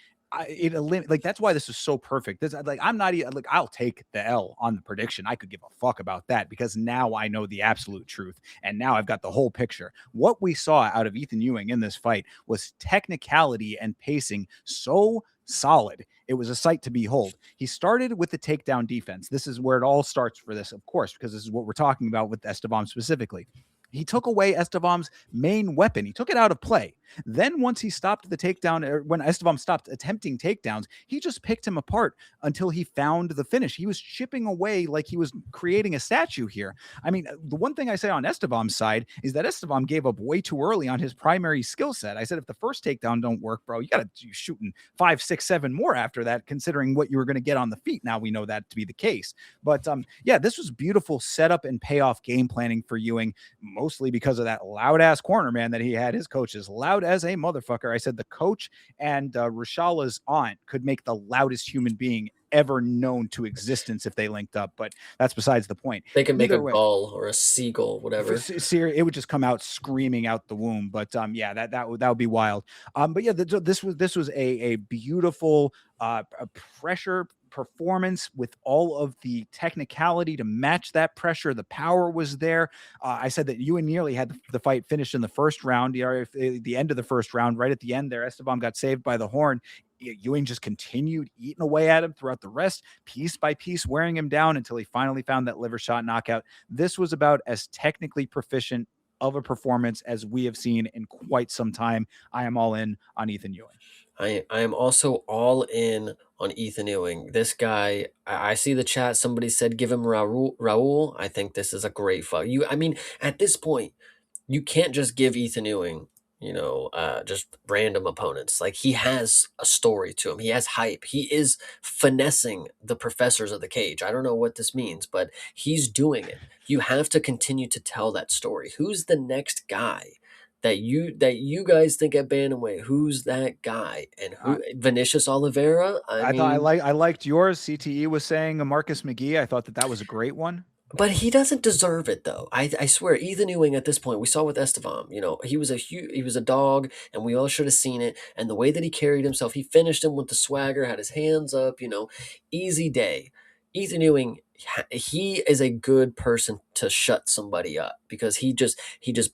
that's why this is so perfect. I'm not even like, I'll take the L on the prediction. I could give a fuck about that, because now I know the absolute truth, and now I've got the whole picture. What we saw out of Ethan Ewing in this fight was technicality and pacing so solid. It was a sight to behold. He started with the takedown defense. This is where it all starts for this, of course, because this is what we're talking about with Esteban specifically. He took away Esteban's main weapon. He took it out of play. Then once he stopped the takedown, or when Estevam stopped attempting takedowns, he just picked him apart until he found the finish. He was chipping away like he was creating a statue here. I mean, the one thing I say on Estevam's side is that Estevam gave up way too early on his primary skill set. I said, if the first takedown don't work, bro, you got to shooting 5, 6, 7 more after that, considering what you were going to get on the feet. Now we know that to be the case. But yeah, this was beautiful setup and payoff game planning for Ewing, mostly because of that loud ass corner man that he had. His coach is loud as a motherfucker. I said the coach and Rashala's aunt could make the loudest human being ever known to existence if they linked up, but that's besides the point. They can make Either a way, gull or a seagull, whatever. it would just come out screaming out the womb. But yeah, that would be wild. But yeah, this was a beautiful a pressure performance with all of the technicality to match that pressure. The power was there. I said that Ewan nearly had the fight finished in the first round. The end of the first round, right at the end there, Estevam got saved by the horn. Ewing just continued eating away at him throughout the rest, piece by piece, wearing him down until he finally found that liver shot knockout. This was about as technically proficient of a performance as we have seen in quite some time. I am all in on Ethan Ewing. I am also all in on Ethan Ewing. This guy, I see the chat. Somebody said give him Raul. I think this is a great fight. I mean, at this point, you can't just give Ethan Ewing, just random opponents. Like, he has a story to him. He has hype. He is finessing the professors of the cage. I don't know what this means, but he's doing it. You have to continue to tell that story. Who's the next guy that you guys think at bantamweight? Who's that guy? And Uh, who Vinicius Oliveira? I I thought mean, I liked yours. CTE was saying Marcus McGee. I thought that was a great one. but he doesn't deserve it, though. I swear, Ethan Ewing at this point, we saw with Estevam, he was he was a dog, and we all should have seen it. And the way that he carried himself, he finished him with the swagger, had his hands up, easy day. Ethan Ewing, he is a good person to shut somebody up because he just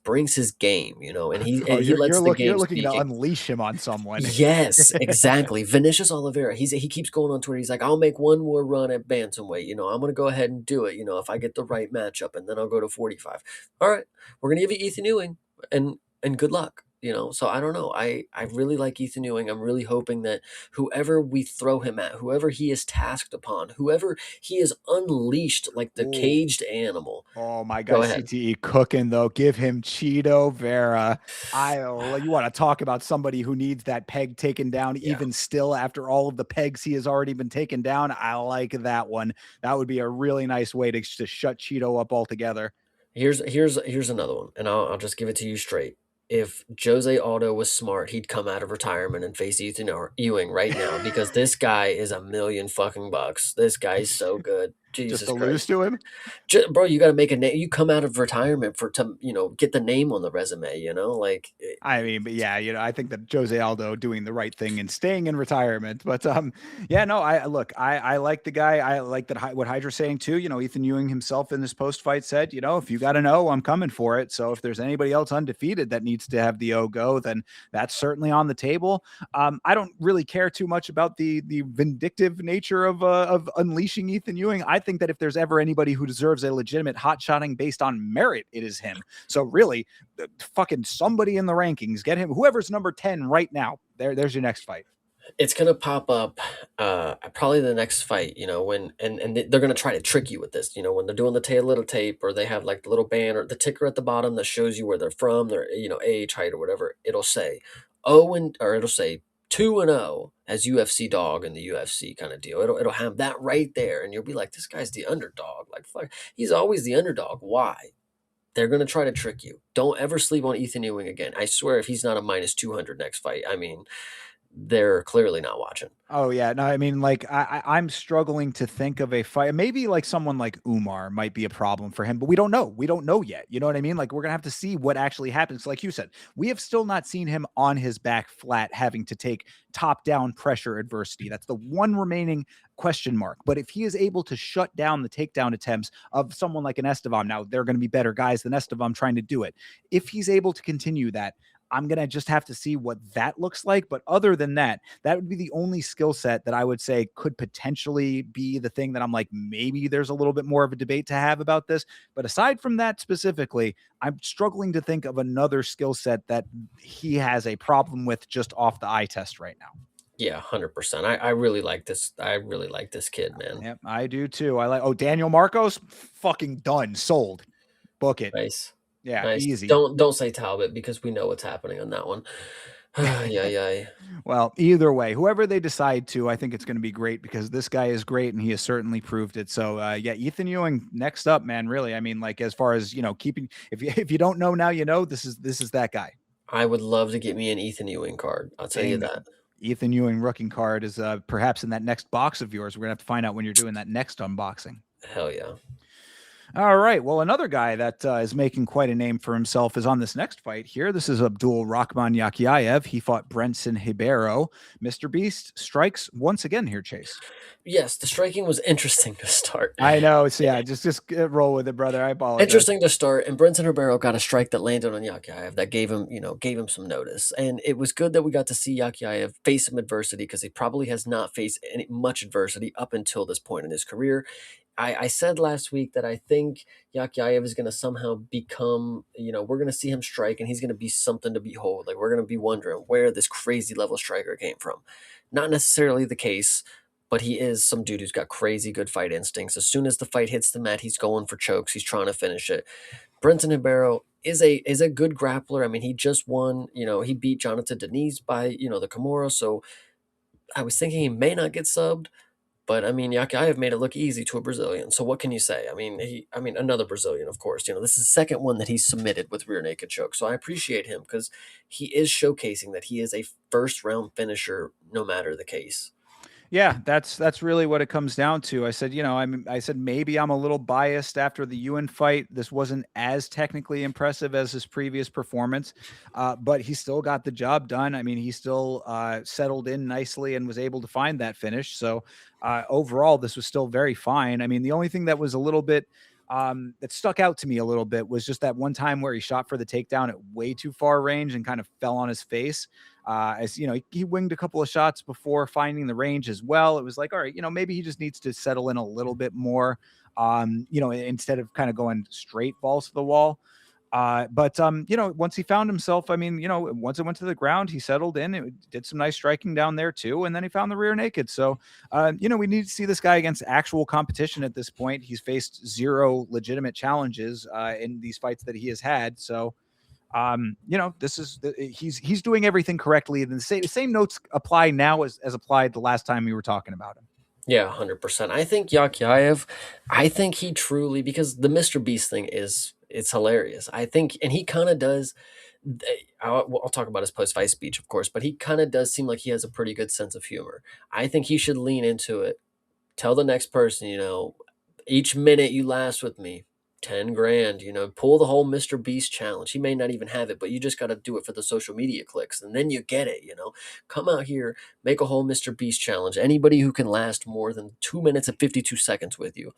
brings his game, and he Oh, and he lets the you're game looking to speak. unleash him on someone. Yes, exactly. Vinicius Oliveira. He keeps going on Twitter. He's like, I'll make one more run at bantamweight. I'm gonna go ahead and do it. If I get the right matchup, and then I'll go to 45. All right, we're gonna give you Ethan Ewing, and good luck. So I don't know. I really like Ethan Ewing. I'm really hoping that whoever we throw him at, whoever he is tasked upon, whoever he is unleashed like the Ooh. caged animal. Oh my Go God, ahead. CTE cooking though. Give him Cheeto Vera. You want to talk about somebody who needs that peg taken down Yeah. even still after all of the pegs he has already been taken down. I like that one. That would be a really nice way to shut Cheeto up altogether. Here's another one, and I'll just give it to you straight. If Jose Aldo was smart, he'd come out of retirement and face Ewing right now because this guy is a million fucking bucks. This guy's so good. Just Jesus to lose Christ. to him. Bro, you got to make a name. You come out of retirement to get the name on the resume. Like I mean, but yeah, I think that Jose Aldo doing the right thing and staying in retirement. But yeah, no, I like the guy. I like that what Hydra's saying too. Ethan Ewing himself in this post fight said, if you got to know, I'm coming for it. So if there's anybody else undefeated that needs to have the O go, then that's certainly on the table. I don't really care too much about the vindictive nature of unleashing Ethan Ewing. I think that if there's ever anybody who deserves a legitimate hot shotting based on merit, it is him. So really, fucking somebody in the rankings, get him, whoever's number 10 right now. There's your next fight. it's gonna pop up probably the next fight, when they're gonna try to trick you with this, when they're doing the little tape, or they have like the little band or the ticker at the bottom that shows you where they're from, their age, height, or whatever. It'll say it'll say 2-0 as UFC dog in the UFC kind of deal. It'll have that right there, and you'll be like, this guy's the underdog. Like, fuck, he's always the underdog. Why? They're going to try to trick you. Don't ever sleep on Ethan Ewing again. I swear, if he's not a minus 200 next fight, I mean, they're clearly not watching. Oh yeah, no, I mean, like I'm struggling to think of a fight. Maybe like someone like Umar might be a problem for him, but we don't know. We don't know yet. You know what I mean? Like we're gonna have to see what actually happens. Like you said, we have still not seen him on his back flat, having to take top down pressure adversity. That's the one remaining question mark. But if he is able to shut down the takedown attempts of someone like an Estevam, now they're going to be better guys than Estevam trying to do it. If he's able to continue that, I'm going to just have to see what that looks like. But other than that, that would be the only skill set that I would say could potentially be the thing that I'm like, maybe there's a little bit more of a debate to have about this. But aside from that specifically, I'm struggling to think of another skill set that he has a problem with just off the eye test right now. Yeah, 100%. I really like this. I really like this kid, man. Yep, I do too. I like, oh, Daniel Marcos, fucking done, sold, book it. Nice. Yeah, Nice. easy. Don't say Talbot because we know what's happening on that one. Yeah, yeah. Well, either way, whoever they decide to, I think it's going to be great because this guy is great and he has certainly proved it. So, yeah, Ethan Ewing next up, man. Really, I mean, like as far as keeping, if you don't know now, this is that guy. I would love to get me an Ethan Ewing card. I'll tell you Amen. that. Ethan Ewing rookie card is perhaps in that next box of yours. We're gonna have to find out when you're doing that next unboxing. Hell yeah. All right. Well, another guy that is making quite a name for himself is on this next fight here. This is Abdul Rahman Yakiaev. He fought Brenson Ribeiro. Mr. Beast strikes once again here, Chase. Yes, the striking was interesting to start. I know. So yeah, just roll with it, brother. I apologize. Interesting to start, and Brenton Ribeiro got a strike that landed on Yakiaev that gave him some notice, and it was good that we got to see Yakiaev face some adversity because he probably has not faced much adversity up until this point in his career. I said last week that I think Yakiaev is going to somehow become, we're going to see him strike, and he's going to be something to behold. Like we're going to be wondering where this crazy level striker came from. Not necessarily the case, but he is some dude who's got crazy good fight instincts. As soon as the fight hits the mat, he's going for chokes. He's trying to finish it. Brenton Ribeiro is a good grappler. I mean, he just won. He beat Jonathan Deniz by the Kimura. So I was thinking he may not get subbed, but I mean, Yakiaev made it look easy to a Brazilian. So what can you say? I mean, another Brazilian, of course. This is the second one that he's submitted with rear naked choke. So I appreciate him because he is showcasing that he is a first round finisher, no matter the case. Yeah, that's really what it comes down to. I said, I said maybe I'm a little biased after the Ewan fight. This wasn't as technically impressive as his previous performance, but he still got the job done. I mean, he still settled in nicely and was able to find that finish. So overall, this was still very fine. I mean, the only thing that was a little bit that stuck out to me a little bit was just that one time where he shot for the takedown at way too far range and kind of fell on his face. As he winged a couple of shots before finding the range as well. It was like, all right, maybe he just needs to settle in a little bit more, instead of kind of going straight balls to the wall. But once he found himself, I mean, once it went to the ground, he settled in. It did some nice striking down there too, and then he found the rear naked. So, we need to see this guy against actual competition at this point. He's faced zero legitimate challenges in these fights that he has had. So, this is he's doing everything correctly. And the same notes apply now as applied the last time we were talking about him. Yeah, 100%. I think Yakiaev, I think he truly, because the Mr. Beast thing it's hilarious. I think, and he kind of does, I'll talk about his post-fight speech, of course, but he kind of does seem like he has a pretty good sense of humor. I think he should lean into it. Tell the next person, each minute you last with me, 10 grand, pull the whole Mr. Beast challenge. He may not even have it, but you just got to do it for the social media clicks and then you get it, come out here, make a whole Mr. Beast challenge. Anybody who can last more than 2 minutes and 52 seconds with you,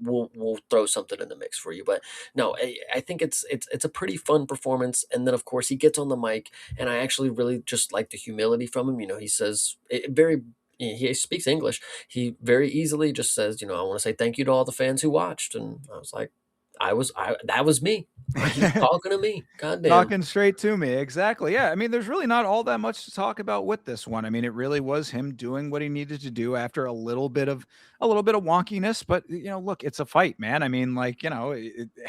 we'll throw something in the mix for you. But no, I think it's a pretty fun performance. And then of course he gets on the mic and I actually really just like the humility from him. He says he speaks English. He very easily just says, I want to say thank you to all the fans who watched. And I was like, that was me. He's talking to me. Goddamn. Talking straight to me. Exactly. Yeah. I mean, there's really not all that much to talk about with this one. I mean, it really was him doing what he needed to do after a little bit of wonkiness, but look, it's a fight, man. I mean, like,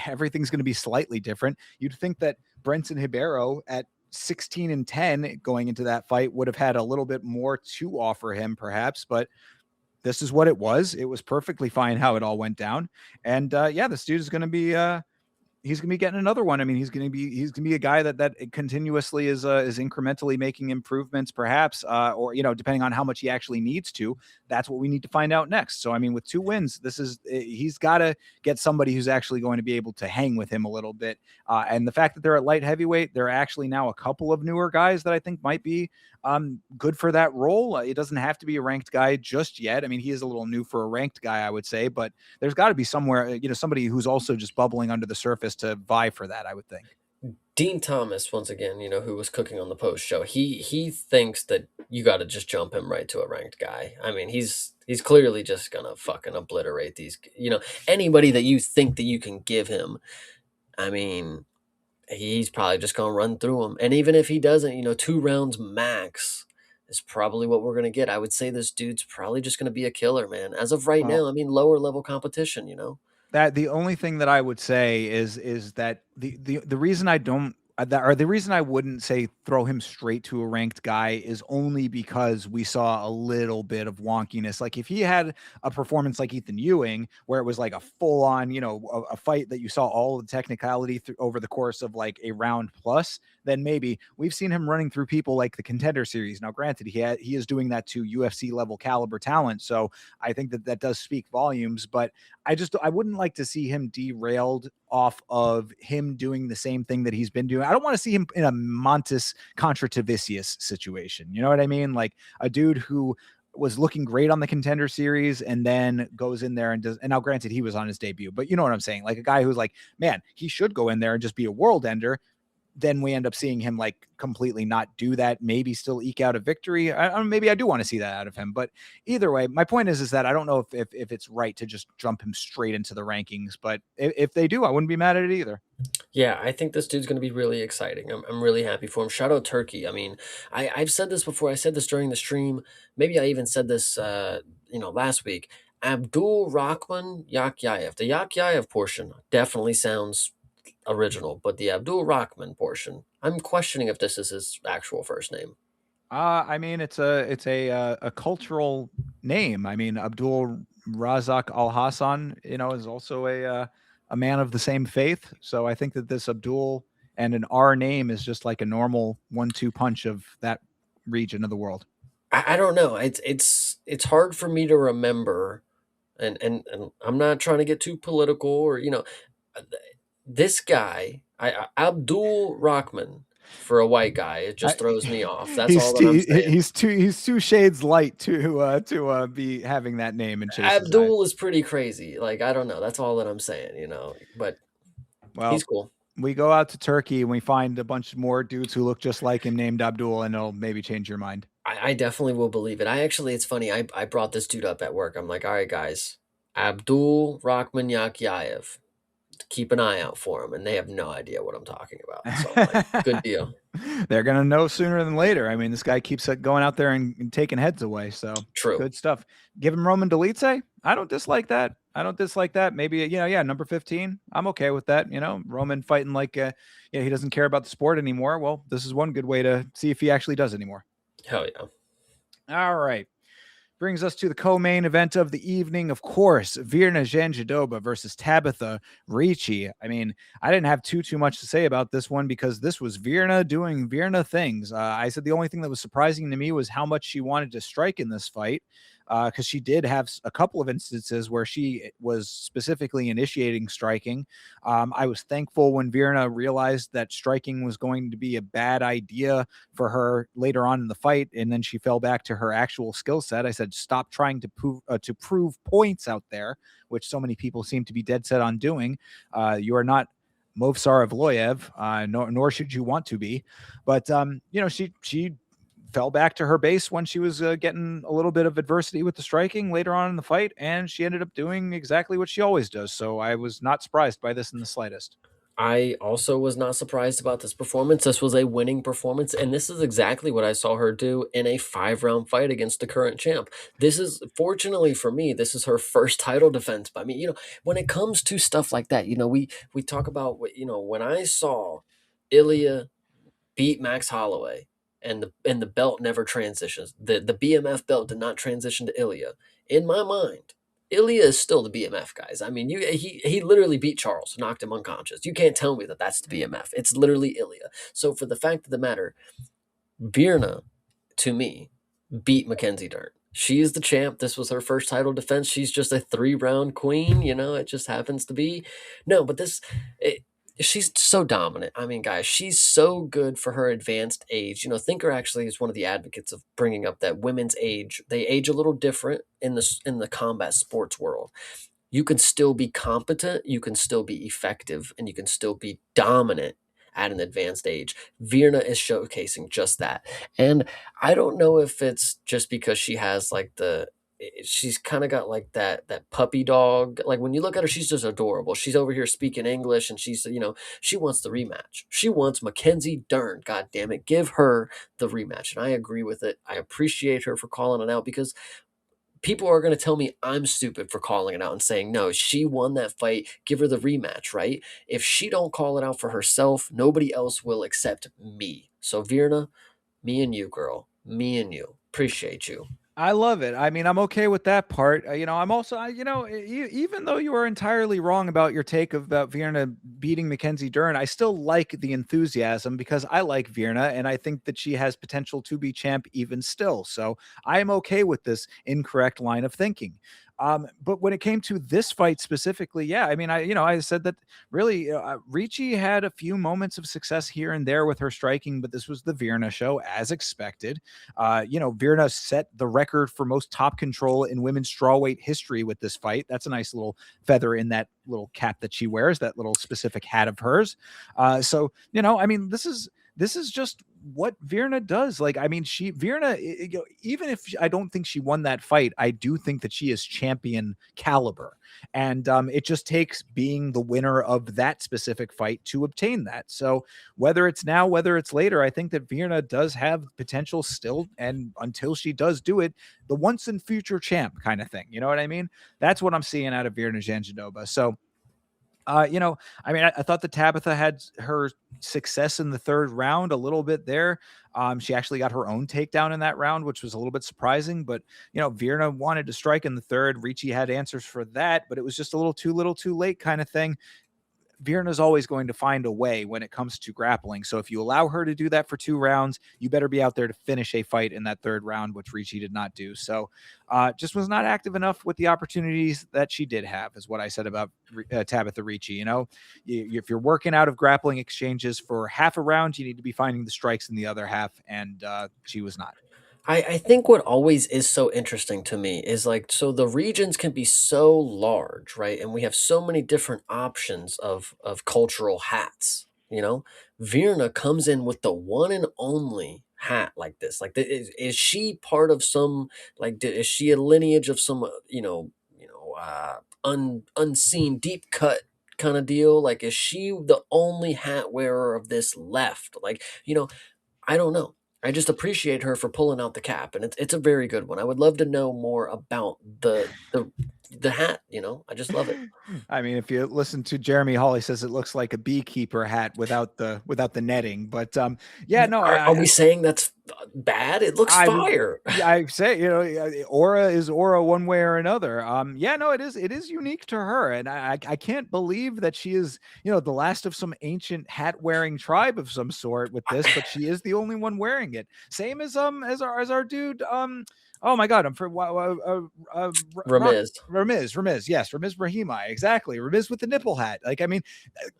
everything's going to be slightly different. You'd think that Brenton Ribeiro at 16-10 going into that fight would have had a little bit more to offer him perhaps, but this is what it was. It was perfectly fine how it all went down. And yeah, this dude is going to be he's going to be getting another one. I mean, he's going to be a guy that continuously is incrementally making improvements, perhaps, or depending on how much he actually needs to. That's what we need to find out next. So, I mean, with 2 wins, he's got to get somebody who's actually going to be able to hang with him a little bit. And the fact that they're at light heavyweight, there are actually now a couple of newer guys that I think might be good for that role. It doesn't have to be a ranked guy just yet. I mean, he is a little new for a ranked guy, I would say, but there's got to be somewhere, somebody who's also just bubbling under the surface to vie for that, I would think. Dean Thomas, once again, who was cooking on the post show, he thinks that you got to just jump him right to a ranked guy. I mean, he's clearly just gonna fucking obliterate these. Anybody that you think that you can give him. I mean, he's probably just gonna run through them. And even if he doesn't, 2 rounds max is probably what we're gonna get. I would say this dude's probably just gonna be a killer, man. As of right Well, now, I mean, lower level competition. that the only thing that I would say is that the reason I don't that or the reason I wouldn't say throw him straight to a ranked guy is only because we saw a little bit of wonkiness. Like if he had a performance like Ethan Ewing, where it was like a full on, a fight that you saw all the technicality over the course of like a round plus, then maybe we've seen him running through people like the Contender Series. Now, granted, he is doing that to UFC level caliber talent, so I think that does speak volumes, but I wouldn't like to see him derailed off of him doing the same thing that he's been doing. I don't want to see him in a Montes Contratavicius situation. You know what I mean? Like a dude who was looking great on the Contender Series and then goes in there and does. And now, granted, he was on his debut, but you know what I'm saying? Like a guy who's like, man, he should go in there and just be a world ender. Then we end up seeing him like completely not do that, maybe still eke out a victory. Maybe I do want to see that out of him, but either way, my point is that I don't know if it's right to just jump him straight into the rankings, but if they do, I wouldn't be mad at it either. Yeah, I think this dude's going to be really exciting. I'm really happy for him. Shout out Turkey. I mean, I've said this before. I said this during the stream. Maybe I even said this, last week. Abdul Rahman Yakyayev. The Yakyayev portion definitely sounds original, but the Abdul Rahman portion, I'm questioning if this is his actual first name. I mean, it's a cultural name. I mean, Abdul Razak Al Hassan, is also a man of the same faith. So I think that this Abdul and an R name is just like a normal 1-2 punch of that region of the world. I don't know. It's hard for me to remember, and I'm not trying to get too political or this guy, Abdul Rahman, for a white guy, it just I, throws me off. That's all that I'm saying. he's two shades light to be having that name in Chase's eyes. Abdul is pretty crazy. Like, I don't know. That's all that I'm saying. But he's Well, cool. we go out to Turkey and we find a bunch more dudes who look just like him named Abdul, and it'll maybe change your mind. I definitely will believe it. It's funny. I brought this dude up at work. I'm like, all right, guys, Abdul Rahman Yakyayev. Keep an eye out for him, and they have no idea what I'm talking about. So I'm like, good deal. They're gonna know sooner than later. I mean, this guy keeps going out there and taking heads away. So True. good stuff. Give him Roman Dolidze. I don't dislike that. I don't dislike that. Maybe yeah, number 15. I'm okay with that. Roman fighting like he doesn't care about the sport anymore. Well, this is one good way to see if he actually does anymore. Hell yeah. All right. Brings us to the co-main event of the evening, of course, Virna Jandiroba versus Tabitha Ricci. I mean, I didn't have too much to say about this one because this was Virna doing Virna things. I said the only thing that was surprising to me was how much she wanted to strike in this fight, because she did have a couple of instances where she was specifically initiating striking. I was thankful when Virna realized that striking was going to be a bad idea for her later on in the fight, and then she fell back to her actual skill set. I said, stop trying to prove points out there, which so many people seem to be dead set on doing. You are not Movsar Evloev, nor should you want to be. But she fell back to her base when she was getting a little bit of adversity with the striking later on in the fight, and she ended up doing exactly what she always does. So I was not surprised by this in the slightest. I also was not surprised about this performance. This was a winning performance, and this is exactly what I saw her do in a 5-round fight against the current champ. This is, fortunately for me, this is her first title defense. But I mean, when it comes to stuff like that, we talk about when I saw Ilya beat Max Holloway and the belt never transitions. The BMF belt did not transition to Ilya. In my mind, Ilya is still the BMF, guys. I mean, he literally beat Charles, knocked him unconscious. You can't tell me that that's the BMF. It's literally Ilya. So for the fact of the matter, Virna, to me, beat Mackenzie Dern. She is the champ. This was her first title defense. She's just a 3-round queen. It just happens to be. No, but she's so dominant. I mean, guys, she's so good for her advanced age. Thinker actually is one of the advocates of bringing up that women's age. They age a little different in the combat sports world. You can still be competent, you can still be effective, and you can still be dominant at an advanced age. Virna is showcasing just that. And I don't know if it's just because she has like she's kind of got like that puppy dog. Like when you look at her, she's just adorable. She's over here speaking English, and she wants the rematch. She wants Mackenzie Dern. God damn it, give her the rematch. And I agree with it. I appreciate her for calling it out, because people are going to tell me I'm stupid for calling it out and saying, no, she won that fight, give her the rematch, right? If she don't call it out for herself, nobody else will except me. So Virna, me and you, girl, me and you, appreciate you. I love it. I mean, I'm okay with that part. I'm also, even though you are entirely wrong about your take about Virna beating Mackenzie Dern, I still like the enthusiasm because I like Virna and I think that she has potential to be champ even still. So I am okay with this incorrect line of thinking. But when it came to this fight specifically, yeah, I mean, I said that really, Ricci had a few moments of success here and there with her striking, but this was the Virna show as expected. Virna set the record for most top control in women's strawweight history with this fight. That's a nice little feather in that little cap that she wears, that little specific hat of hers. I mean, this is just what Virna does. Like, I mean, Virna, even if I don't think she won that fight, I do think that she is champion caliber. And it just takes being the winner of that specific fight to obtain that. So whether it's now, whether it's later, I think that Virna does have potential still. And until she does do it, the once and future champ kind of thing. You know what I mean? That's what I'm seeing out of Virna Jandiroba. So I mean, I thought that Tabitha had her success in the third round a little bit there. She actually got her own takedown in that round, which was a little bit surprising. But Virna wanted to strike in the third. Ricci had answers for that, but it was just a little too late kind of thing. Virna's always going to find a way when it comes to grappling. So if you allow her to do that for 2 rounds, you better be out there to finish a fight in that third round, which Ricci did not do. So just was not active enough with the opportunities that she did have, is what I said about Tabitha Ricci. If you're working out of grappling exchanges for half a round, you need to be finding the strikes in the other half, and she was not. I think what always is so interesting to me is like, so the regions can be so large, right? And we have so many different options of cultural hats, you know? Virna comes in with the one and only hat like this. Like, is she part of some, like, is she a lineage of some, unseen deep cut kind of deal? Like, is she the only hat wearer of this left? Like, I don't know. I just appreciate her for pulling out the cap, and it's a very good one. I would love to know more about the hat. I just love it. I mean, if you listen to Jeremy Hall, he says it looks like a beekeeper hat without the netting. But yeah, no, Are we saying that's bad? It looks I fire. I say, aura is aura one way or another. Yeah, no, it is unique to her, and I can't believe that she is, the last of some ancient hat wearing tribe of some sort with this, but she is the only one wearing it. Same as our dude. Oh my God, I'm for Ramiz. Ramiz, yes, Ramiz Brahimai, exactly. Ramiz with the nipple hat. Like, I mean,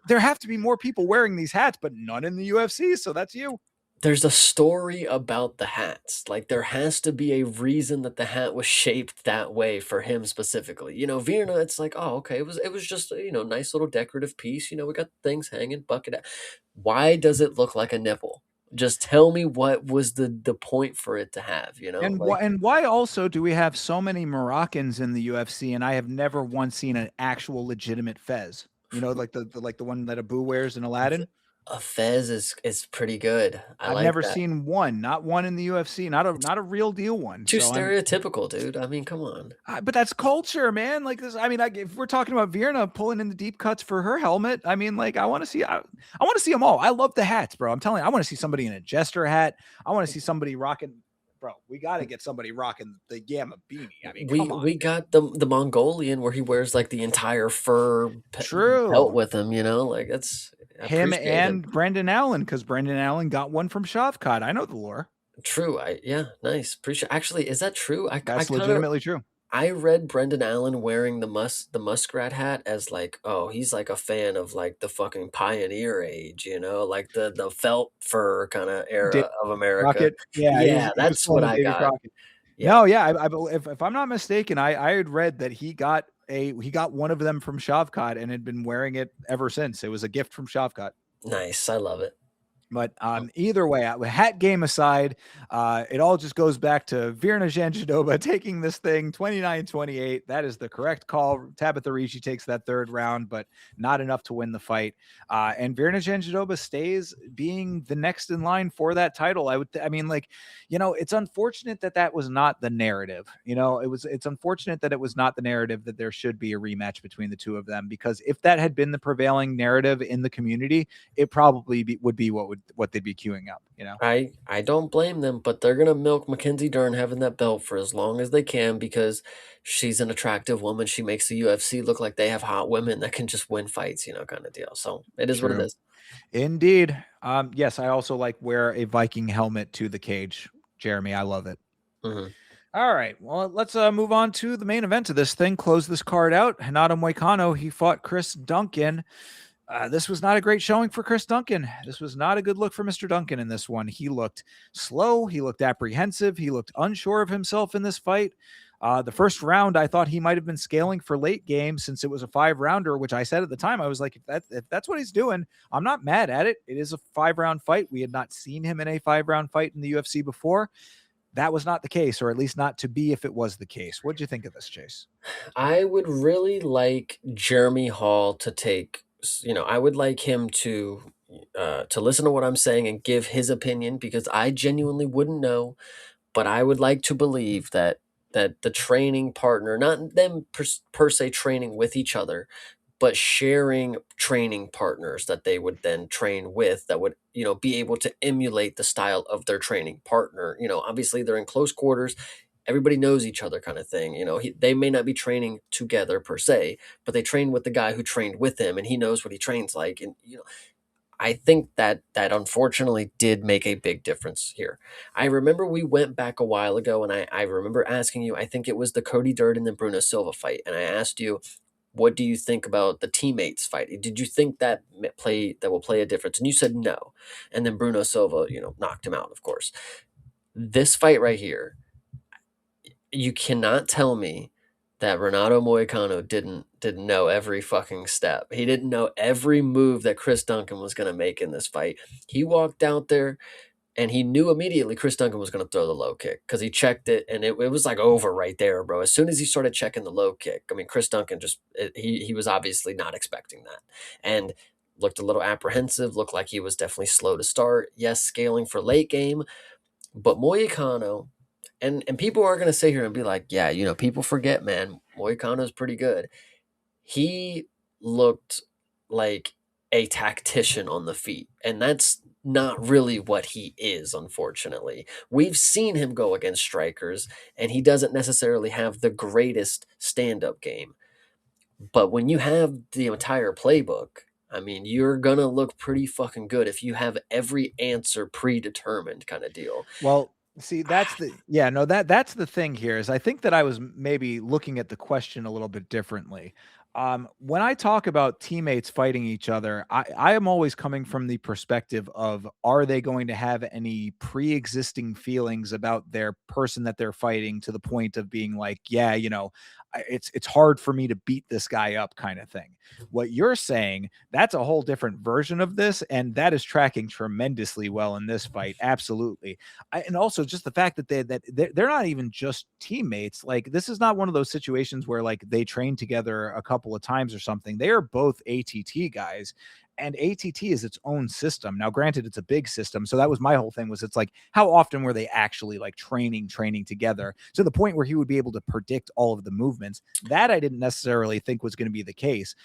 there have to be more people wearing these hats, but none in the UFC. So that's you. There's a story about the hats. Like, there has to be a reason that the hat was shaped that way for him specifically. Virna, it's like, oh, okay, it was just a, nice little decorative piece. We got things hanging, bucket. Why does it look like a nipple? Just tell me what was the point for it to have, like. And why also do we have so many Moroccans in the UFC, and I have never once seen an actual legitimate fez? Like the one that Abu wears in Aladdin. A fez is pretty good. I I've like never that. seen one, not one in the UFC, not a real deal one. Too So stereotypical, dude. I mean, come on. but that's culture, man. Like this, I mean, like if we're talking about Virna pulling in the deep cuts for her helmet, I mean, like I want to see, I want to see them all. I love the hats, bro. I'm telling you, I want to see somebody in a jester hat. I want to see somebody rocking. Bro, we got to get somebody rocking the Gamma beanie. I mean, We come on. we got the Mongolian where he wears like the entire fur belt True. with him, like that's I Him appreciate him. and Brendan Allen, because Brendan Allen got one from Shavkat. I know the lore. True. Yeah, nice. Appreciate. Actually, is that true? I That's kind of legitimately true. I read Brendan Allen wearing the muskrat hat as like, oh, he's like a fan of like the fucking pioneer age, like the felt fur kind of Dave era of America. Crockett. Yeah, Yeah, he was that's what pulling I Davy got. Crockett. Yeah. No, yeah, if I'm not mistaken, I had read that he got one of them from Shavkat and had been wearing it ever since. It was a gift from Shavkat. Nice. I love it. But either way, hat game aside, it all just goes back to Virna Jandiroba taking this thing 29-28. That is the correct call. Tabitha Ricci takes that third round, but not enough to win the fight. And Virna Jandiroba stays being the next in line for that title. I mean, like, it's unfortunate that that was not the narrative. It's unfortunate that it was not the narrative that there should be a rematch between the two of them, because if that had been the prevailing narrative in the community, it probably would be what they'd be queuing up. I don't blame them, but they're gonna milk Mackenzie Dern having that belt for as long as they can because she's an attractive woman. She makes the UFC look like they have hot women that can just win fights, kind of deal. So it is what it True. is. Indeed. Yes, I also like wear a Viking helmet to the cage. Jeremy, I love it. Mhm. All right. Well, let's move on to the main event of this thing. Close this card out. Renato Moicano, he fought Chris Duncan. This was not a great showing for Chris Duncan. This was not a good look for Mr. Duncan in this one. He looked slow. He looked apprehensive. He looked unsure of himself in this fight. The first round, I thought he might have been scaling for late game since it was a 5-rounder, which I said at the time, I was like, if that's what he's doing, I'm not mad at it. It is a 5-round fight. We had not seen him in a 5-round fight in the UFC before. That was not the case, or at least not to be if it was the case. What'd you think of this, Chase? I would really like Jeremy Hall to take, I would like him to listen to what I'm saying and give his opinion because I genuinely wouldn't know, but I would like to believe that the training partner, not them per se training with each other, but sharing training partners that they would then train with that would, be able to emulate the style of their training partner. Obviously they're in close quarters, everybody knows each other kind of thing. They may not be training together per se, but they train with the guy who trained with him and he knows what he trains like. And, I think that unfortunately did make a big difference here. I remember we went back a while ago and I remember asking you, I think it was the Cody Durden and Bruno Silva fight. And I asked you, what do you think about the teammates fight? Did you think that will play a difference? And you said no. And then Bruno Silva, knocked him out, of course. This fight right here, you cannot tell me that Renato Moicano didn't know every fucking step. He didn't know every move that Chris Duncan was going to make in this fight. He walked out there and he knew immediately Chris Duncan was going to throw the low kick because he checked it and it was like over right there, bro. As soon as he started checking the low kick, I mean, Chris Duncan he was obviously not expecting that and looked a little apprehensive, looked like he was definitely slow to start. Yes, scaling for late game, but Moicano, and people are going to sit here and be like, yeah, people forget, man, Moicano's pretty good. He looked like a tactician on the feet, and that's not really what he is, unfortunately. We've seen him go against strikers, and he doesn't necessarily have the greatest stand up game. But when you have the entire playbook, I mean, you're going to look pretty fucking good if you have every answer predetermined kind of deal. Well, see, that's the thing here is I think that I was maybe looking at the question a little bit differently. When I talk about teammates fighting each other, I am always coming from the perspective of, are they going to have any pre-existing feelings about their person that they're fighting to the point of being like, yeah, it's hard for me to beat this guy up kind of thing. What you're saying, that's a whole different version of this, and that is tracking tremendously well in this fight. Absolutely. And also just the fact that they're not even just teammates. Like, this is not one of those situations where like they train together a couple of times or something. They are both ATT guys, and ATT is its own system. Now, granted, it's a big system, so that was my whole thing. Was it's like, how often were they actually like training together to the point where he would be able to predict all of the movements? That I didn't necessarily think was going to be the case,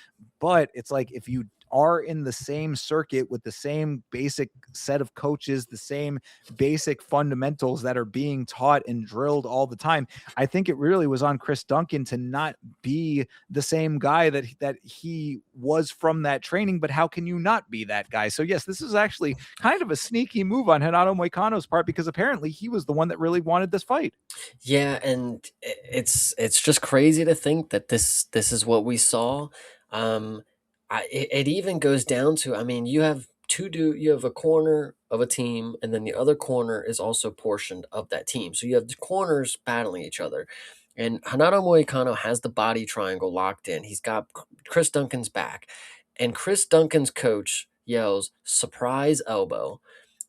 but it's like, if you are in the same circuit with the same basic set of coaches, the same basic fundamentals that are being taught and drilled all the time. I think it really was on Chris Duncan to not be the same guy that he was from that training, but how can you not be that guy? So yes, this is actually kind of a sneaky move on Renato Moicano's part, because apparently he was the one that really wanted this fight. Yeah, and it's just crazy to think that this is what we saw. Um, it even goes down to, I mean, you have a corner of a team, and then the other corner is also portioned of that team. So you have the corners battling each other, and Hanato Moicano has the body triangle locked in. He's got Chris Duncan's back, and Chris Duncan's coach. yells, "Surprise elbow."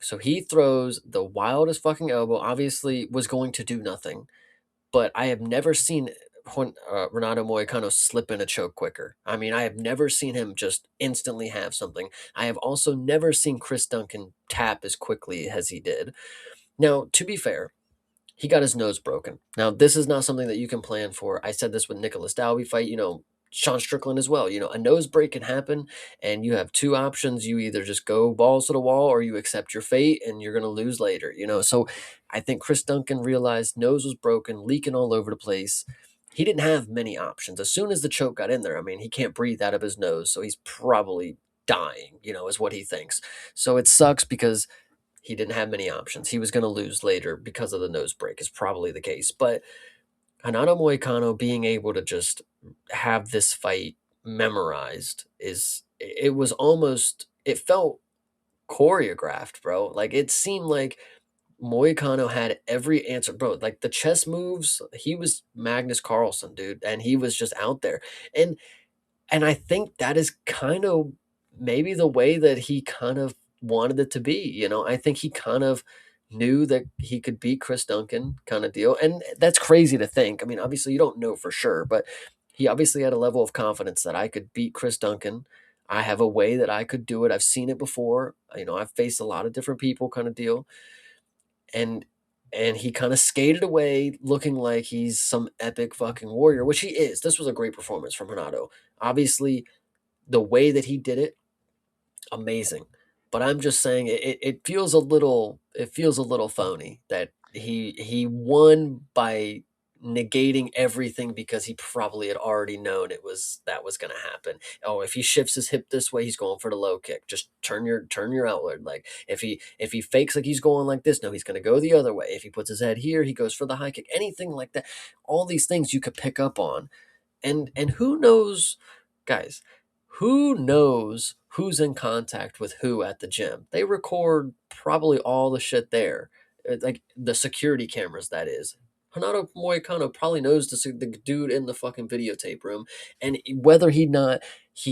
So he throws the wildest fucking elbow, obviously was going to do nothing, but I have never seen Renato Moicano slip in a choke quicker. I mean, I have never seen him just instantly have something. I have also never seen Chris Duncan tap as quickly as he did. Now, to be fair, he got his nose broken. Now, this is not something that you can plan for. I said this with Nicholas Dalby fight, Sean Strickland as well. A nose break can happen, and you have two options. You either just go balls to the wall or you accept your fate and you're going to lose later. So I think Chris Duncan realized nose was broken, leaking all over the place. He didn't have many options. As soon as the choke got in there, I mean, he can't breathe out of his nose, so he's probably dying, is what he thinks. So it sucks because he didn't have many options. He was going to lose later because of the nose break, is probably the case. But Hanato Moicano being able to just have this fight memorized it was almost, it felt choreographed, bro. Like it seemed like Moicano had every answer, bro. Like the chess moves, he was Magnus Carlsen, dude, and he was just out there. And and I think that is kind of maybe the way that he kind of wanted it to be. I think he kind of knew that he could beat Chris Duncan kind of deal. And that's crazy to think. I mean, obviously you don't know for sure, but he obviously had a level of confidence that I could beat Chris Duncan. I have a way that I could do it. I've seen it before. I've faced a lot of different people kind of deal. And he kind of skated away looking like he's some epic fucking warrior, which he is. This was a great performance from Renato. Obviously, the way that he did it, amazing. But I'm just saying it feels a little phony that he won by negating everything because he probably had already known that was going to happen. Oh, if he shifts his hip this way, he's going for the low kick. Just turn your outward. Like if he fakes like he's going like this, no, he's going to go the other way. If he puts his head here, he goes for the high kick. Anything like that. All these things you could pick up on. And who knows, guys, who knows who's in contact with who at the gym? They record probably all the shit there. Like the security cameras, that is. Hanato Moicano probably knows the dude in the fucking videotape room. And whether he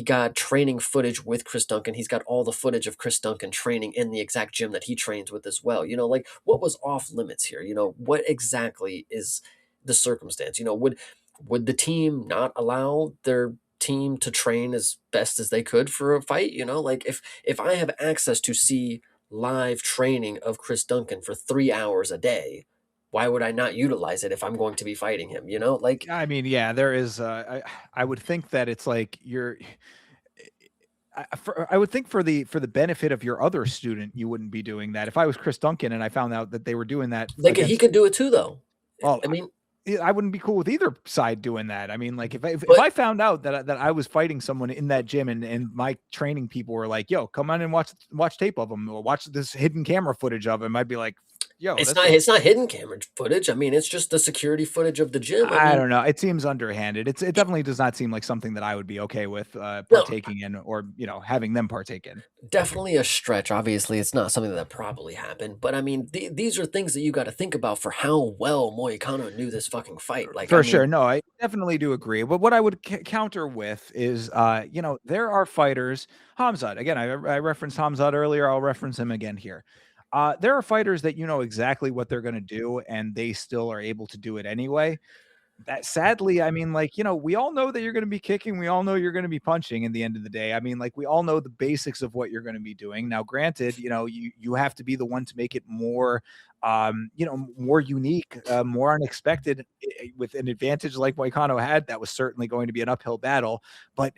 got training footage with Chris Duncan, he's got all the footage of Chris Duncan training in the exact gym that he trains with as well. Like what was off limits here? What exactly is the circumstance? Would the team not allow their team to train as best as they could for a fight? Like if I have access to see live training of Chris Duncan for 3 hours a day, why would I not utilize it if I'm going to be fighting him? Like I mean, yeah, there is. I would think that it's like I would think for the benefit of your other student, you wouldn't be doing that. If I was Chris Duncan and I found out that they were doing that he against, could do it too, though. well, I mean, I wouldn't be cool with either side doing that. I mean, like if but I found out that I was fighting someone in that gym and my training people were like, "Yo, come on and watch tape of him or watch this hidden camera footage of him," I'd be like, "Yo, it's not hidden camera footage. I mean, it's just the security footage of the gym. I I mean, don't know. It seems underhanded. It definitely does not seem like something that I would be okay with no, partaking in or having them partake in. definitely a stretch. Obviously, it's not something that probably happened, but I mean, these are things that you got to think about for how well Moicano knew this fucking fight. Like, I For mean, sure. No, I definitely do agree. But what I would counter with is, there are fighters. Hamzat, again, I referenced Hamzat earlier. I'll reference him again here. There are fighters that you know exactly what they're going to do, and they still are able to do it anyway. That sadly, I mean, like, we all know that you're going to be kicking. We all know you're going to be punching in the end of the day. I mean, like, we all know the basics of what you're going to be doing. Now, granted, you have to be the one to make it more, more unique, more unexpected with an advantage like Moicano had. That was certainly going to be an uphill battle. But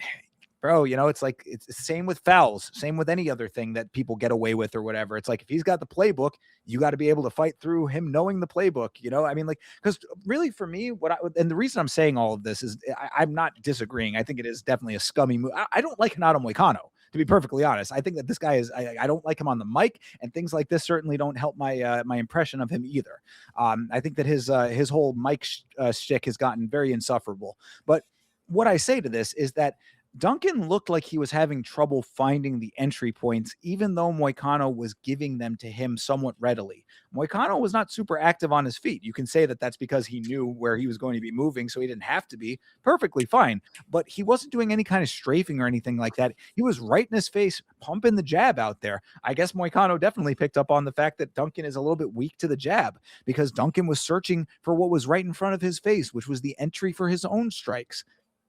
bro, it's like it's the same with fouls, same with any other thing that people get away with or whatever. It's like if he's got the playbook, you got to be able to fight through him knowing the playbook. I mean, like, because really for me, and the reason I'm saying all of this is I'm not disagreeing. I think it is definitely a scummy move. I don't like Hanato Moicano, to be perfectly honest. I think that this guy is. I don't like him on the mic, and things like this certainly don't help my impression of him either. I think that his whole mic shtick has gotten very insufferable. But what I say to this is that Duncan looked like he was having trouble finding the entry points, even though Moicano was giving them to him somewhat readily. Moicano was not super active on his feet. You can say that that's because he knew where he was going to be moving, so he didn't have to be. Perfectly fine. But he wasn't doing any kind of strafing or anything like that. He was right in his face, pumping the jab out there. I guess Moicano definitely picked up on the fact that Duncan is a little bit weak to the jab because Duncan was searching for what was right in front of his face, which was the entry for his own strikes.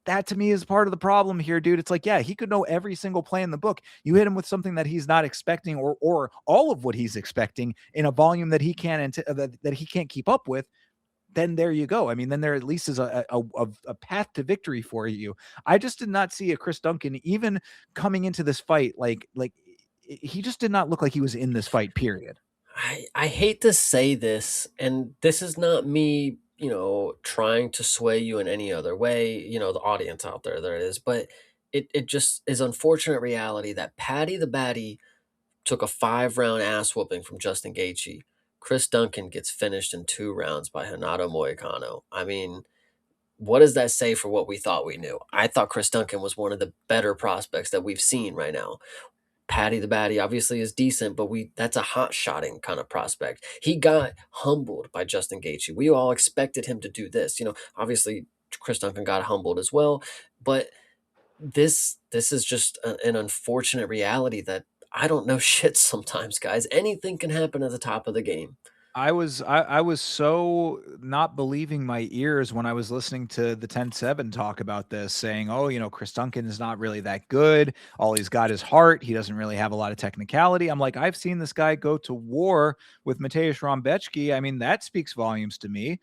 That to me is part of the problem here, dude. It's like, yeah, he could know every single play in the book. You hit him with something that he's not expecting, or all of what he's expecting in a volume that he can't that he can't keep up with. Then there you go. I mean, then there at least is a path to victory for you. I just did not see a Chris Duncan even coming into this fight like he just did not look like he was in this fight. Period. I hate to say this, and this is not me, trying to sway you in any other way, the audience out there, there it is, but it just is unfortunate reality that Patty the Batty took a 5-round ass whooping from Justin Gaethje. Chris Duncan gets finished in 2 rounds by Renato Moicano. I mean, what does that say for what we thought we knew? I thought Chris Duncan was one of the better prospects that we've seen right now. Patty the Batty obviously is decent, but that's a hot shotting kind of prospect. He got humbled by Justin Gaethje. We all expected him to do this. Obviously Chris Duncan got humbled as well, but this is just an unfortunate reality that I don't know shit sometimes, guys. Anything can happen at the top of the game. I was so not believing my ears when I was listening to the 10-7 talk about this, saying, "Oh, Chris Duncan is not really that good. All he's got is heart. He doesn't really have a lot of technicality." I'm like, I've seen this guy go to war with Mateusz Rebecki. I mean, that speaks volumes to me.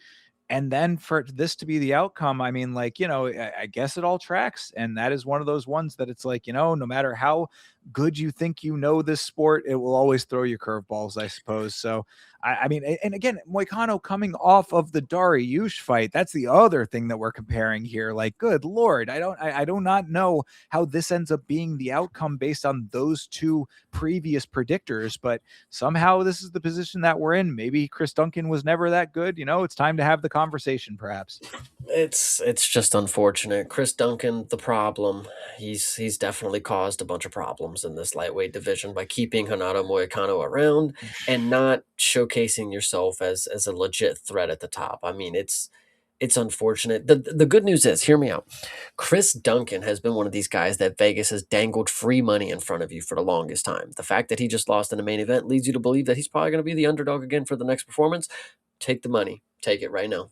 And then for this to be the outcome, I mean, like, I guess it all tracks. And that is one of those ones that it's like, no matter how good you think this sport, it will always throw you curveballs, I suppose. So, I mean, and again, Moicano coming off of the Dariush fight, that's the other thing that we're comparing here. Like, good Lord, I do not know how this ends up being the outcome based on those two previous predictors, but somehow this is the position that we're in. Maybe Chris Duncan was never that good. It's time to have the conversation, perhaps. It's just unfortunate. Chris Duncan, the problem. He's definitely caused a bunch of problems in this lightweight division by keeping Renato Moicano around and not showcasing yourself as a legit threat at the top. I mean, it's unfortunate. The good news is, hear me out. Chris Duncan has been one of these guys that Vegas has dangled free money in front of you for the longest time. The fact that he just lost in the main event leads you to believe that he's probably going to be the underdog again for the next performance. Take the money. Take it right now.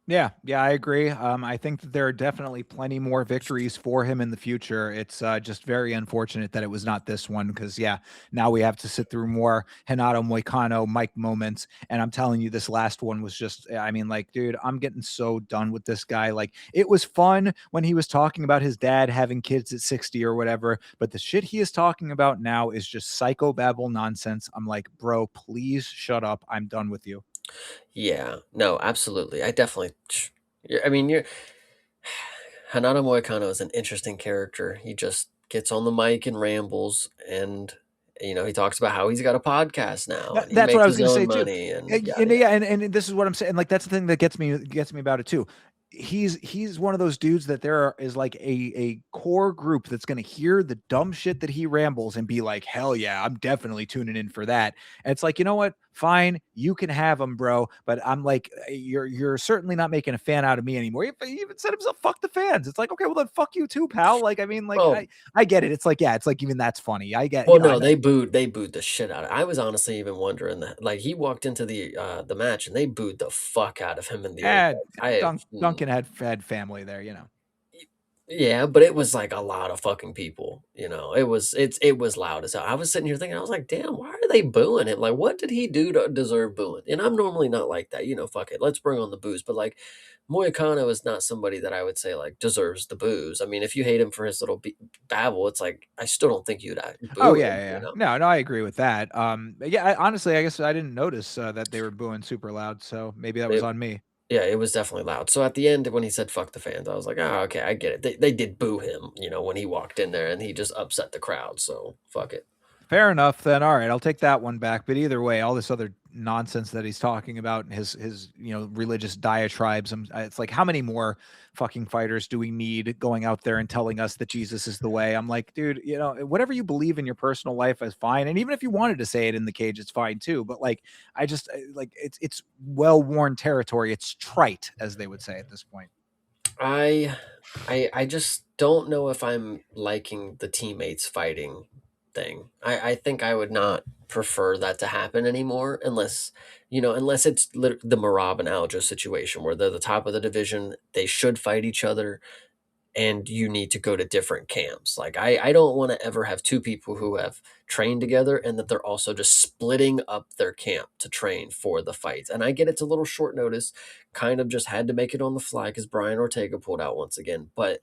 Yeah, I agree. I think that there are definitely plenty more victories for him in the future. It's just very unfortunate that it was not this one because, yeah, now we have to sit through more Renato Moicano Mike moments. And I'm telling you, this last one was just, I mean, like, dude, I'm getting so done with this guy. Like, it was fun when he was talking about his dad having kids at 60 or whatever, but the shit he is talking about now is just psychobabble nonsense. I'm like, bro, please shut up. I'm done with you. Yeah, no, absolutely. I definitely. I mean, you're Hanano Moicano is an interesting character. He just gets on the mic and rambles, and he talks about how he's got a podcast now and he That's what makes I was his going to own say too. money and And yada yeah, yada. and this is what I'm saying. Like that's the thing that gets me about it too. He's one of those dudes that is like a core group that's going to hear the dumb shit that he rambles and be like, hell yeah, I'm definitely tuning in for that. And it's like, you know what? Fine, you can have him, bro. But I'm like, you're certainly not making a fan out of me anymore. He even said himself, "Fuck the fans." It's like, okay, well then fuck you too, pal. Like, I mean, like Well, I get it. It's like, yeah, it's like even that's funny. I get, well, I no, know. they booed the shit out of. I was honestly even wondering that. Like he walked into the match and they booed the fuck out of him in the opener. And I Duncan had family there. Yeah, but it was like a lot of fucking people, it was loud as hell. I was sitting here thinking, I was like, damn, why are they booing him? Like, what did he do to deserve booing? And I'm normally not like that, fuck it, let's bring on the booze. But like, Moicano is not somebody that I would say like deserves the booze. I mean, if you hate him for his little babble, it's like I still don't think you'd Oh boo yeah, him. yeah. No, I agree with that. Yeah, honestly, I guess I didn't notice that they were booing super loud, so maybe that was It, on me. yeah, it was definitely loud. So at the end, when he said "fuck the fans," I was like, "Oh, okay, I get it." They did boo him, when he walked in there, and he just upset the crowd. So fuck it. Fair enough then. All right, I'll take that one back. But either way, all this other nonsense that he's talking about and his religious diatribes. It's like, how many more fucking fighters do we need going out there and telling us that Jesus is the way? I'm like, dude, whatever you believe in your personal life is fine, and even if you wanted to say it in the cage, it's fine too. But like, like it's well worn territory. It's trite, as they would say at this point. I I just don't know if I'm liking the teammates fighting thing. I think I would not prefer that to happen anymore unless unless it's the Marab and Aljo situation where they're the top of the division, they should fight each other and you need to go to different camps. Like I don't want to ever have two people who have trained together and that they're also just splitting up their camp to train for the fights. And I get it's a little short notice, kind of just had to make it on the fly because Brian Ortega pulled out once again. But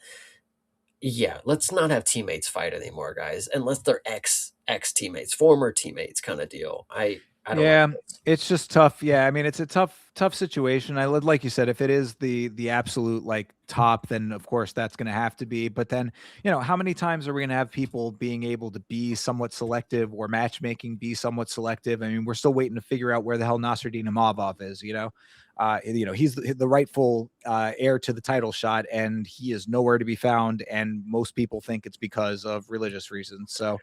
yeah, let's not have teammates fight anymore, guys, unless they're ex teammates, former teammates kind of deal. I don't like Yeah, this. it's just tough. Yeah, I mean, it's a tough situation. like you said, if it is the absolute like top, then of course that's going to have to be. But then, how many times are we going to have people being able to be somewhat selective or matchmaking be somewhat selective? I mean, we're still waiting to figure out where the hell Nasruddin Imavov is. He's the rightful heir to the title shot, and he is nowhere to be found. And most people think it's because of religious reasons. So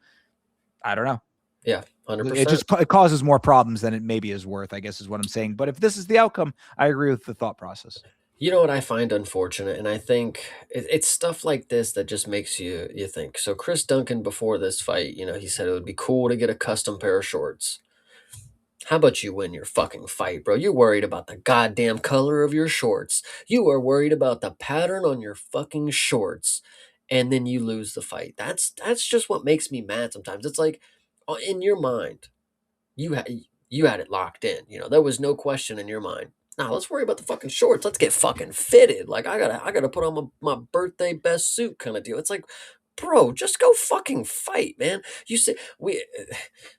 I don't know. Yeah, It 100%. just it causes more problems than it maybe is worth, I guess is what I'm saying. But if this is the outcome, I agree with the thought process. You know what I find unfortunate, and I think it's stuff like this that just makes you think. So Chris Duncan before this fight, he said it would be cool to get a custom pair of shorts. How about you win your fucking fight, bro? You're worried about the goddamn color of your shorts. You are worried about the pattern on your fucking shorts, and then you lose the fight. That's just what makes me mad sometimes. It's like in your mind, you had you had it locked in. There was no question in your mind. Now let's worry about the fucking shorts. Let's get fucking fitted. Like I gotta put on my birthday best suit kind of deal. It's like, bro, just go fucking fight, man. You say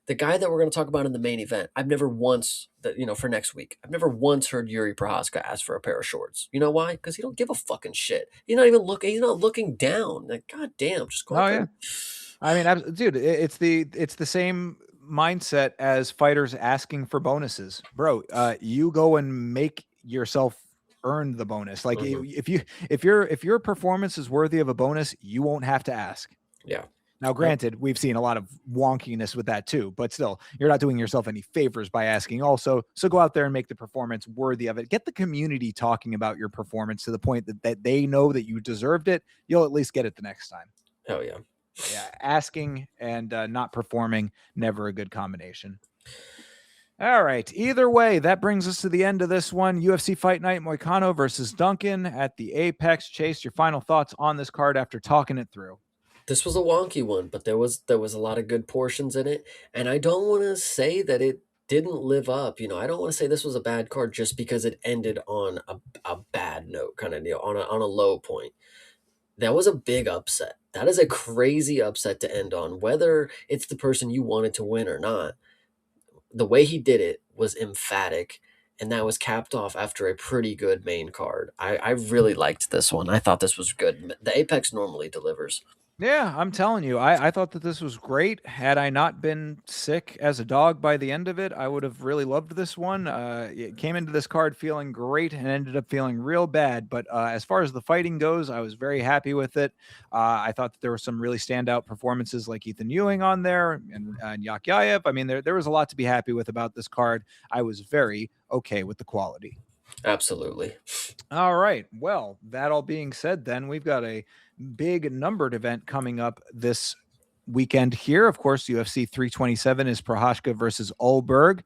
the guy that we're gonna talk about in the main event. I've never once that for next week. I've never once heard Yuri Prochazka ask for a pair of shorts. You know why? Because he don't give a fucking shit. He's not even looking. He's not looking down. Like, god damn, just go out Oh there. yeah. I mean, dude, it's the same mindset as fighters asking for bonuses, bro. You go and make yourself earn the bonus. Like Mhm. if your performance is worthy of a bonus, you won't have to ask. Yeah. Now, Yep. granted, we've seen a lot of wonkiness with that too, but still, you're not doing yourself any favors by asking also. So go out there and make the performance worthy of it. Get the community talking about your performance to the point that they know that you deserved it. You'll at least get it the next time. Hell yeah. Yeah, asking and not performing, never a good combination. All right. Either way, that brings us to the end of this one. UFC Fight Night, Moicano versus Duncan at the Apex. Chase, your final thoughts on this card after talking it through. This was a wonky one, but there was a lot of good portions in it, and I don't want to say that it didn't live up. I don't want to say this was a bad card just because it ended on a bad note, kind of deal, on a low point. That was a big upset. That is a crazy upset to end on, whether it's the person you wanted to win or not. The way he did it was emphatic, and that was capped off after a pretty good main card. I really liked this one. I thought this was good. The Apex normally delivers. Yeah, I'm telling you, I thought that this was great. Had I not been sick as a dog by the end of it, I would have really loved this one. It came into this card feeling great and ended up feeling real bad. But as far as the fighting goes, I was very happy with it. I thought that there were some really standout performances like Ethan Ewing on there and Yakyayev. I mean, there was a lot to be happy with about this card. I was very okay with the quality. Absolutely. All right. Well, that all being said, then we've got a big numbered event coming up this weekend here. Of course, UFC 327 is Prochazka versus Ulberg.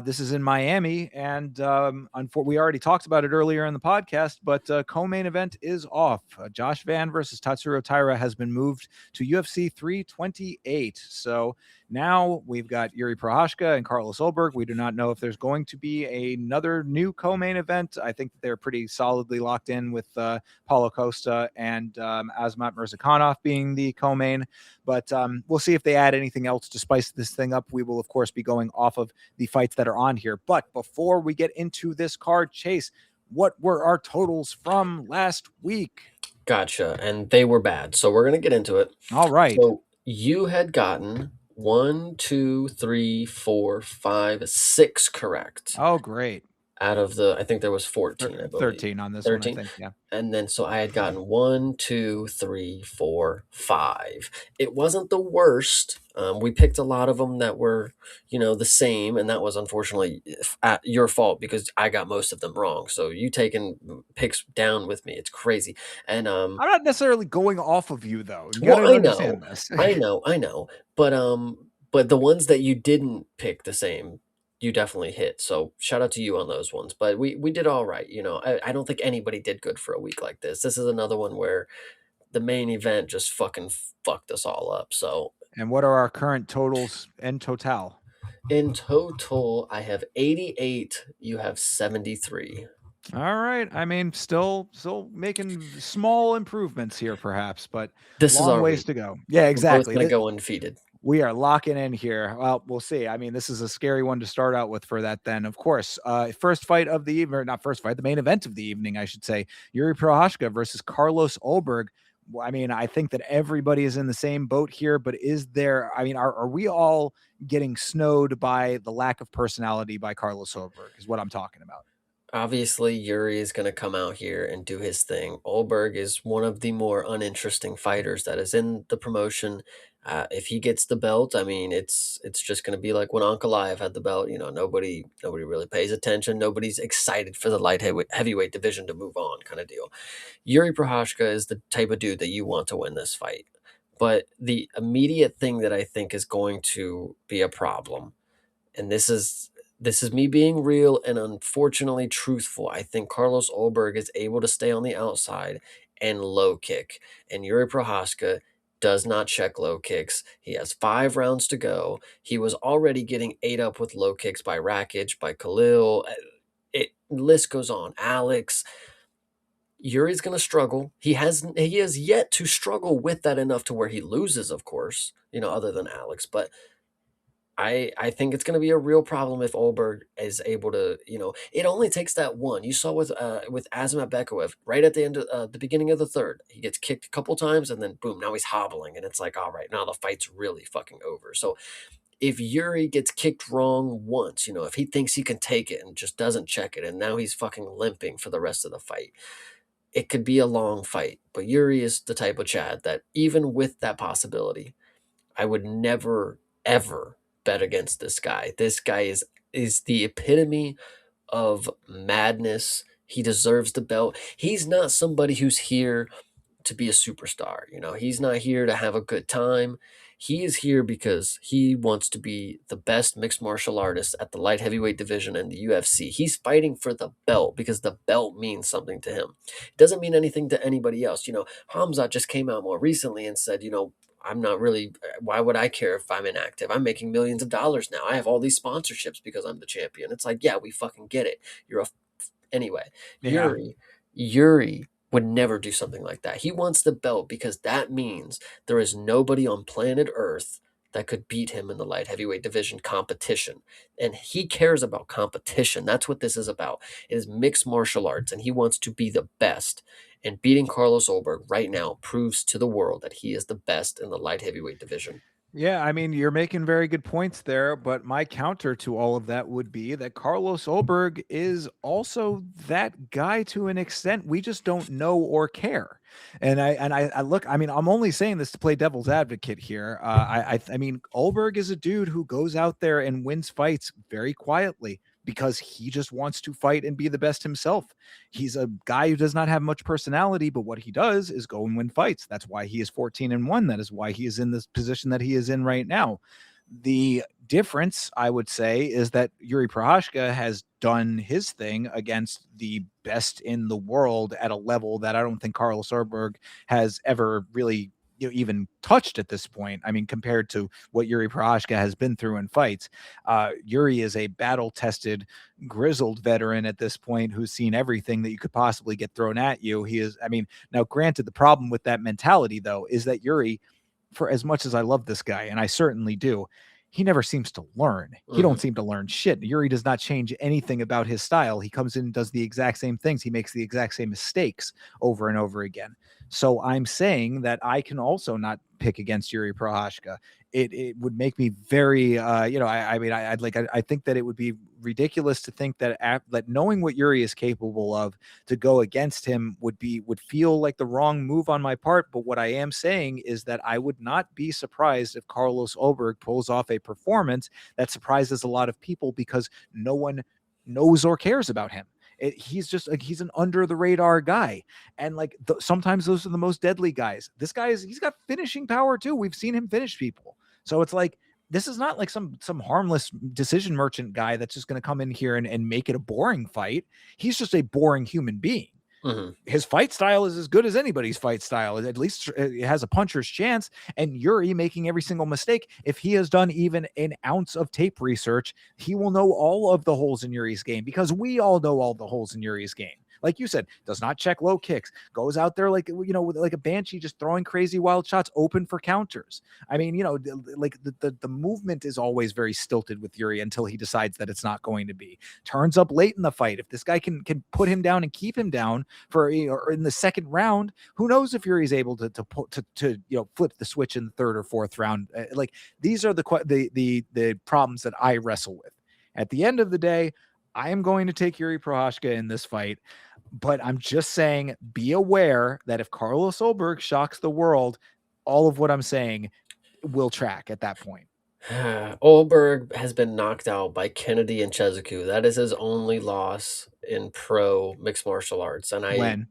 This is in Miami, and we already talked about it earlier in the podcast, but co-main event is off. Josh Van versus Tatsuro Taira has been moved to UFC 328. So now we've got Yuri Prochazka and Carlos Ulberg. We do not know if there's going to be another new co-main event. I think they're pretty solidly locked in with Paulo Costa and Azmat Mirzakhanov being the co-main. But we'll see if they add anything else to spice this thing up. We will, of course, be going off of the fights that are on here. But before we get into this card, Chase, what were our totals from last week? Gotcha. And they were bad. So we're going to get into it. All right. So you had gotten 1, 2, 3, 4, 5, 6 correct Oh, great. out of the, I think there was 14, I believe. 13 on this one, I 13. think. Yeah. And then so I had gotten 1, 2, 3, 4, 5. It wasn't the worst. We picked a lot of them that were, the same, and that was unfortunately at your fault because I got most of them wrong. So you taking picks down with me. It's crazy. And I'm not necessarily going off of you though. You got well, to understand this. I know, but the ones that you didn't pick the same, you definitely hit. So shout out to you on those ones. But we did all right. I don't think anybody did good for a week like this. This is another one where the main event just fucking fucked us all up. So And what are our current totals in total? in total, I have 88. You have 73. All right. I mean, still making small improvements here, perhaps, but This is long our ways week. to go. Yeah, We're both exactly. gonna go undefeated. We are locking in here. Well, we'll see. I mean, this is a scary one to start out with for that then. Of course, first fight of the evening, or not first fight, the main event of the evening, I should say. Yuri Prochazka versus Carlos Ulberg. I mean, I think that everybody is in the same boat here, but is there, I mean, are we all getting snowed by the lack of personality by Carlos Ulberg is what I'm talking about. Obviously, Yuri is going to come out here and do his thing. Ulberg is one of the more uninteresting fighters that is in the promotion. If he gets the belt, I mean, it's just going to be like when Ankalaev had the belt. Nobody really pays attention. Nobody's excited for the heavyweight division to move on, kind of deal. Yuri Prochazka is the type of dude that you want to win this fight. But the immediate thing that I think is going to be a problem, and this is me being real and unfortunately truthful. I think Carlos Ulberg is able to stay on the outside and low kick, and Yuri Prohaska does not check low kicks. He has 5 rounds to go. He was already getting ate up with low kicks by Rakic, by Khalil. List goes on. Alex. Yuri's going to struggle. He has yet to struggle with that enough to where he loses, of course, other than Alex, but I think it's going to be a real problem if Ulberg is able to, it only takes that one. You saw with Azamat Bekayev right at the end of the beginning of the third, he gets kicked a couple times and then boom, now he's hobbling and it's like, all right, now the fight's really fucking over. So if Yuri gets kicked wrong once, if he thinks he can take it and just doesn't check it and now he's fucking limping for the rest of the fight, it could be a long fight. But Yuri is the type of Chad that even with that possibility, I would never ever bet against this guy. This guy is the epitome of madness. He deserves the belt. He's not somebody who's here to be a superstar. He's not here to have a good time. He is here because he wants to be the best mixed martial artist at the light heavyweight division in the UFC. He's fighting for the belt because the belt means something to him. It doesn't mean anything to anybody else. Hamzat just came out more recently and said, I'm not really, why would I care if I'm inactive? I'm making millions of dollars now. I have all these sponsorships because I'm the champion. It's like, yeah, we fucking get it. Anyway, Yeah. Yuri would never do something like that. He wants the belt because that means there is nobody on planet Earth that could beat him in the light heavyweight division competition. And he cares about competition. That's what this is about. It is mixed martial arts, and he wants to be the best. And beating Carlos Ulberg right now proves to the world that he is the best in the light heavyweight division. Yeah, I mean, you're making very good points there, but my counter to all of that would be that Carlos Ulberg is also that guy to an extent. We just don't know or care. And I look, I mean, I'm only saying this to play devil's advocate here. I mean, Ulberg is a dude who goes out there and wins fights very quietly because he just wants to fight and be the best himself. He's a guy who does not have much personality, but what he does is go and win fights. That's why he is 14-1. That is why he is in this position that he is in right now. The difference, I would say, is that Yuri Prochazka has done his thing against the best in the world at a level that I don't think Carlos Ulberg has ever really even touched at this point. I mean, compared to what Yuri Prochazka has been through in fights, Yuri is a battle-tested, grizzled veteran at this point who's seen everything that you could possibly get thrown at you. He is, I mean, now granted, the problem with that mentality, though, is that Yuri, for as much as I love this guy, and I certainly do, he never seems to learn. He don't seem to learn shit. Yuri does not change anything about his style. He comes in and does the exact same things. He makes the exact same mistakes over and over again. So I'm saying that I can also not pick against Yuri Prohashka. It would make me very I mean I think that it would be ridiculous to think that that knowing what Yuri is capable of, to go against him would feel like the wrong move on my part. But what I am saying is that I would not be surprised if Carlos Ulberg pulls off a performance that surprises a lot of people, because no one knows or cares about him. He's just like, he's an under the radar guy, and like sometimes those are the most deadly guys. This guy he's got finishing power too. We've seen him finish people. So it's like, this is not like some harmless decision merchant guy that's just going to come in here and make it a boring fight. He's just a boring human being. Mhm. His fight style is as good as anybody's fight style. At least it has a puncher's chance. And Yuri, making every single mistake, if he has done even an ounce of tape research, he will know all of the holes in Yuri's game, because we all know all the holes in Yuri's game. Like you said, does not check low kicks, goes out there like, with like a banshee, just throwing crazy wild shots open for counters. I mean, like the movement is always very stilted with Yuri until he decides that it's not going to be. Turns up late in the fight. If this guy can put him down and keep him down for, or in the second round, who knows if Yuri's able to flip the switch in the third or fourth round. Like, these are the problems that I wrestle with. At the end of the day, I am going to take Yuri Prohashka in this fight, but I'm just saying, be aware that if Carlos Ulberg shocks the world, all of what I'm saying will track at that point. Ulberg has been knocked out by Kennedy and Chezuku. That is his only loss in pro mixed martial arts, and When?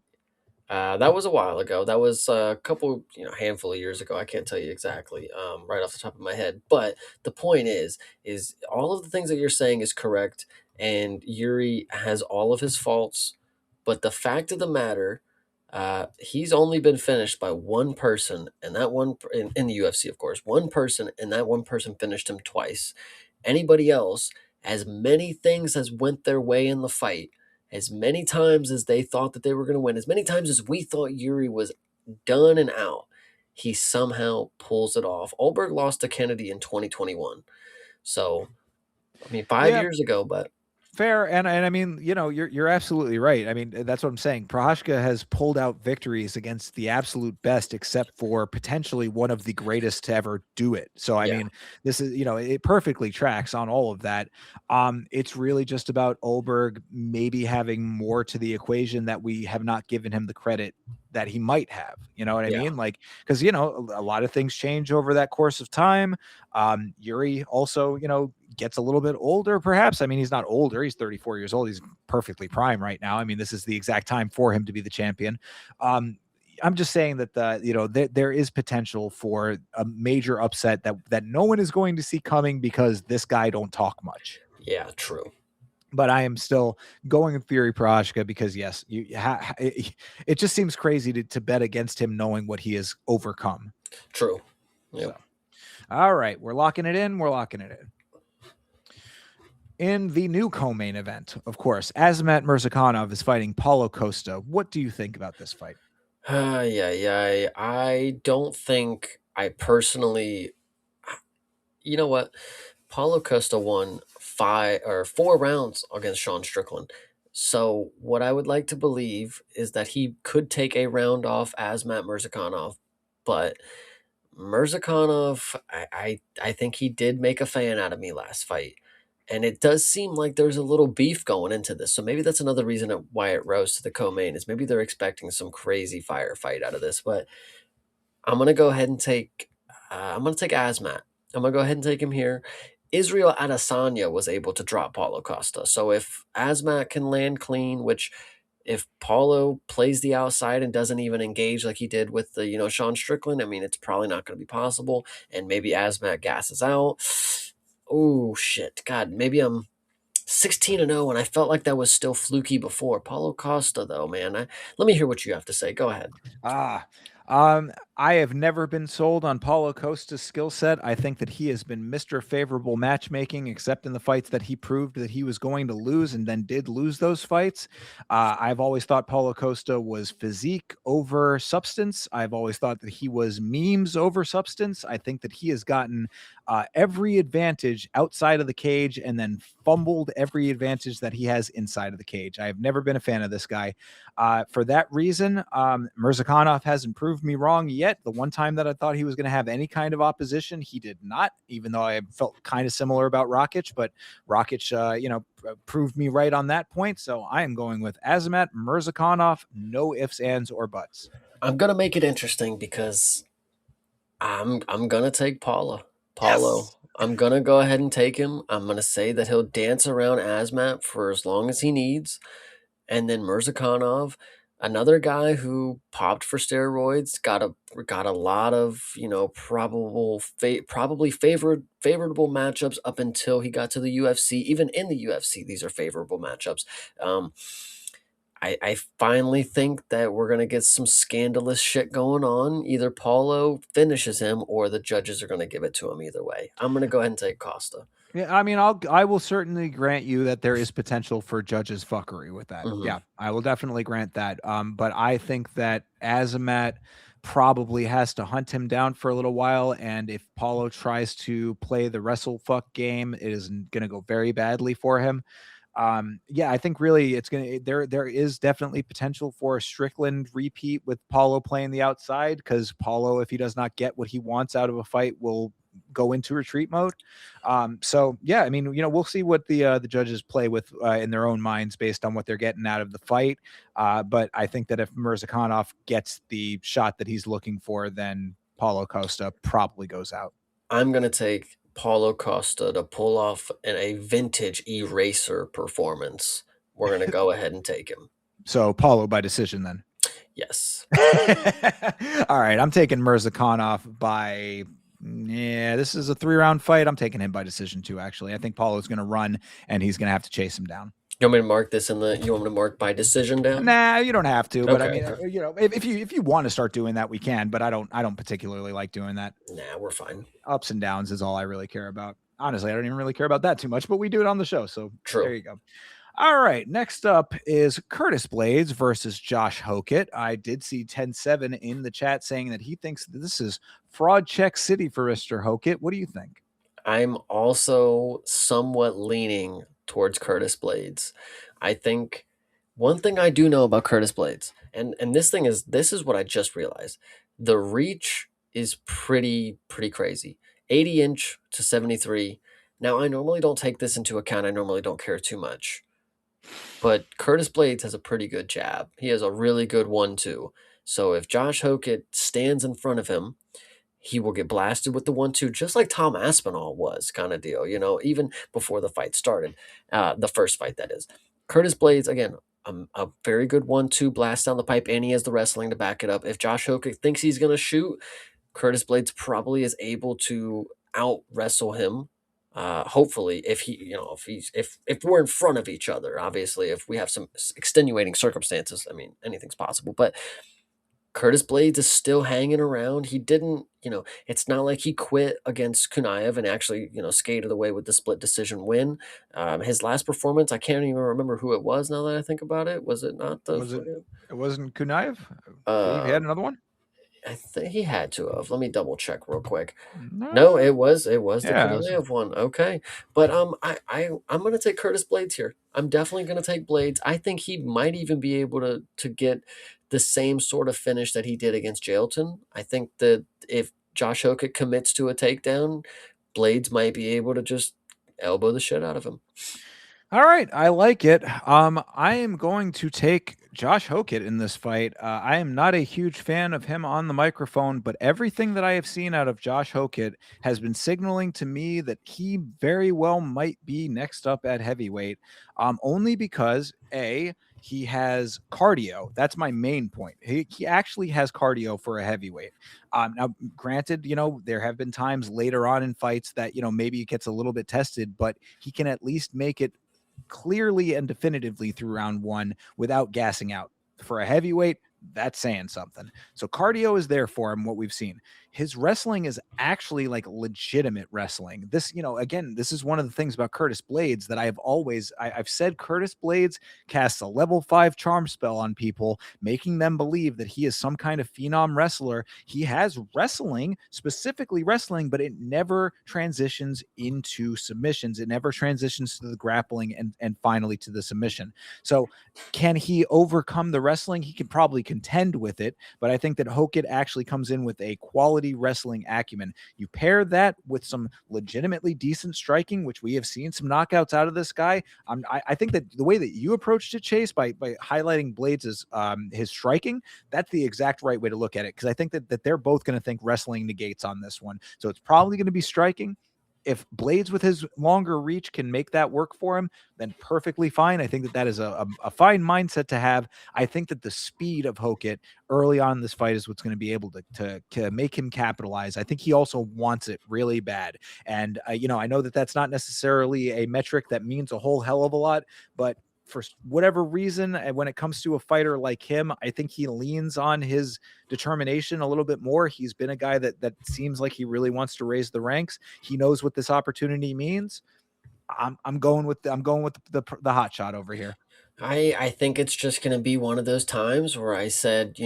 that was a while ago. That was a couple, handful of years ago. I can't tell you exactly, right off the top of my head. But the point is all of the things that you're saying is correct, and Yuri has all of his faults. But the fact of the matter, he's only been finished by one person, and that one in the UFC, of course, one person, and that one person finished him twice. Anybody else, as many things as went their way in the fight, as many times as they thought that they were going to win, as many times as we thought Yuri was done and out, he somehow pulls it off. Ulberg lost to Kennedy in 2021. So, I mean, 5 years ago, but Fair, and I mean, you're absolutely right. I mean, that's what I'm saying. Prohashka has pulled out victories against the absolute best, except for potentially one of the greatest to ever do it. So I yeah, mean, this is, it perfectly tracks on all of that. It's really just about Ulberg maybe having more to the equation that we have not given him the credit that he might have. You know what I yeah, mean? Like, because a lot of things change over that course of time. Yuri also, gets a little bit older, perhaps. I mean, he's not older. He's 34 years old. He's perfectly prime right now. I mean, this is the exact time for him to be the champion. I'm just saying that there is potential for a major upset that no one is going to see coming, because this guy don't talk much. yeah, true. But I am still going with Fury Prochazka, because yes, it just seems crazy to bet against him knowing what he has overcome. True. So, Yep. all right, we're locking it in. We're locking it in. In the new co-main event, of course, Azamat Murzakanov is fighting Paulo Costa. What do you think about this fight? Yeah. I don't think I personally. You know what? Paulo Costa won 4 rounds against Sean Strickland. So what I would like to believe is that he could take a round off as Matt Mirzakhanov, but Mirzakhanov, I think he did make a fan out of me last fight. And it does seem like there's a little beef going into this. So maybe that's another reason why it rose to the co-main, is maybe they're expecting some crazy firefight out of this. But I'm gonna go ahead and take Asmat. I'm gonna go ahead and take him here. Israel Adesanya was able to drop Paulo Costa. So if Asmat can land clean, which if Paulo plays the outside and doesn't even engage like he did with the Sean Strickland, I mean it's probably not going to be possible. And maybe Asmat gasses out. Oh shit, God, maybe I'm 16-0, and I felt like that was still fluky before. Paulo Costa, though, man. Let me hear what you have to say. Go ahead. Ah, I have never been sold on Paulo Costa's skill set. I think that he has been Mr. Favorable matchmaking, except in the fights that he proved that he was going to lose and then did lose those fights. I've always thought Paulo Costa was physique over substance. I've always thought that he was memes over substance. I think that he has gotten every advantage outside of the cage and then fumbled every advantage that he has inside of the cage. I have never been a fan of this guy. For that reason, Mirzakhanov hasn't proved me wrong yet. The one time that I thought he was going to have any kind of opposition, he did not, even though I felt kind of similar about Rakic, but Rakic, proved me right on that point. So I am going with Azamat Mirzakhanov, no ifs, ands, or buts. I'm gonna make it interesting because I'm gonna take Paulo. Yes. I'm gonna go ahead and take him. I'm gonna say that he'll dance around Asmat for as long as he needs, and then Mirzakhanov, another guy who popped for steroids, got a lot of probably favorable matchups up until he got to the UFC. Even in the UFC, these are favorable matchups. Um, I finally think that we're gonna get some scandalous shit going on. Either Paulo finishes him or the judges are gonna give it to him. Either way, I'm gonna go ahead and take Costa. Yeah, I mean, I will certainly grant you that there is potential for judges fuckery with that. Mhm. Yeah, I will definitely grant that. But I think that Azamat probably has to hunt him down for a little while, and if Paulo tries to play the wrestle fuck game, it is going to go very badly for him. Yeah, I think really it's gonna there is definitely potential for a Strickland repeat with Paulo playing the outside, because Paulo, if he does not get what he wants out of a fight, will go into retreat mode. So yeah, I mean, we'll see what the judges play with in their own minds based on what they're getting out of the fight. But I think that if Mirzakhanov gets the shot that he's looking for, then Paulo Costa probably goes out. I'm gonna take Paulo Costa to pull off a vintage eraser performance. We're gonna go ahead and take him. So Paulo by decision then. Yes. All right, I'm taking Mirzakhanov by. Yeah, this is a 3-round fight. I'm taking him by decision too. Actually, I think Paulo's going to run, and he's going to have to chase him down. You want me to mark this in the? You want me to mark by decision down? Nah, you don't have to. But I Okay. mean, Okay. if you want to start doing that, we can. But I don't particularly like doing that. Nah, we're fine. Ups and downs is all I really care about. Honestly, I don't even really care about that too much. But we do it on the show, so there True. you go. All right, next up is Curtis Blades versus Josh Hokett. I did see 10-7 in the chat saying that he thinks that this is fraud check city for Mr. Hokett. What do you think? I'm also somewhat leaning towards Curtis Blades. I think one thing I do know about Curtis Blades, and this is what I just realized. The reach is pretty crazy. 80-inch to 73. Now I normally don't take this into account. I normally don't care too much. But Curtis Blades has a pretty good jab. He has a really good 1-2. So if Josh Hokett stands in front of him, he will get blasted with the 1-2, just like Tom Aspinall was, kind of deal, even before the fight started. The first fight, that is. Curtis Blades, again, a very good 1-2 blast down the pipe, and he has the wrestling to back it up. If Josh Hokett thinks he's going to shoot, Curtis Blades probably is able to out wrestle him. Hopefully, if he, if we're in front of each other, obviously, if we have some extenuating circumstances, I mean, anything's possible. But Curtis Blades is still hanging around. He didn't, it's not like he quit against Kunaev and actually, skated away with the split decision win. His last performance, I can't even remember who it was now that I think about it. Was it not the? Was it? It wasn't Kunaev. I believe he Uh, had another one. I think he had to have. Let me double check real quick. No, No. it was the Yeah. Kunaev one. Okay, but I'm gonna take Curtis Blades here. I'm definitely gonna take Blades. I think he might even be able to get the same sort of finish that he did against Jailton. I think that if Josh Hokett commits to a takedown, Blades might be able to just elbow the shit out of him. All right, I like it. I am going to take Josh Hokett in this fight. I am not a huge fan of him on the microphone, but everything that I have seen out of Josh Hokett has been signaling to me that he very well might be next up at heavyweight. Only because he has cardio. That's my main point. He actually has cardio for a heavyweight. Now, granted, there have been times later on in fights that maybe it gets a little bit tested, but he can at least make it clearly and definitively through round one without gassing out. For a heavyweight, That's saying something. So cardio is there for him, what we've seen. His wrestling is actually like legitimate wrestling. This, again, this is one of the things about Curtis Blades that I've said Curtis Blades casts a level 5 charm spell on people, making them believe that he is some kind of phenom wrestler. He has wrestling, specifically wrestling, but it never transitions into submissions. It never transitions to the grappling and finally to the submission. So can he overcome the wrestling? He can probably contend with it, but I think that Hokit actually comes in with a quality wrestling acumen. You pair that with some legitimately decent striking, which we have seen some knockouts out of this guy. I think that the way that you approached it, Chase, by highlighting Blades' his striking, that's the exact right way to look at it, because I think that they're both going to think wrestling negates on this one. So it's probably going to be striking. If Blades with his longer reach can make that work for him, then perfectly fine. I think that is a fine mindset to have. I think that the speed of Hokit early on in this fight is what's going to be able to make him capitalize. I think he also wants it really bad. And, I know that that's not necessarily a metric that means a whole hell of a lot, but for whatever reason, when it comes to a fighter like him, I think he leans on his determination a little bit more. He's been a guy that seems like he really wants to raise the ranks. He knows what this opportunity means. I'm going with the hot shot over here. I think it's just going to be one of those times where I said,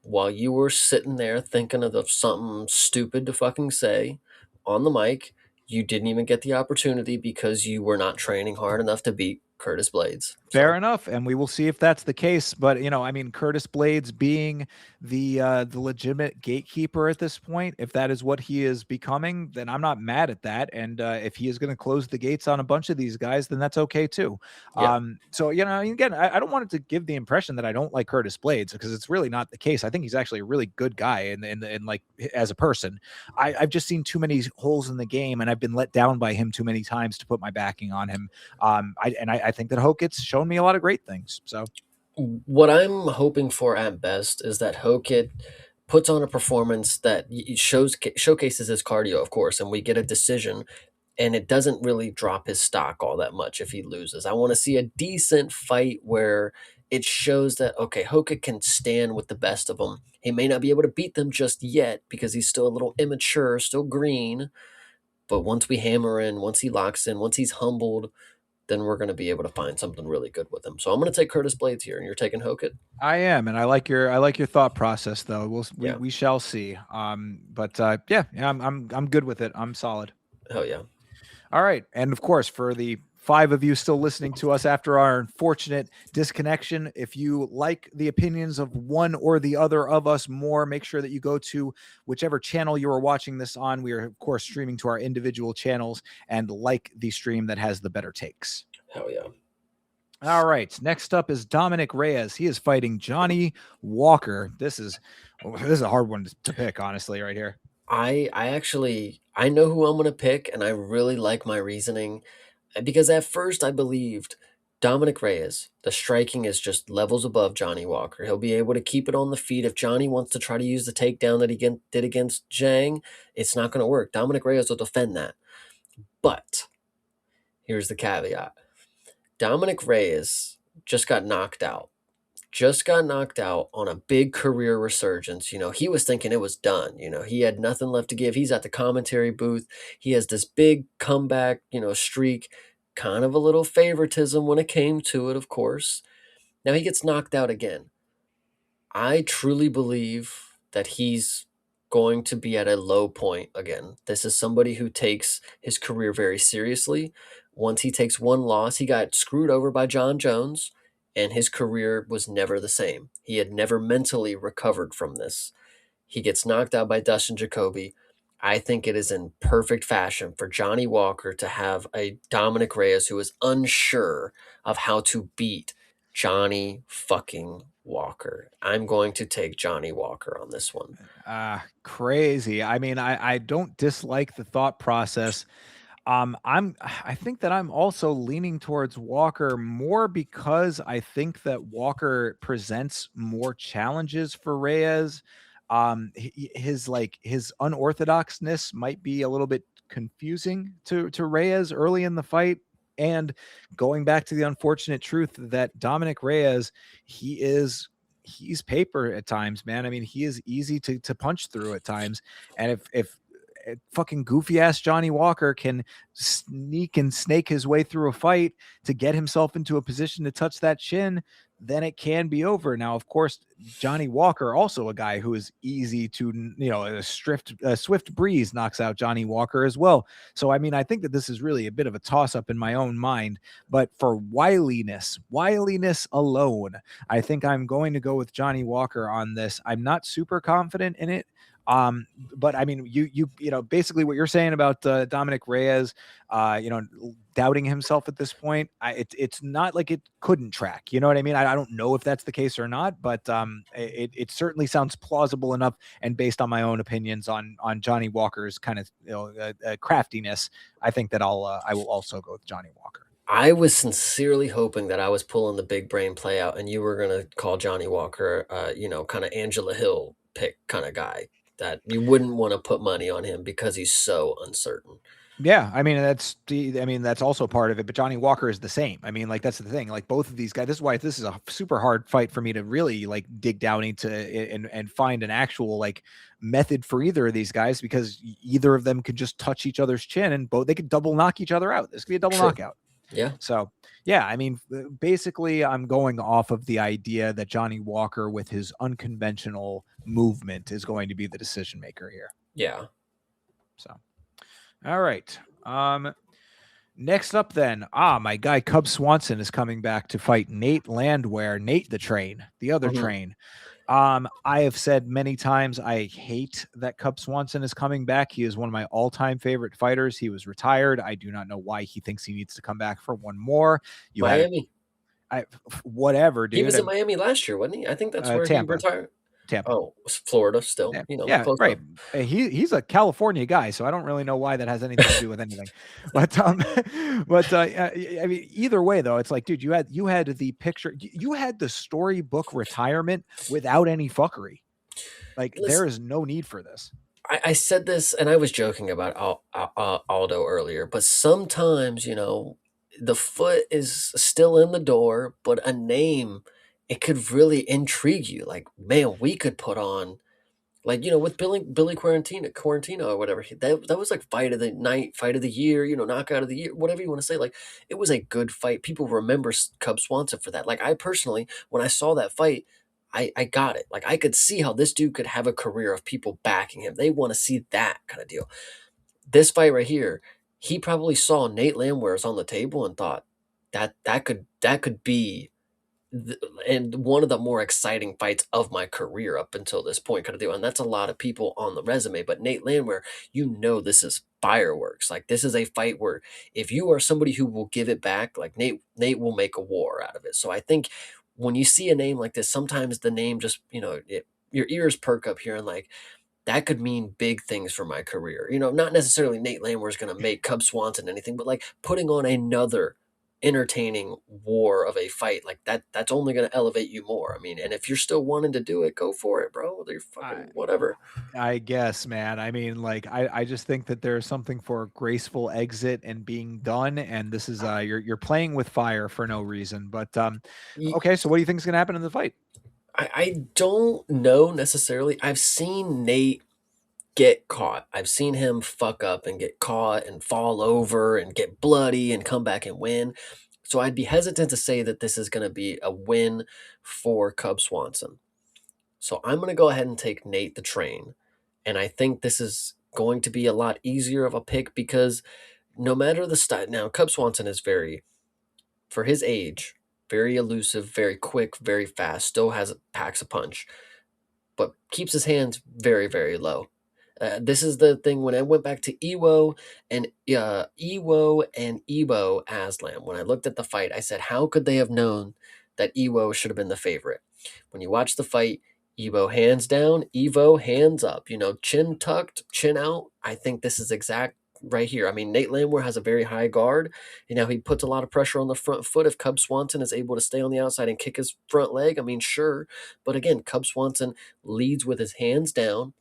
while you were sitting there thinking of something stupid to fucking say on the mic, you didn't even get the opportunity because you were not training hard enough to beat Curtis Blades. Fair So, enough, and we will see if that's the case. But I mean, Curtis Blades being the legitimate gatekeeper at this point, if that is what he is becoming, then I'm not mad at that. And if he is going to close the gates on a bunch of these guys, then that's okay too. yeah. So again, I don't want it to give the impression that I don't like Curtis Blades, because it's really not the case. I think he's actually a really good guy, and like as a person, I've just seen too many holes in the game, and I've been let down by him too many times to put my backing on him. I think that Hokit's shown me a lot of great things. So What I'm hoping for at best is that Hokit puts on a performance that showcases his cardio, of course, and we get a decision, and it doesn't really drop his stock all that much if he loses. I want to see a decent fight where it shows that, okay, Hokit can stand with the best of them. He may not be able to beat them just yet because he's still a little immature, still green. But once we hammer in, once he locks in, once he's humbled, then we're going to be able to find something really good with him. So I'm going to take Curtis Blades here, and you're taking Hokit. I am, and I like your thought process, though. Yeah. We shall see. But yeah, I'm good with it. I'm solid. Hell yeah. All right. And of course, for the 5 of you still listening to us after our unfortunate disconnection, if you like the opinions of one or the other of us more, make sure that you go to whichever channel you are watching this on. We are, of course, streaming to our individual channels, and like the stream that has the better takes. Hell yeah. All right. Next up is Dominic Reyes. He is fighting Johnny Walker. This is a hard one to pick, honestly, right here. I know who I'm going to pick, and I really like my reasoning because at first I believed Dominic Reyes, the striking is just levels above Johnny Walker. He'll be able to keep it on the feet. If Johnny wants to try to use the takedown that he did against Zhang, it's not going to work. Dominic Reyes will defend that. But here's the caveat. Dominic Reyes just got knocked out. Just got knocked out on a big career resurgence. He was thinking it was done. He had nothing left to give. He's at the commentary booth. He has this big comeback, streak, kind of a little favoritism when it came to it, of course. Now he gets knocked out again. I truly believe that he's going to be at a low point again. This is somebody who takes his career very seriously. Once he takes one loss, he got screwed over by John Jones, and his career was never the same. He had never mentally recovered from this. He gets knocked out by Dustin Jacoby. I think it is in perfect fashion for Johnny Walker to have a Dominic Reyes who is unsure of how to beat Johnny fucking Walker. I'm going to take Johnny Walker on this one. Crazy. I mean, I don't dislike the thought process. I think that I'm also leaning towards Walker more because I think that Walker presents more challenges for Reyes. His unorthodoxness might be a little bit confusing to Reyes early in the fight. And going back to the unfortunate truth that Dominic Reyes, he is he's paper at times, man. I mean, he is easy to punch through at times. And if fucking goofy ass Johnny Walker can sneak and snake his way through a fight to get himself into a position to touch that chin, then it can be over. Now, of course, Johnny Walker, also a guy who is easy to, a swift breeze knocks out Johnny Walker as well. So, I mean, I think that this is really a bit of a toss up in my own mind, but for wiliness alone, I think I'm going to go with Johnny Walker on this. I'm not super confident in it. But I mean, basically what you're saying about Dominic Reyes, doubting himself at this point, it's not like it couldn't track. You know what I mean? I don't know if that's the case or not, but it certainly sounds plausible enough. And based on my own opinions on Johnny Walker's kind of craftiness, I think that I will also go with Johnny Walker. I was sincerely hoping that I was pulling the big brain play out, and you were gonna call Johnny Walker, kind of Angela Hill pick kind of guy that you wouldn't want to put money on him because he's so uncertain. Yeah, I mean that's also part of it, but Johnny Walker is the same. I mean, like that's the thing. Like both of these guys, this is why this is a super hard fight for me to really like dig down into and find an actual like method for either of these guys, because either of them could just touch each other's chin and both they could double knock each other out. This could be a double True. knockout. Yeah. So, yeah, I mean, basically, I'm going off of the idea that Johnny Walker, with his unconventional movement, is going to be the decision maker here. Yeah. So, all right. Next up, then, my guy Cub Swanson is coming back to fight Nate Landwehr, Nate the Train, the other train. I have said many times I hate that Cub Swanson is coming back. He is one of my all-time favorite fighters. He was retired. I do not know why he thinks he needs to come back for one more. Miami. Whatever, dude. He was in Miami last year, wasn't he? I think that's where Tampa. he retired. Tampa. Oh, Florida still. Yeah, right. He's a California guy, so I don't really know why that has anything to do with anything. But I mean, either way though, it's like, dude, you had the picture, you had the storybook retirement without any fuckery. Like, there is no need for this. I said this, and I was joking about Aldo earlier, but sometimes the foot is still in the door, but a name, it could really intrigue you. Like, man, we could put on, like, with Billy Quarantino or whatever. That was like fight of the night, fight of the year, knockout of the year, whatever you want to say. Like, it was a good fight. People remember Cub Swanson for that. Like, I personally, when I saw that fight, I got it. Like, I could see how this dude could have a career of people backing him. They want to see that kind of deal. This fight right here, he probably saw Nate Landwehr's on the table and thought that could be and one of the more exciting fights of my career up until this point kind of deal. And that's a lot of people on the resume. But Nate Landwehr, this is fireworks. Like, this is a fight where if you are somebody who will give it back, like Nate will make a war out of it. So I think when you see a name like this, sometimes the name just, your ears perk up here and like, that could mean big things for my career. Not necessarily Nate Landwehr is going to make Cub Swanson anything, but like putting on another entertaining war of a fight like that's only going to elevate you more. I mean, and if you're still wanting to do it, go for it, bro. You're fucking whatever. I guess, man. I mean, like, I just think that there's something for graceful exit and being done, and this is you're playing with fire for no reason. But okay, so what do you think is going to happen in the fight? I don't know necessarily. I've seen Nate get caught. I've seen him fuck up and get caught and fall over and get bloody and come back and win. So I'd be hesitant to say that this is going to be a win for Cub Swanson. So I'm going to go ahead and take Nate the Train. And I think this is going to be a lot easier of a pick because no matter the style, now Cub Swanson is for his age, very elusive, very quick, very fast, still packs a punch, but keeps his hands very, very low. This is the thing when I went back to Iwo and Ibo Aslam. When I looked at the fight, I said, how could they have known that Iwo should have been the favorite? When you watch the fight, Ibo hands down, Evo hands up. Chin tucked, chin out. I think this is exact right here. I mean, Nate Landwehr has a very high guard. He puts a lot of pressure on the front foot. If Cub Swanson is able to stay on the outside and kick his front leg, I mean, sure. But again, Cub Swanson leads with his hands down.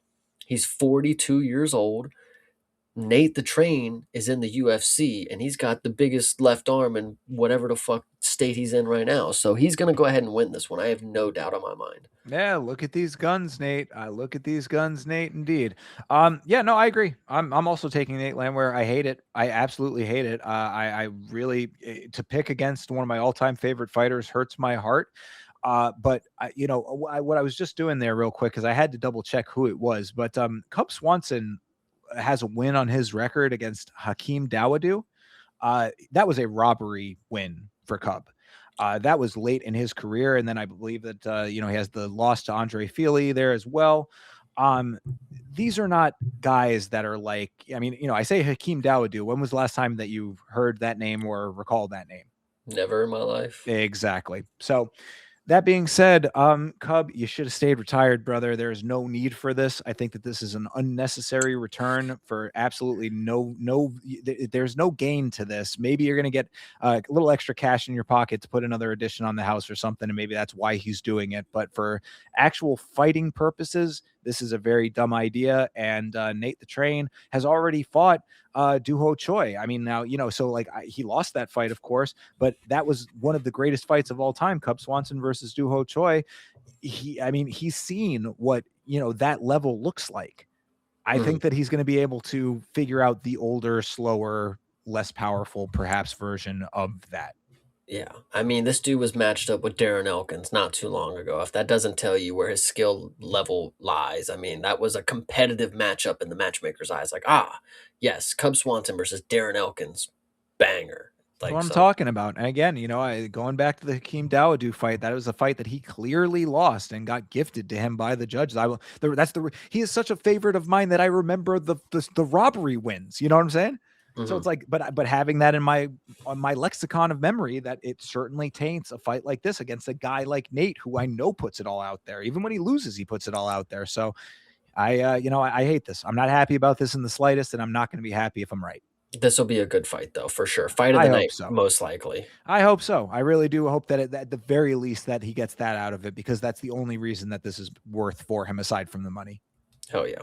He's 42 years old. Nate the Train is in the UFC and he's got the biggest left arm in whatever the fuck state he's in right now. So he's going to go ahead and win this one. I have no doubt in my mind. Yeah, look at these guns, Nate. I look at these guns, Nate. Indeed. Yeah, no, I agree. I'm also taking Nate Landwehr. I hate it. I absolutely hate it. I really to pick against one of my all-time favorite fighters hurts my heart. But what I was just doing there real quick because I had to double check who it was. But Cub Swanson has a win on his record against Hakeem Dawodu. That was a robbery win for Cub. That was late in his career, and then I believe that he has the loss to Andre Fili there as well. Um, these are not guys that are like, I mean, I say Hakeem Dawodu. When was the last time that you heard that name or recalled that name? Never in my life. Exactly. So that being said, Cub, you should have stayed retired, brother. There is no need for this. I think that this is an unnecessary return for absolutely there's no gain to this. Maybe you're going to get a little extra cash in your pocket to put another addition on the house or something, and maybe that's why he's doing it. But for actual fighting purposes, this is a very dumb idea. And Nate the Train has already fought Duho Choi. I mean, now, so like he lost that fight, of course, but that was one of the greatest fights of all time, Cub Swanson versus Duho Choi. He's seen what, that level looks like. I Mhm. think that he's going to be able to figure out the older, slower, less powerful, perhaps, version of that. Yeah. I mean, this dude was matched up with Darren Elkins not too long ago. If that doesn't tell you where his skill level lies, I mean, that was a competitive matchup in the matchmaker's eyes. Like, yes, Cub Swanson versus Darren Elkins, banger. That's what Like, I'm so, talking about. And again, going back to the Hakeem Dawodu fight, that was a fight that he clearly lost and got gifted to him by the judges. He is such a favorite of mine that I remember the robbery wins. You know what I'm saying? So mhm. it's like, but having that in on my lexicon of memory, that it certainly taints a fight like this against a guy like Nate, who I know puts it all out there. Even when he loses, he puts it all out there. So I hate this. I'm not happy about this in the slightest, and I'm not going to be happy if I'm right. This will be a good fight, though, for sure. Fight of I the hope night, so. most likely. I hope so. I really do hope that at the very least that he gets that out of it, because that's the only reason that this is worth for him aside from the money. Hell yeah.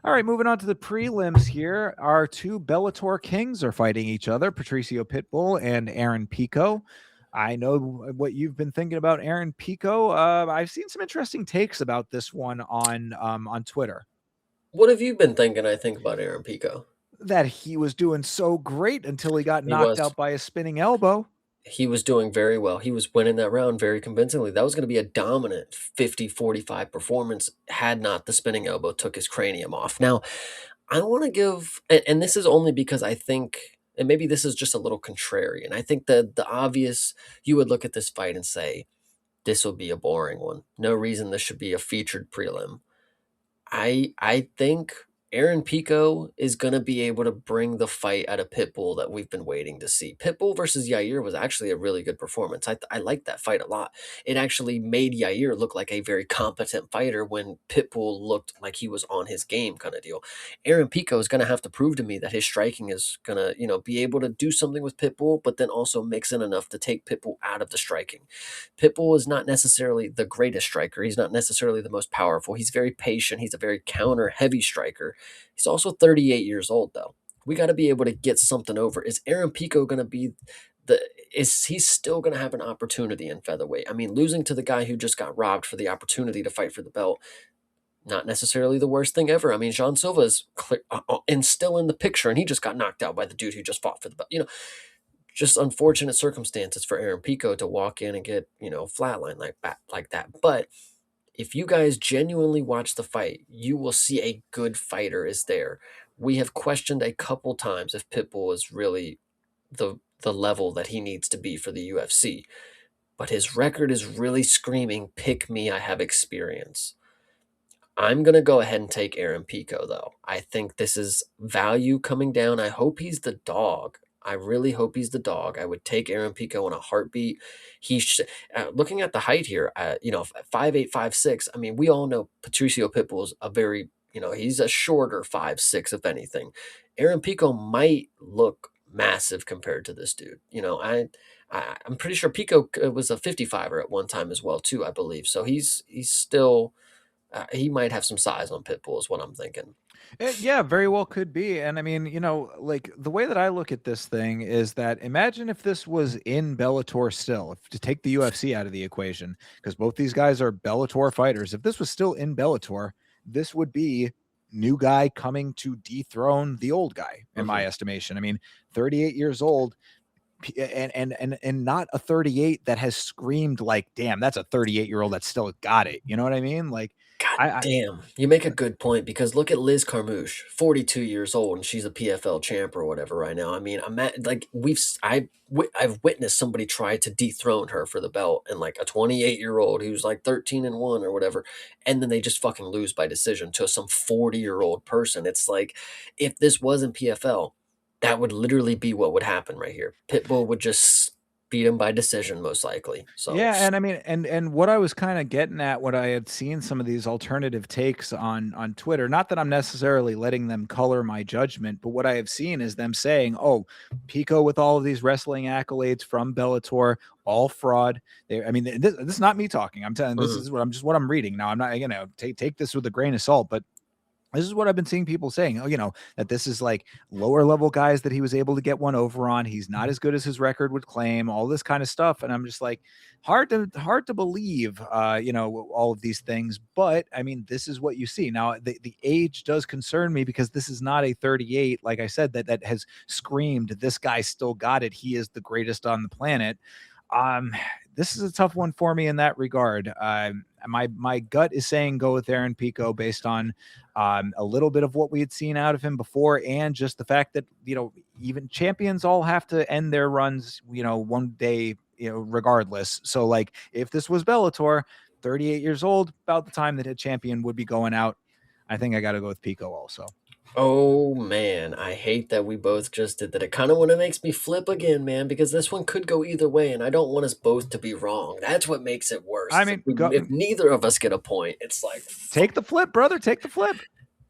All right, moving on to the prelims here. Our two Bellator kings are fighting each other, Patricio Pitbull and Aaron Pico. I know what you've been thinking about Aaron Pico. I've seen some interesting takes about this one on Twitter. What have you been thinking, I think, about Aaron Pico? That he was doing so great until he got He knocked was. out by a spinning elbow. He was doing very well. He was winning that round very convincingly. That was going to be a dominant 50-45 performance had not the spinning elbow took his cranium off. Now, I want to give, and this is only because I think, and maybe this is just a little contrarian. I think that the obvious, you would look at this fight and say, this will be a boring one. No reason this should be a featured prelim. I think Aaron Pico is gonna be able to bring the fight out of Pitbull that we've been waiting to see. Pitbull versus Yair was actually a really good performance. I liked that fight a lot. It actually made Yair look like a very competent fighter when Pitbull looked like he was on his game, kind of deal. Aaron Pico is gonna have to prove to me that his striking is gonna, be able to do something with Pitbull, but then also mix in enough to take Pitbull out of the striking. Pitbull is not necessarily the greatest striker. He's not necessarily the most powerful. He's very patient. He's a very counter heavy striker. He's also 38 years old, though. We got to be able to get something over. Is Aaron Pico going to be is he still going to have an opportunity in featherweight? I mean, losing to the guy who just got robbed for the opportunity to fight for the belt, not necessarily the worst thing ever. I mean, Jean Silva is clear, and still in the picture, and he just got knocked out by the dude who just fought for the belt. Just unfortunate circumstances for Aaron Pico to walk in and get, flatline like that. But if you guys genuinely watch the fight, you will see a good fighter is there. We have questioned a couple times if Pitbull is really the level that he needs to be for the UFC, but his record is really screaming, pick me, I have experience. I'm going to go ahead and take Aaron Pico, though. I think this is value coming down. I hope he's the dog. I really hope he's the dog. I would take Aaron Pico in a heartbeat. Looking at the height here, 5'8", 5'6". I mean, we all know Patricio Pitbull is a very, he's a shorter 5'6", if anything. Aaron Pico might look massive compared to this dude. I'm pretty sure Pico was a 55er at one time as well, too, I believe. So he's still He might have some size on Pitbull, is what I'm thinking. Yeah, very well could be. And I mean, like the way that I look at this thing is that imagine if this was in Bellator still, if to take the UFC out of the equation, because both these guys are Bellator fighters. If this was still in Bellator, this would be new guy coming to dethrone the old guy, in Mhm. my estimation. I mean, 38 years old, and not a 38 that has screamed like, damn, that's a 38-year-old that still got it. You know what I mean? Like God I damn. You make a good point because look at Liz Carmouche, 42 years old, and she's a PFL champ or whatever right now. I mean, like I've witnessed somebody try to dethrone her for the belt, and like a 28-year-old who's like 13-1 or whatever, and then they just fucking lose by decision to some 40-year-old person. It's like if this wasn't PFL, that would literally be what would happen right here. Pitbull would just beat him by decision most likely. So Yeah, and I mean, and what I was kind of getting at, what I had seen some of these alternative takes on Twitter, not that I'm necessarily letting them color my judgment, but what I have seen is them saying, "Oh, Pico with all of these wrestling accolades from Bellator, all fraud." I mean, this is not me talking. I'm telling this mhm. is what I'm reading now. I'm not, take this with a grain of salt, but this is what I've been seeing people saying, oh, that this is like lower level guys that he was able to get one over on. He's not as good as his record would claim, all this kind of stuff. And I'm just like, hard to believe, all of these things. But I mean, this is what you see. Now, the age does concern me because this is not a 38, like I said, that has screamed, this guy still got it. He is the greatest on the planet. Um, this is a tough one for me in that regard. My gut is saying go with Aaron Pico based on a little bit of what we had seen out of him before, and just the fact that even champions all have to end their runs, one day, regardless. So like if this was Bellator, 38 years old, about the time that a champion would be going out, I think I got to go with Pico also. Oh man, I hate that we both just did that. It kind of want to makes me flip again, man, because this one could go either way, and I don't want us both to be wrong. That's what makes it worse. I Is mean, go if neither of us get a point, it's like, take fuck. the flip, brother. Take the flip.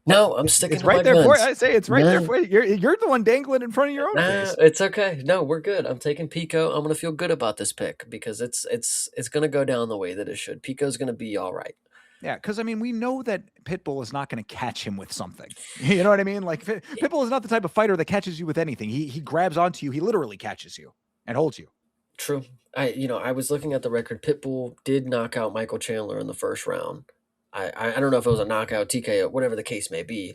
No, I'm sticking It's to my right there for you. guns. I say it's right there No, for you. You're the one dangling in front of your own nah, face. it's okay. No, we're good. I'm taking Pico. I'm gonna feel good about this pick because it's gonna go down the way that it should. Pico's gonna be all right. Yeah, because I mean, we know that Pitbull is not going to catch him with something. You know what I mean? Like Pitbull is not the type of fighter that catches you with anything. He grabs onto you. He literally catches you and holds you. True. I was looking at the record. Pitbull did knock out Michael Chandler in the first round. I don't know if it was a knockout, TKO, whatever the case may be,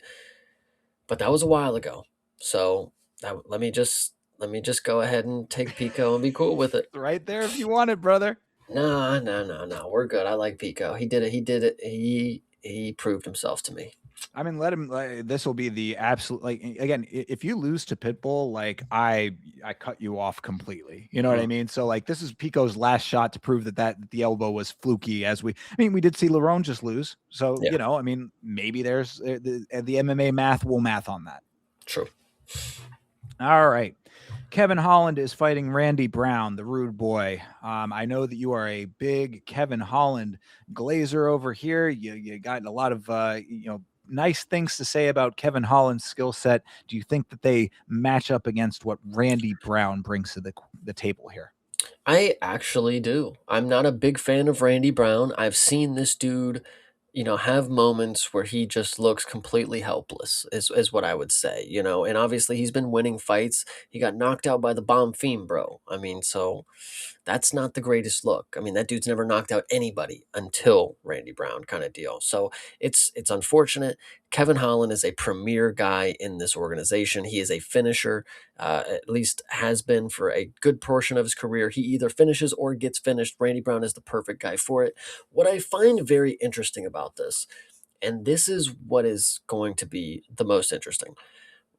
but that was a while ago. So let me just go ahead and take Pico and be cool with it. Right there if you want it, brother. No, no, no, no. We're good. I like Pico. He did it. He did it. He proved himself to me. I mean, let him. This will be the absolute. Like again, if you lose to Pitbull, like I cut you off completely. You know what I Mm, mean? So like, this is Pico's last shot to prove that the elbow was fluky. I mean, we did see Lerone just lose. So yeah, I mean, maybe there's the MMA math will math on that. true. All right. Kevin Holland is fighting Randy Brown, the rude boy. I know that you are a big Kevin Holland glazer over here. You got a lot of nice things to say about Kevin Holland's skill set. Do you think that they match up against what Randy Brown brings to the table here? I actually do. I'm not a big fan of Randy Brown. I've seen this dude, have moments where he just looks completely helpless, is what I would say, and obviously he's been winning fights. He got knocked out by the bomb fiend, bro. I mean, so that's not the greatest look. I mean, that dude's never knocked out anybody until Randy Brown kind of deal. So it's unfortunate. Kevin Holland is a premier guy in this organization. He is a finisher, at least has been for a good portion of his career. He either finishes or gets finished. Randy Brown is the perfect guy for it. What I find very interesting about this, and this is what is going to be the most interesting,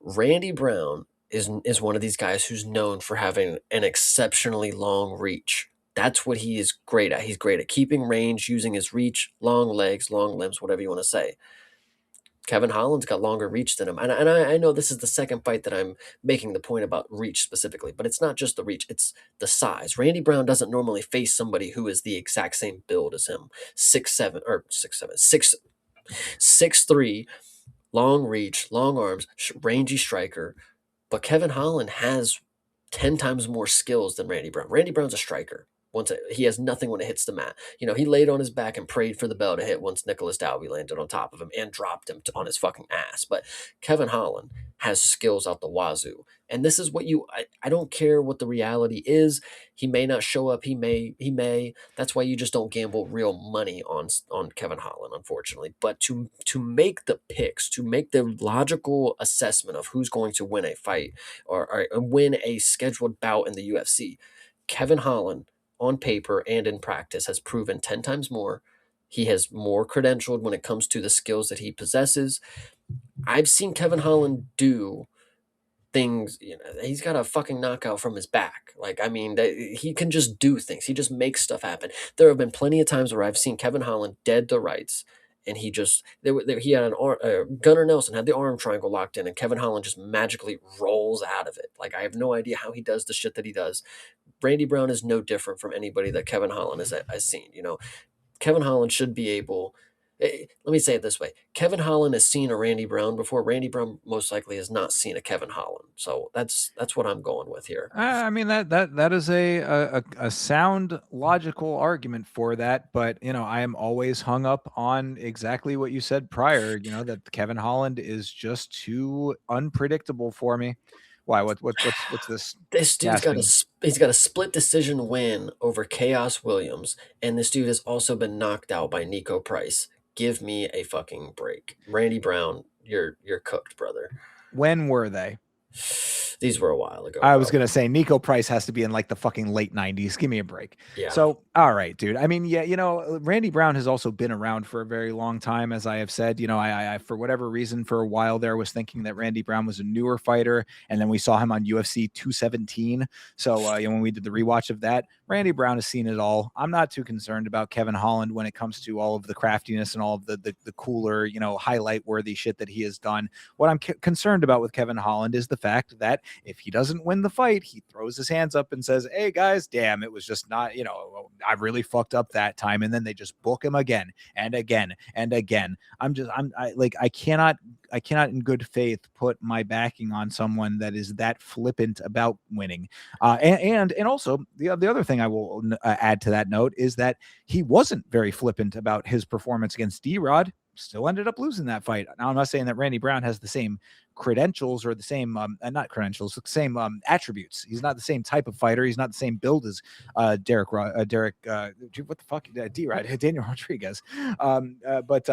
Randy Brown is one of these guys who's known for having an exceptionally long reach. That's what he is great at. He's great at keeping range, using his reach, long legs, long limbs, whatever you want to say. Kevin Holland's got longer reach than him. And I know this is the second fight that I'm making the point about reach specifically, but it's not just the reach, it's the size. Randy Brown doesn't normally face somebody who is the exact same build as him. 6'7", or 6'7", 6'3", long reach, long arms, rangy striker. But Kevin Holland has 10 times more skills than Randy Brown. Randy Brown's a striker. he has nothing when it hits the mat. You know, he laid on his back and prayed for the bell to hit once Nicholas Dalby landed on top of him and dropped him on his fucking ass. But Kevin Holland has skills out the wazoo. And this is what I don't care what the reality is. He may not show up. He may. That's why you just don't gamble real money on Kevin Holland, unfortunately. But to make the picks, to make the logical assessment of who's going to win a fight or win a scheduled bout in the UFC, Kevin Holland on paper and in practice has proven 10 times more. He has more credentialed when it comes to the skills that he possesses. I've seen Kevin Holland do things, you know, he's got a fucking knockout from his back. Like, I mean, he can just do things. He just makes stuff happen. There have been plenty of times where I've seen Kevin Holland dead to rights, and he just he had an arm. Gunnar Nelson had the arm triangle locked in, and Kevin Holland just magically rolls out of it. Like, I have no idea how he does the shit that he does. Randy Brown is no different from anybody that Kevin Holland has seen. You know, Kevin Holland should be able. Let me say it this way: Kevin Holland has seen a Randy Brown before. Randy Brown most likely has not seen a Kevin Holland. So that's what I'm going with here. I mean that is a sound logical argument for that, but you know I am always hung up on exactly what you said prior. You know that Kevin Holland is just too unpredictable for me. Why? What's this This dude's got gasping? he's got a split decision win over Chaos Williams, and this dude has also been knocked out by Nico Price. Give me a fucking break, Randy Brown. You're cooked, brother. When were they? These were a while ago, I bro. was gonna say Nico Price has to be in like the fucking late '90s. Give me a break. Yeah. So, all right, dude. I mean, yeah, you know, Randy Brown has also been around for a very long time, as I have said. You know, I for whatever reason, for a while there, was thinking that Randy Brown was a newer fighter, and then we saw him on UFC 217. So, you know, when we did the rewatch of that, Randy Brown has seen it all. I'm not too concerned about Kevin Holland when it comes to all of the craftiness and all of the cooler, you know, highlight worthy shit that he has done. What I'm concerned about with Kevin Holland is the fact that if he doesn't win the fight, he throws his hands up and says, "Hey guys, damn, it was just not, you know, I really fucked up that time." And then they just book him again and again and again. I cannot in good faith put my backing on someone that is that flippant about winning. And also the other thing I will add to that note is that he wasn't very flippant about his performance against D-Rod. Still ended up losing that fight. Now, I'm not saying that Randy Brown has the same credentials or the same not credentials, the same attributes. He's not the same type of fighter. He's not the same build as Derek what the fuck, D-Rod, Daniel Rodriguez. But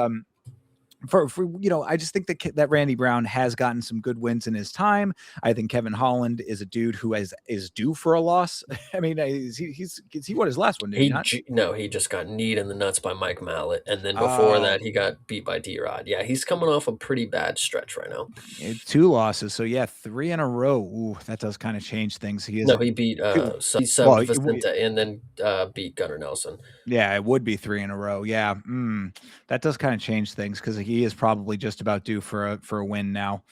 for you know, I just think that Randy Brown has gotten some good wins in his time. I think Kevin Holland is a dude who is due for a loss. I mean, he won his last one, did he not? No, he just got kneed in the nuts by Mike Mallet, and then before Oh, that, he got beat by D-Rod. Yeah, he's coming off a pretty bad stretch right now. two losses. So yeah, three in a row. Ooh, that does kind of change things. He is No, he beat he well, subbed Vicente and then beat Gunnar Nelson. yeah, it would be three in a row. Yeah, that does kind of change things because he is probably just about due for a win now.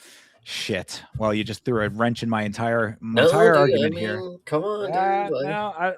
Shit. Well, you just threw a wrench in my entire No, dude, I argument here. mean, come on, dude. Yeah,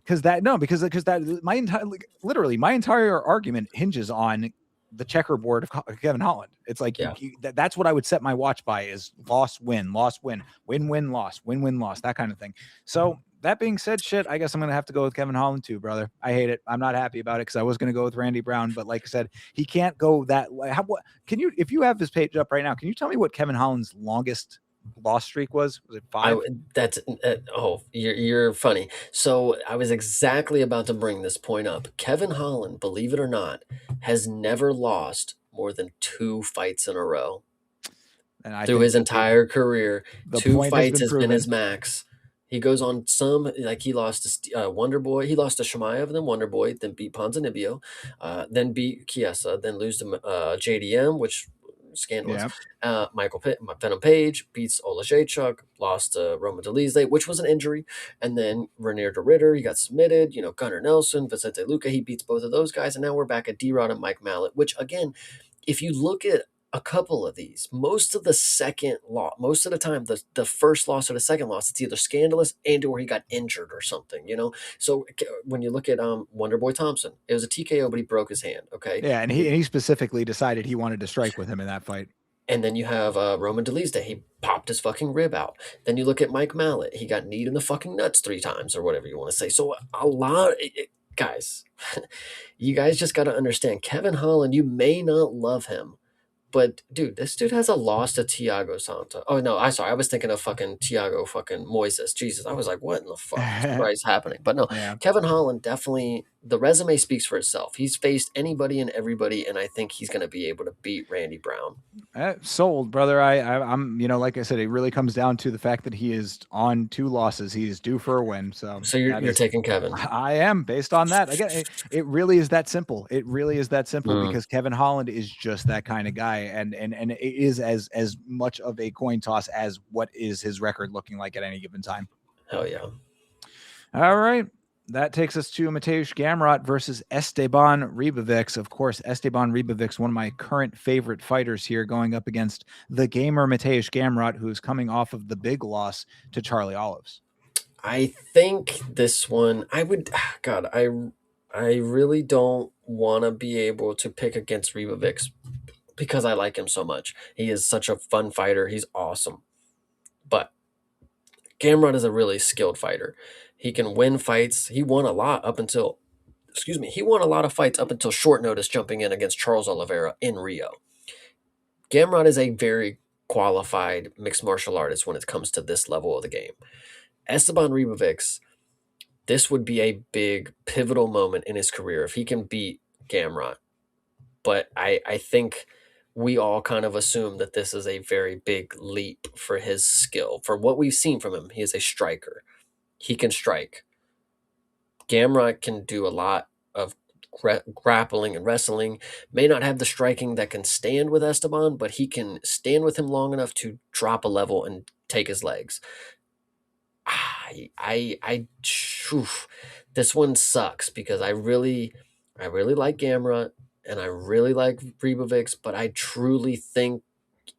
Like, no, because that my entire literally my entire argument hinges on the checkerboard of Kevin Holland. It's like yeah. that's what I would set my watch by is loss, win, win, win, loss, win, win, loss, that kind of thing. So that being said, shit, I guess I'm gonna have to go with Kevin Holland too, brother. I hate it. I'm not happy about it because I was gonna go with Randy Brown, but like I said, he can't go that way. What can you, if you have this page up right now, can you tell me what Kevin Holland's longest loss streak was? Was it I 5? that's oh, you're funny. So I was exactly about to bring this point up. Kevin Holland, believe it or not, has never lost more than 2 fights in a row And I through think his that entire career. the Two point has fights been has been proven. his max. He goes on some like he lost to Wonder Boy. He lost to Shemaev, then Wonder Boy, then beat Ponzinibbio, then beat Chiesa, then lose to JDM, which scandalous. Yeah. Venom Page beats Olajaychuk, lost to Roman Dolizle, which was an injury, and then Renier de Ritter, he got submitted. You know, Gunnar Nelson, Vicente Luque, he beats both of those guys, and now we're back at D-Rod and Mike Mallet. Which again, if you look at a couple of these, most of the time, the first loss or the second loss, it's either scandalous and or he got injured or something, you know. So when you look at Wonderboy Thompson, it was a TKO, but he broke his hand. Okay, Yeah, and he specifically decided he wanted to strike with him in that fight. And then you have Roman Dolizde. He popped his fucking rib out. Then you look at Mike Mallet. He got kneed in the fucking nuts 3 times or whatever you want to say. So a lot, guys, you guys just got to understand. Kevin Holland, you may not love him, but dude, this dude has a loss to Thiago Santos. Oh no, I sorry, I was thinking of fucking Thiago fucking Moises. Jesus, I was like, what in the fuck is Christ happening? But no, Yeah. Kevin Holland definitely. The resume speaks for itself. He's faced anybody and everybody, and I think he's going to be able to beat Randy Brown. Sold, brother. I'm, like I said, it really comes down to the fact that he is on 2 losses. He is due for a win. So So you're is, taking Kevin. I am based on that. Again, it really is that simple. It really is that simple because Kevin Holland is just that kind of guy, and it is as much of a coin toss as what is his record looking like at any given time. Hell yeah. All right. That takes us to Mateusz Gamrot versus Esteban Ribovics. Of course, Esteban Ribovics, one of my current favorite fighters here, going up against the gamer Mateusz Gamrot, who's coming off of the big loss to Charlie Olives. I think this one, God, I really don't want to be able to pick against Ribovics because I like him so much. He is such a fun fighter. He's awesome. But Gamrot is a really skilled fighter. He can win fights. He won a lot up until, he won a lot of fights up until short notice jumping in against Charles Oliveira in Rio. Gamrot is a very qualified mixed martial artist when it comes to this level of the game. Esteban Ribovics, this would be a big pivotal moment in his career if he can beat Gamrot. But I think we all kind of assume that this is a very big leap for his skill. For what we've seen from him, he is a striker. He can strike. Gamrot can do a lot of grappling and wrestling. May not have the striking that can stand with Esteban, but he can stand with him long enough to drop a level and take his legs. This one sucks because I really like Gamrot and I really like Ribovics, but I truly think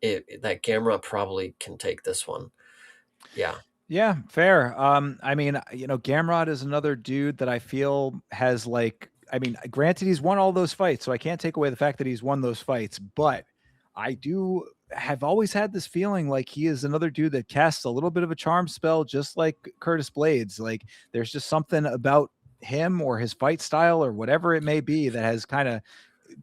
that Gamrot probably can take this one. Yeah. Yeah, fair. I mean, Gamrot is another dude that I feel has granted he's won all those fights, so I can't take away the fact that he's won those fights, but I do have always had this feeling like he is another dude that casts a little bit of a charm spell, just like Curtis Blades. Like there's just something about him or his fight style or whatever it may be that has kind of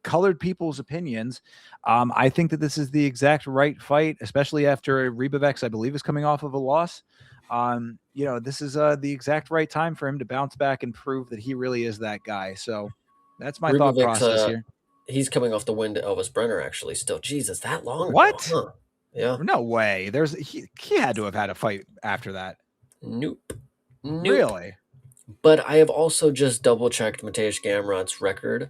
colored people's opinions. I think that this is the exact right fight, especially after Ribovics, I believe, is coming off of a loss. This is the exact right time for him to bounce back and prove that he really is that guy. So that's my thought process here. He's coming off the win to Elvis Brenner, actually. Still, Jesus, that long what? ago, huh? Yeah, no way. He had to have had a fight after that. Nope. Really? But I have also just double checked Mateusz Gamrot's record.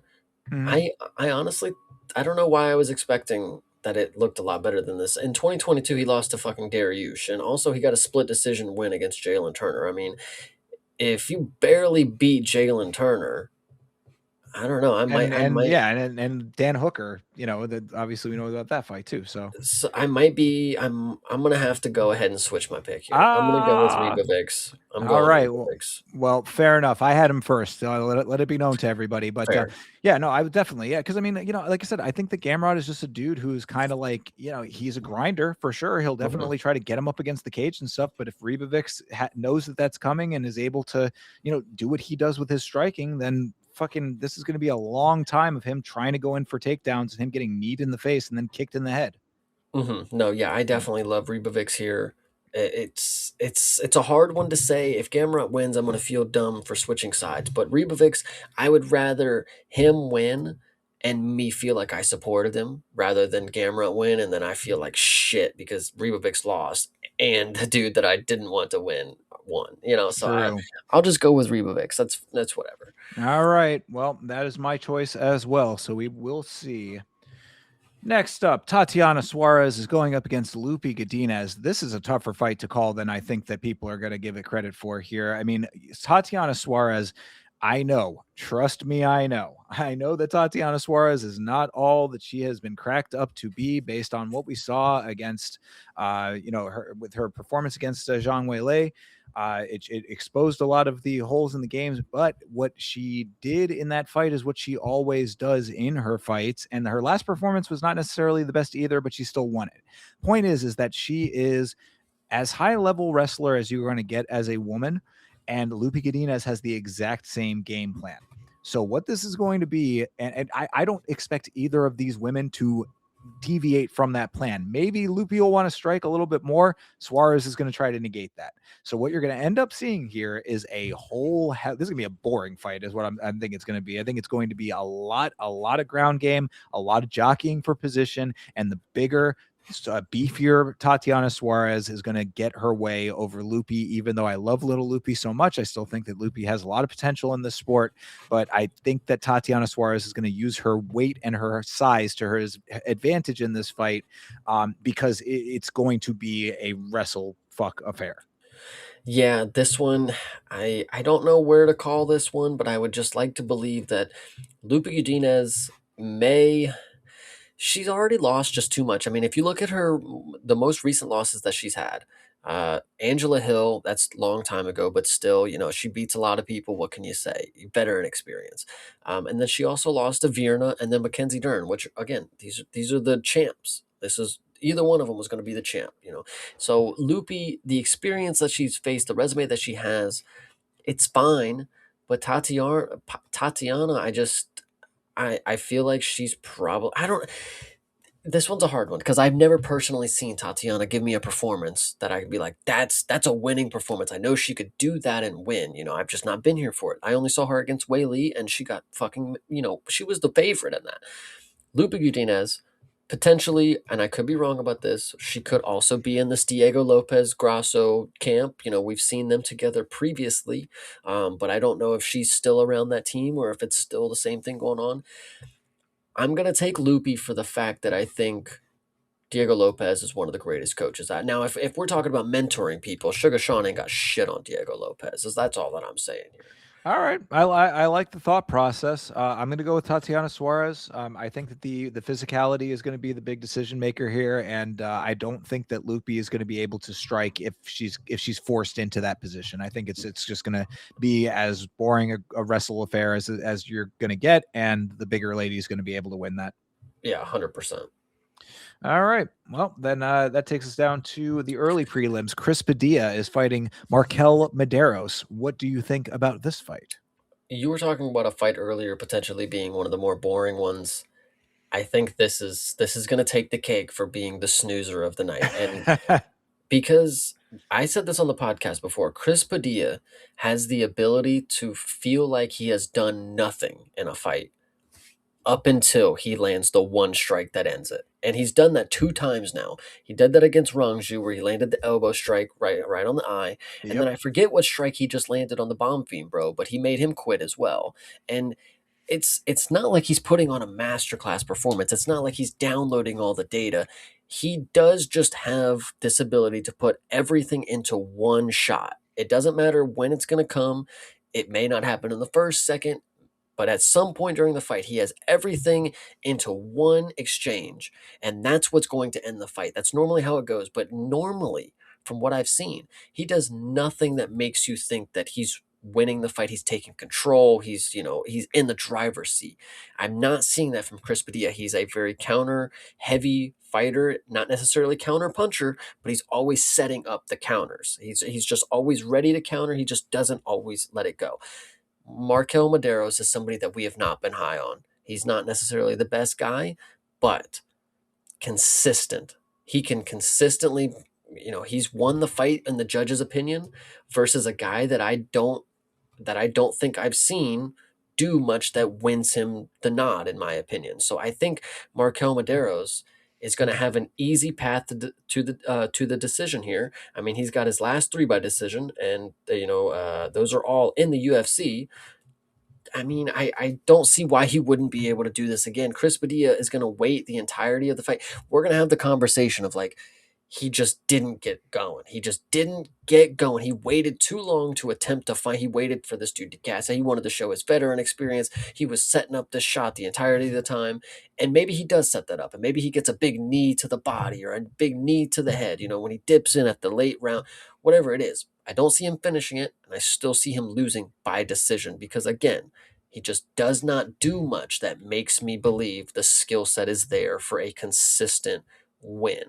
I honestly, I don't know why I was expecting that it looked a lot better than this. In 2022, he lost to fucking Dariush, and also he got a split decision win against Jalen Turner. I mean, if you barely beat Jalen Turner, I don't know. I might. And Dan Hooker, that obviously we know about that fight too. So I might be. I'm gonna have to go ahead and switch my pick here. I'm gonna go with Ribovics. All right. Well, fair enough. I had him first. Let it be known to everybody. But I would definitely, because I mean, like I said, I think that Gamrot is just a dude who's kind of like, he's a grinder for sure. He'll definitely try to get him up against the cage and stuff. But if Ribovics knows that that's coming and is able to, do what he does with his striking, then fucking this is going to be a long time of him trying to go in for takedowns and him getting kneed in the face and then kicked in the head. No, yeah, I definitely love Ribovics here. It's a hard one to say. If Gamrot wins, I'm going to feel dumb for switching sides. But Ribovics, I would rather him win and me feel like I supported him rather than Gamrot win and then I feel like shit because Ribovics lost and the dude that I didn't want to win won. So I'll just go with Ribovics. That's whatever. All right. Well, that is my choice as well. So we will see. Next up, Tatiana Suarez is going up against Lupi Godinez. This is a tougher fight to call than I think that people are going to give it credit for here. I mean, Tatiana Suarez, I know. Trust me, I know. I know that Tatiana Suarez is not all that she has been cracked up to be based on what we saw against, her with her performance against Zhang Weilei. It exposed a lot of the holes in the games, but what she did in that fight is what she always does in her fights. And her last performance was not necessarily the best either, but she still won it. Point is that she is as high level wrestler as you're going to get as a woman, and Lupi Godinez has the exact same game plan. So what this is going to be, and I don't expect either of these women to deviate from that plan. Maybe Lupi will want to strike a little bit more. Suarez is going to try to negate that. So what you're going to end up seeing here is a whole. This is going to be a boring fight, is what I think it's going to be. I think it's going to be a lot of ground game, a lot of jockeying for position, and the bigger, beefier Tatiana Suarez is going to get her way over Lupi. Even though I love little Lupi so much, I still think that Lupi has a lot of potential in this sport. But I think that Tatiana Suarez is going to use her weight and her size to her advantage in this fight, because it's going to be a wrestle fuck affair. Yeah, this one, I don't know where to call this one, but I would just like to believe that Lupi Godinez may. She's already lost just too much. I mean, if you look at her, the most recent losses that she's had, Angela Hill, that's a long time ago, but still, she beats a lot of people. What can you say? Veteran experience. And then she also lost to Virna and then Mackenzie Dern, which again, these are the champs. This is either one of them was going to be the champ. So Lupi, the experience that she's faced, the resume that she has, it's fine. But Tatiana, I feel like she's probably I don't. This one's a hard one because I've never personally seen Tatiana give me a performance that I could be like, that's a winning performance. I know she could do that and win. I've just not been here for it. I only saw her against Wei Li, and she got fucking. She was the favorite in that. Lupe Gudinez, potentially, and I could be wrong about this. She could also be in this Diego Lopez Grasso camp. We've seen them together previously, but I don't know if she's still around that team or if it's still the same thing going on. I'm going to take Loopy for the fact that I think Diego Lopez is one of the greatest coaches. Now, if we're talking about mentoring people, Sugar Sean ain't got shit on Diego Lopez. That's all that I'm saying here. All right, I like the thought process. I'm going to go with Tatiana Suarez. I think that the physicality is going to be the big decision maker here, and I don't think that Lupi is going to be able to strike if she's forced into that position. I think it's just going to be as boring a wrestle affair as you're going to get, and the bigger lady is going to be able to win that. Yeah, 100%. All right. Well, then that takes us down to the early prelims. Chris Padilla is fighting Markel Medeiros. What do you think about this fight? You were talking about a fight earlier potentially being one of the more boring ones. I think this is going to take the cake for being the snoozer of the night. And because I said this on the podcast before, Chris Padilla has the ability to feel like he has done nothing in a fight up until he lands the one strike that ends it. And he's done that 2 times now. He did that against Rangju where he landed the elbow strike right on the eye. Yep. And then I forget what strike he just landed on the bomb fiend, bro, but he made him quit as well. And it's not like he's putting on a masterclass performance. It's not like he's downloading all the data. He does just have this ability to put everything into one shot. It doesn't matter when it's going to come. It may not happen in the first, second, but at some point during the fight, he has everything into one exchange, and that's what's going to end the fight. That's normally how it goes. But normally, from what I've seen, he does nothing that makes you think that he's winning the fight. He's taking control. He's in the driver's seat. I'm not seeing that from Chris Padilla. He's a very counter heavy fighter, not necessarily counter puncher, but he's always setting up the counters. He's just always ready to counter. He just doesn't always let it go. Markel Medeiros is somebody that we have not been high on. He's not necessarily the best guy, but consistent. He can consistently, he's won the fight in the judge's opinion versus a guy that I don't think I've seen do much that wins him the nod, in my opinion. So I think Markel Medeiros is going to have an easy path to the decision here. I mean, he's got his last 3 by decision, and those are all in the UFC. I mean, I don't see why he wouldn't be able to do this again. Chris Padilla is going to wait the entirety of the fight. We're going to have the conversation of like, he just didn't get going. He just didn't get going. He waited too long to attempt to fight. He waited for this dude to gas. He wanted to show his veteran experience. He was setting up this shot the entirety of the time. And maybe he does set that up. And maybe he gets a big knee to the body or a big knee to the head, when he dips in at the late round, whatever it is. I don't see him finishing it. And I still see him losing by decision because, again, he just does not do much that makes me believe the skill set is there for a consistent win.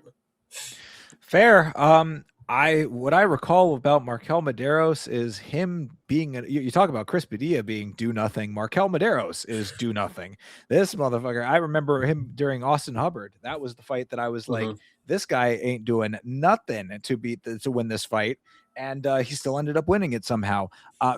Fair. What I recall about Markel Maderos is him being you talk about Chris Padilla being do nothing. Markel Maderos is do nothing. This motherfucker, I remember him during Austin Hubbard. That was the fight that I was like, Mhm. this guy ain't doing nothing to win this fight. And he still ended up winning it somehow.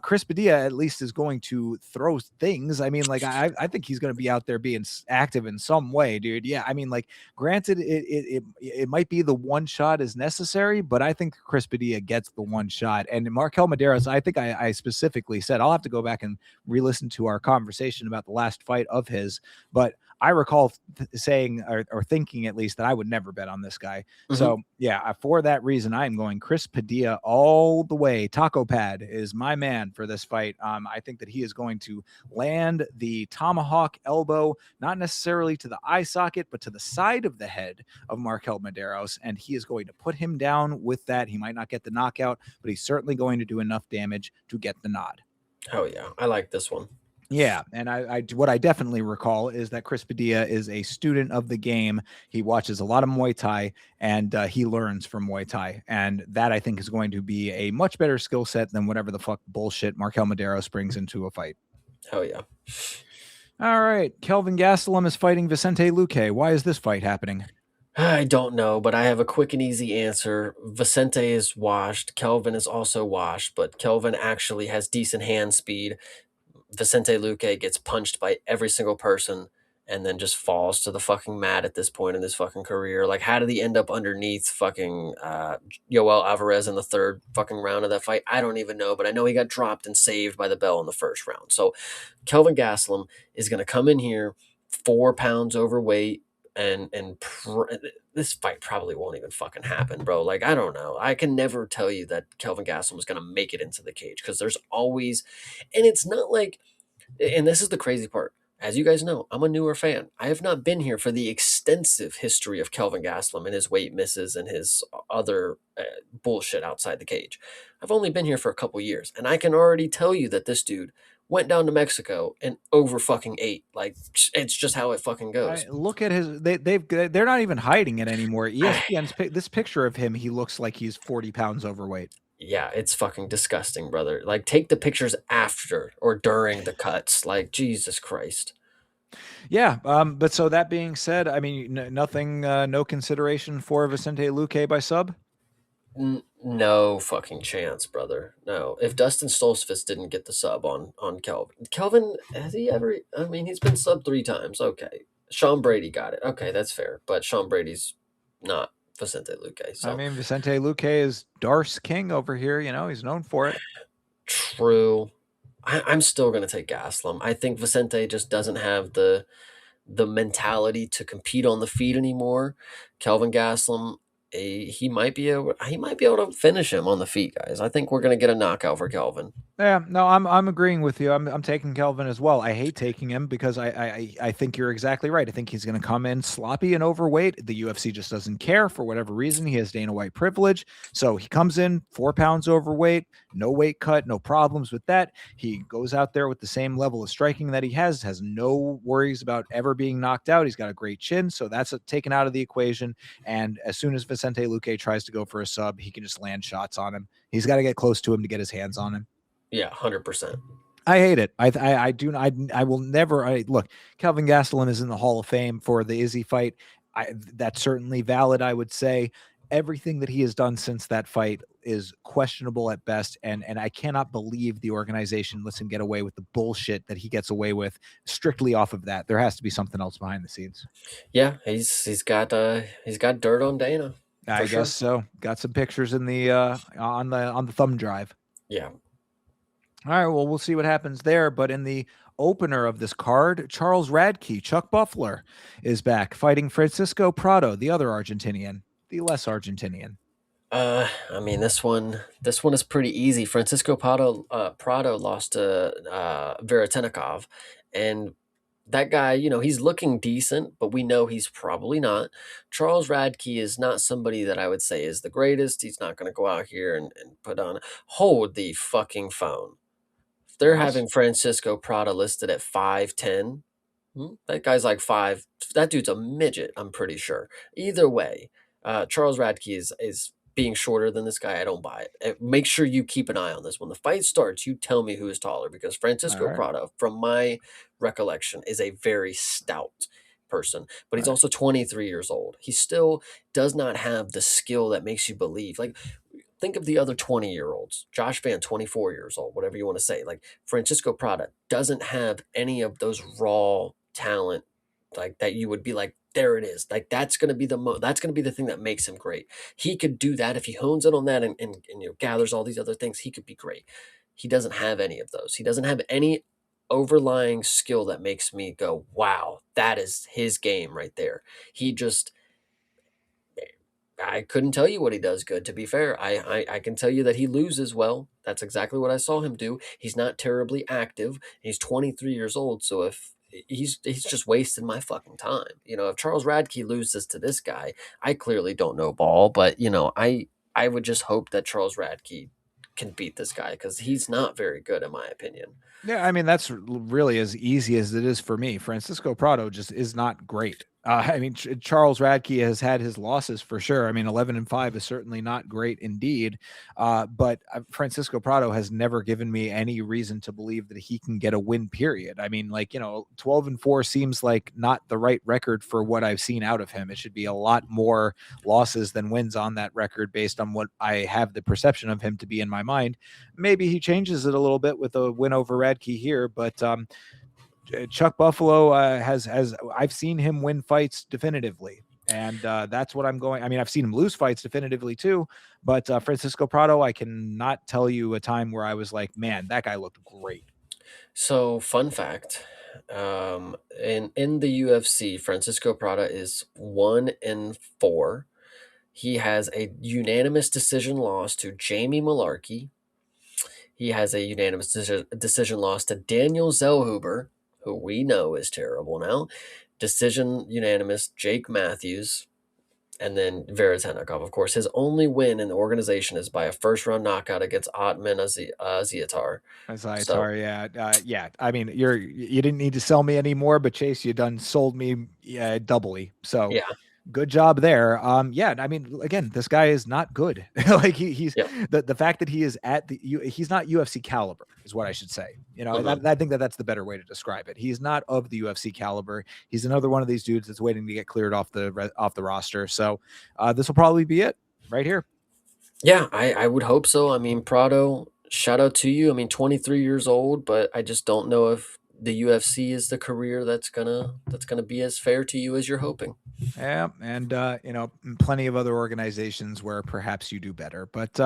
Chris Padilla at least is going to throw things. I mean, like I think he's going to be out there being active in some way, dude. Yeah, I mean, like granted, it might be the one shot is necessary, but I think Chris Padilla gets the one shot. And Markel Maderos, I think I specifically said I'll have to go back and re-listen to our conversation about the last fight of his, but I recall saying or thinking at least that I would never bet on this guy. Mhm. So yeah, for that reason, I am going Chris Padilla all the way. Taco Pad is my man for this fight. I think that he is going to land the tomahawk elbow, not necessarily to the eye socket, but to the side of the head of Markel Maderos, and he is going to put him down with that. He might not get the knockout, but he's certainly going to do enough damage to get the nod. Oh yeah, I like this one. Yeah, and what I definitely recall is that Chris Padilla is a student of the game. He watches a lot of Muay Thai, and he learns from Muay Thai, and that I think is going to be a much better skill set than whatever the fuck bullshit Markel Maderos brings into a fight. Oh yeah. All right, Kelvin Gastelum is fighting Vicente Luque. Why is this fight happening? I don't know, but I have a quick and easy answer. Vicente is washed. Kelvin is also washed, but Kelvin actually has decent hand speed. Vicente Luque gets punched by every single person and then just falls to the fucking mat at this point in his fucking career. Like, how did he end up underneath fucking Yoel Alvarez in the third fucking round of that fight? I don't even know, but I know he got dropped and saved by the bell in the first round. So Kelvin Gastelum is going to come in here 4 pounds overweight this fight probably won't even fucking happen, bro. Like, I don't know. I can never tell you that Kelvin Gastelum is going to make it into the cage because there's always, and it's not like, and this is the crazy part. As you guys know, I'm a newer fan. I have not been here for the extensive history of Kelvin Gastelum and his weight misses and his other bullshit outside the cage. I've only been here for a couple years, and I can already tell you that this dude went down to Mexico and over fucking ate. Like, it's just how it fucking goes. Look at his. They're not even hiding it anymore. ESPN's this picture of him. He looks like he's 40 pounds overweight. Yeah, it's fucking disgusting, brother. Like, take the pictures after or during the cuts. Like, Jesus Christ. Yeah. But so that being said, I mean, nothing. No consideration for Vicente Luque by sub. No fucking chance, brother. No. If Dustin Stoltzfus didn't get the sub on Kelvin, has he ever? I mean, he's been sub 3 times. Okay, Sean Brady got it. Okay, that's fair. But Sean Brady's not Vicente Luque. I So mean, Vicente Luque is Darce King over here. He's known for it. true. I'm still gonna take Gaslam. I think Vicente just doesn't have the mentality to compete on the feet anymore. Kelvin Gaslam, he might be able to finish him on the feet, guys. I think we're gonna get a knockout for Kelvin. Yeah, no, I'm agreeing with you. I'm taking Kelvin as well. I hate taking him because I think you're exactly right. I think he's going to come in sloppy and overweight. The UFC just doesn't care for whatever reason. He has Dana White privilege, so he comes in 4 pounds overweight, no weight cut, no problems with that. He goes out there with the same level of striking that he has no worries about ever being knocked out. He's got a great chin, so that's taken out of the equation. And as soon as Vicente Luque tries to go for a sub, he can just land shots on him. He's got to get close to him to get his hands on him. Yeah, 100%. I hate it. I do. I will never. Look. Kelvin Gastelum is in the Hall of Fame for the Izzy fight. That's certainly valid. I would say everything that he has done since that fight is questionable at best, and I cannot believe the organization lets him get away with the bullshit that he gets away with strictly off of that. There has to be something else behind the scenes. Yeah, he's got dirt on Dana. I Sure. guess so. Got some pictures in the on the thumb drive. Yeah. All right, well, we'll see what happens there. But in the opener of this card, Charles Radke, Chuck Buffler, is back fighting Francisco Prado, the other Argentinian. the less Argentinian? I mean, this one is pretty easy. Francisco Prado lost to Veretennikov, and that guy, he's looking decent, but we know he's probably not. Charles Radke is not somebody that I would say is the greatest. He's not going to go out here and put on. Hold the fucking phone. If they're Yes. having Francisco Prada listed at 5'10", that guy's like five. That dude's a midget, I'm pretty sure. Either way, Charles Radke is being shorter than this guy. I don't buy it. Make sure you keep an eye on this. When the fight starts, you tell me who is taller because All Francisco right. Prada, from my recollection, is a very stout person, but All he's right. also 23 years old. He still does not have the skill that makes you believe. Like, think of the other 20-year-olds. Josh Van, 24 years old, whatever you want to say. Like, Francisco Prada doesn't have any of those raw talent like that you would be like, there it is. Like, that's going to be that's going to be the thing that makes him great. He could do that if he hones in on that and gathers all these other things. He could be great. He doesn't have any of those. He doesn't have any overlying skill that makes me go, wow, that is his game right there. He just I couldn't tell you what he does good, to be fair. I can tell you that he loses well. That's exactly what I saw him do. He's not terribly active. He's 23 years old, so if he's just wasting my fucking time. If Charles Radke loses to this guy, I clearly don't know ball, but I would just hope that Charles Radke can beat this guy because he's not very good in my opinion. Yeah, I mean that's really as easy as it is for me. Francisco Prado just is not great. I mean, Charles Radke has had his losses for sure. I mean, 11-5 is certainly not great indeed. But Francisco Prado has never given me any reason to believe that he can get a win. Period. I mean, 12-4 seems like not the right record for what I've seen out of him. It should be a lot more losses than wins on that record, based on what I have the perception of him to be in my mind. Maybe he changes it a little bit with a win over Radke here, but Chuck Buffalo has I've seen him win fights definitively, and that's what I'm going. I mean, I've seen him lose fights definitively too, but Francisco Prado, I cannot tell you a time where I was like, man, that guy looked great. So, fun fact, in the UFC, Francisco Prada is 1-4. He has a unanimous decision loss to Jamie Malarkey. He has a unanimous decision loss to Daniel Zellhuber, who we know is terrible now. Decision unanimous Jake Matthews, and then Veretennikov. Of course, his only win in the organization is by a first round knockout against Otman Aziatar. So, Zaitar, yeah, yeah. I mean, you didn't need to sell me anymore, but Chase, you done sold me doubly. So yeah, good job there. Yeah, I mean, again, this guy is not good. Like he's yeah. the fact that he is he's not UFC caliber is what I should say. Mhm. I think that's the better way to describe it. He's not of the UFC caliber. He's another one of these dudes that's waiting to get cleared off the roster. So this will probably be it right here. Yeah, I would hope so. I mean, Prado, shout out to you. I mean, 23 years old, but I just don't know if the UFC is the career that's gonna be as fair to you as you're hoping. Yeah, and plenty of other organizations where perhaps you do better. But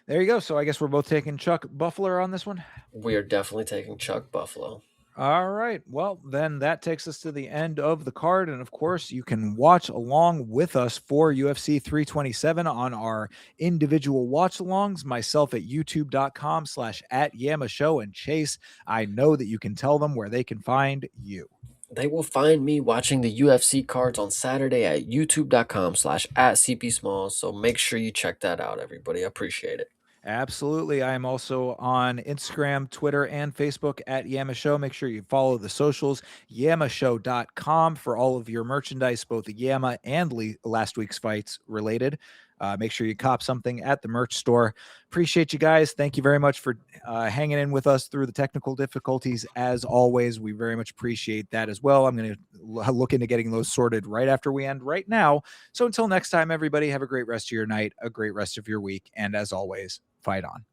there you go. So I guess we're both taking Chuck Buffalo on this one. We are definitely taking Chuck Buffalo. All right. Well, then that takes us to the end of the card. And of course, you can watch along with us for UFC 327 on our individual watch alongs, myself at youtube.com/@Yama Show, and Chase. I know that you can tell them where they can find you. They will find me watching the UFC cards on Saturday at youtube.com/@CPSmalls. So make sure you check that out, everybody. I appreciate it. Absolutely. I am also on Instagram, Twitter, and Facebook at Yama Show. Make sure you follow the socials, yamashow.com, for all of your merchandise, both the Yama and last week's fights related. Make sure you cop something at the merch store. Appreciate you guys. Thank you very much for hanging in with us through the technical difficulties. As always, we very much appreciate that as well. I'm going to look into getting those sorted right after we end right now. So until next time, everybody, have a great rest of your night, a great rest of your week. And as always, fight on.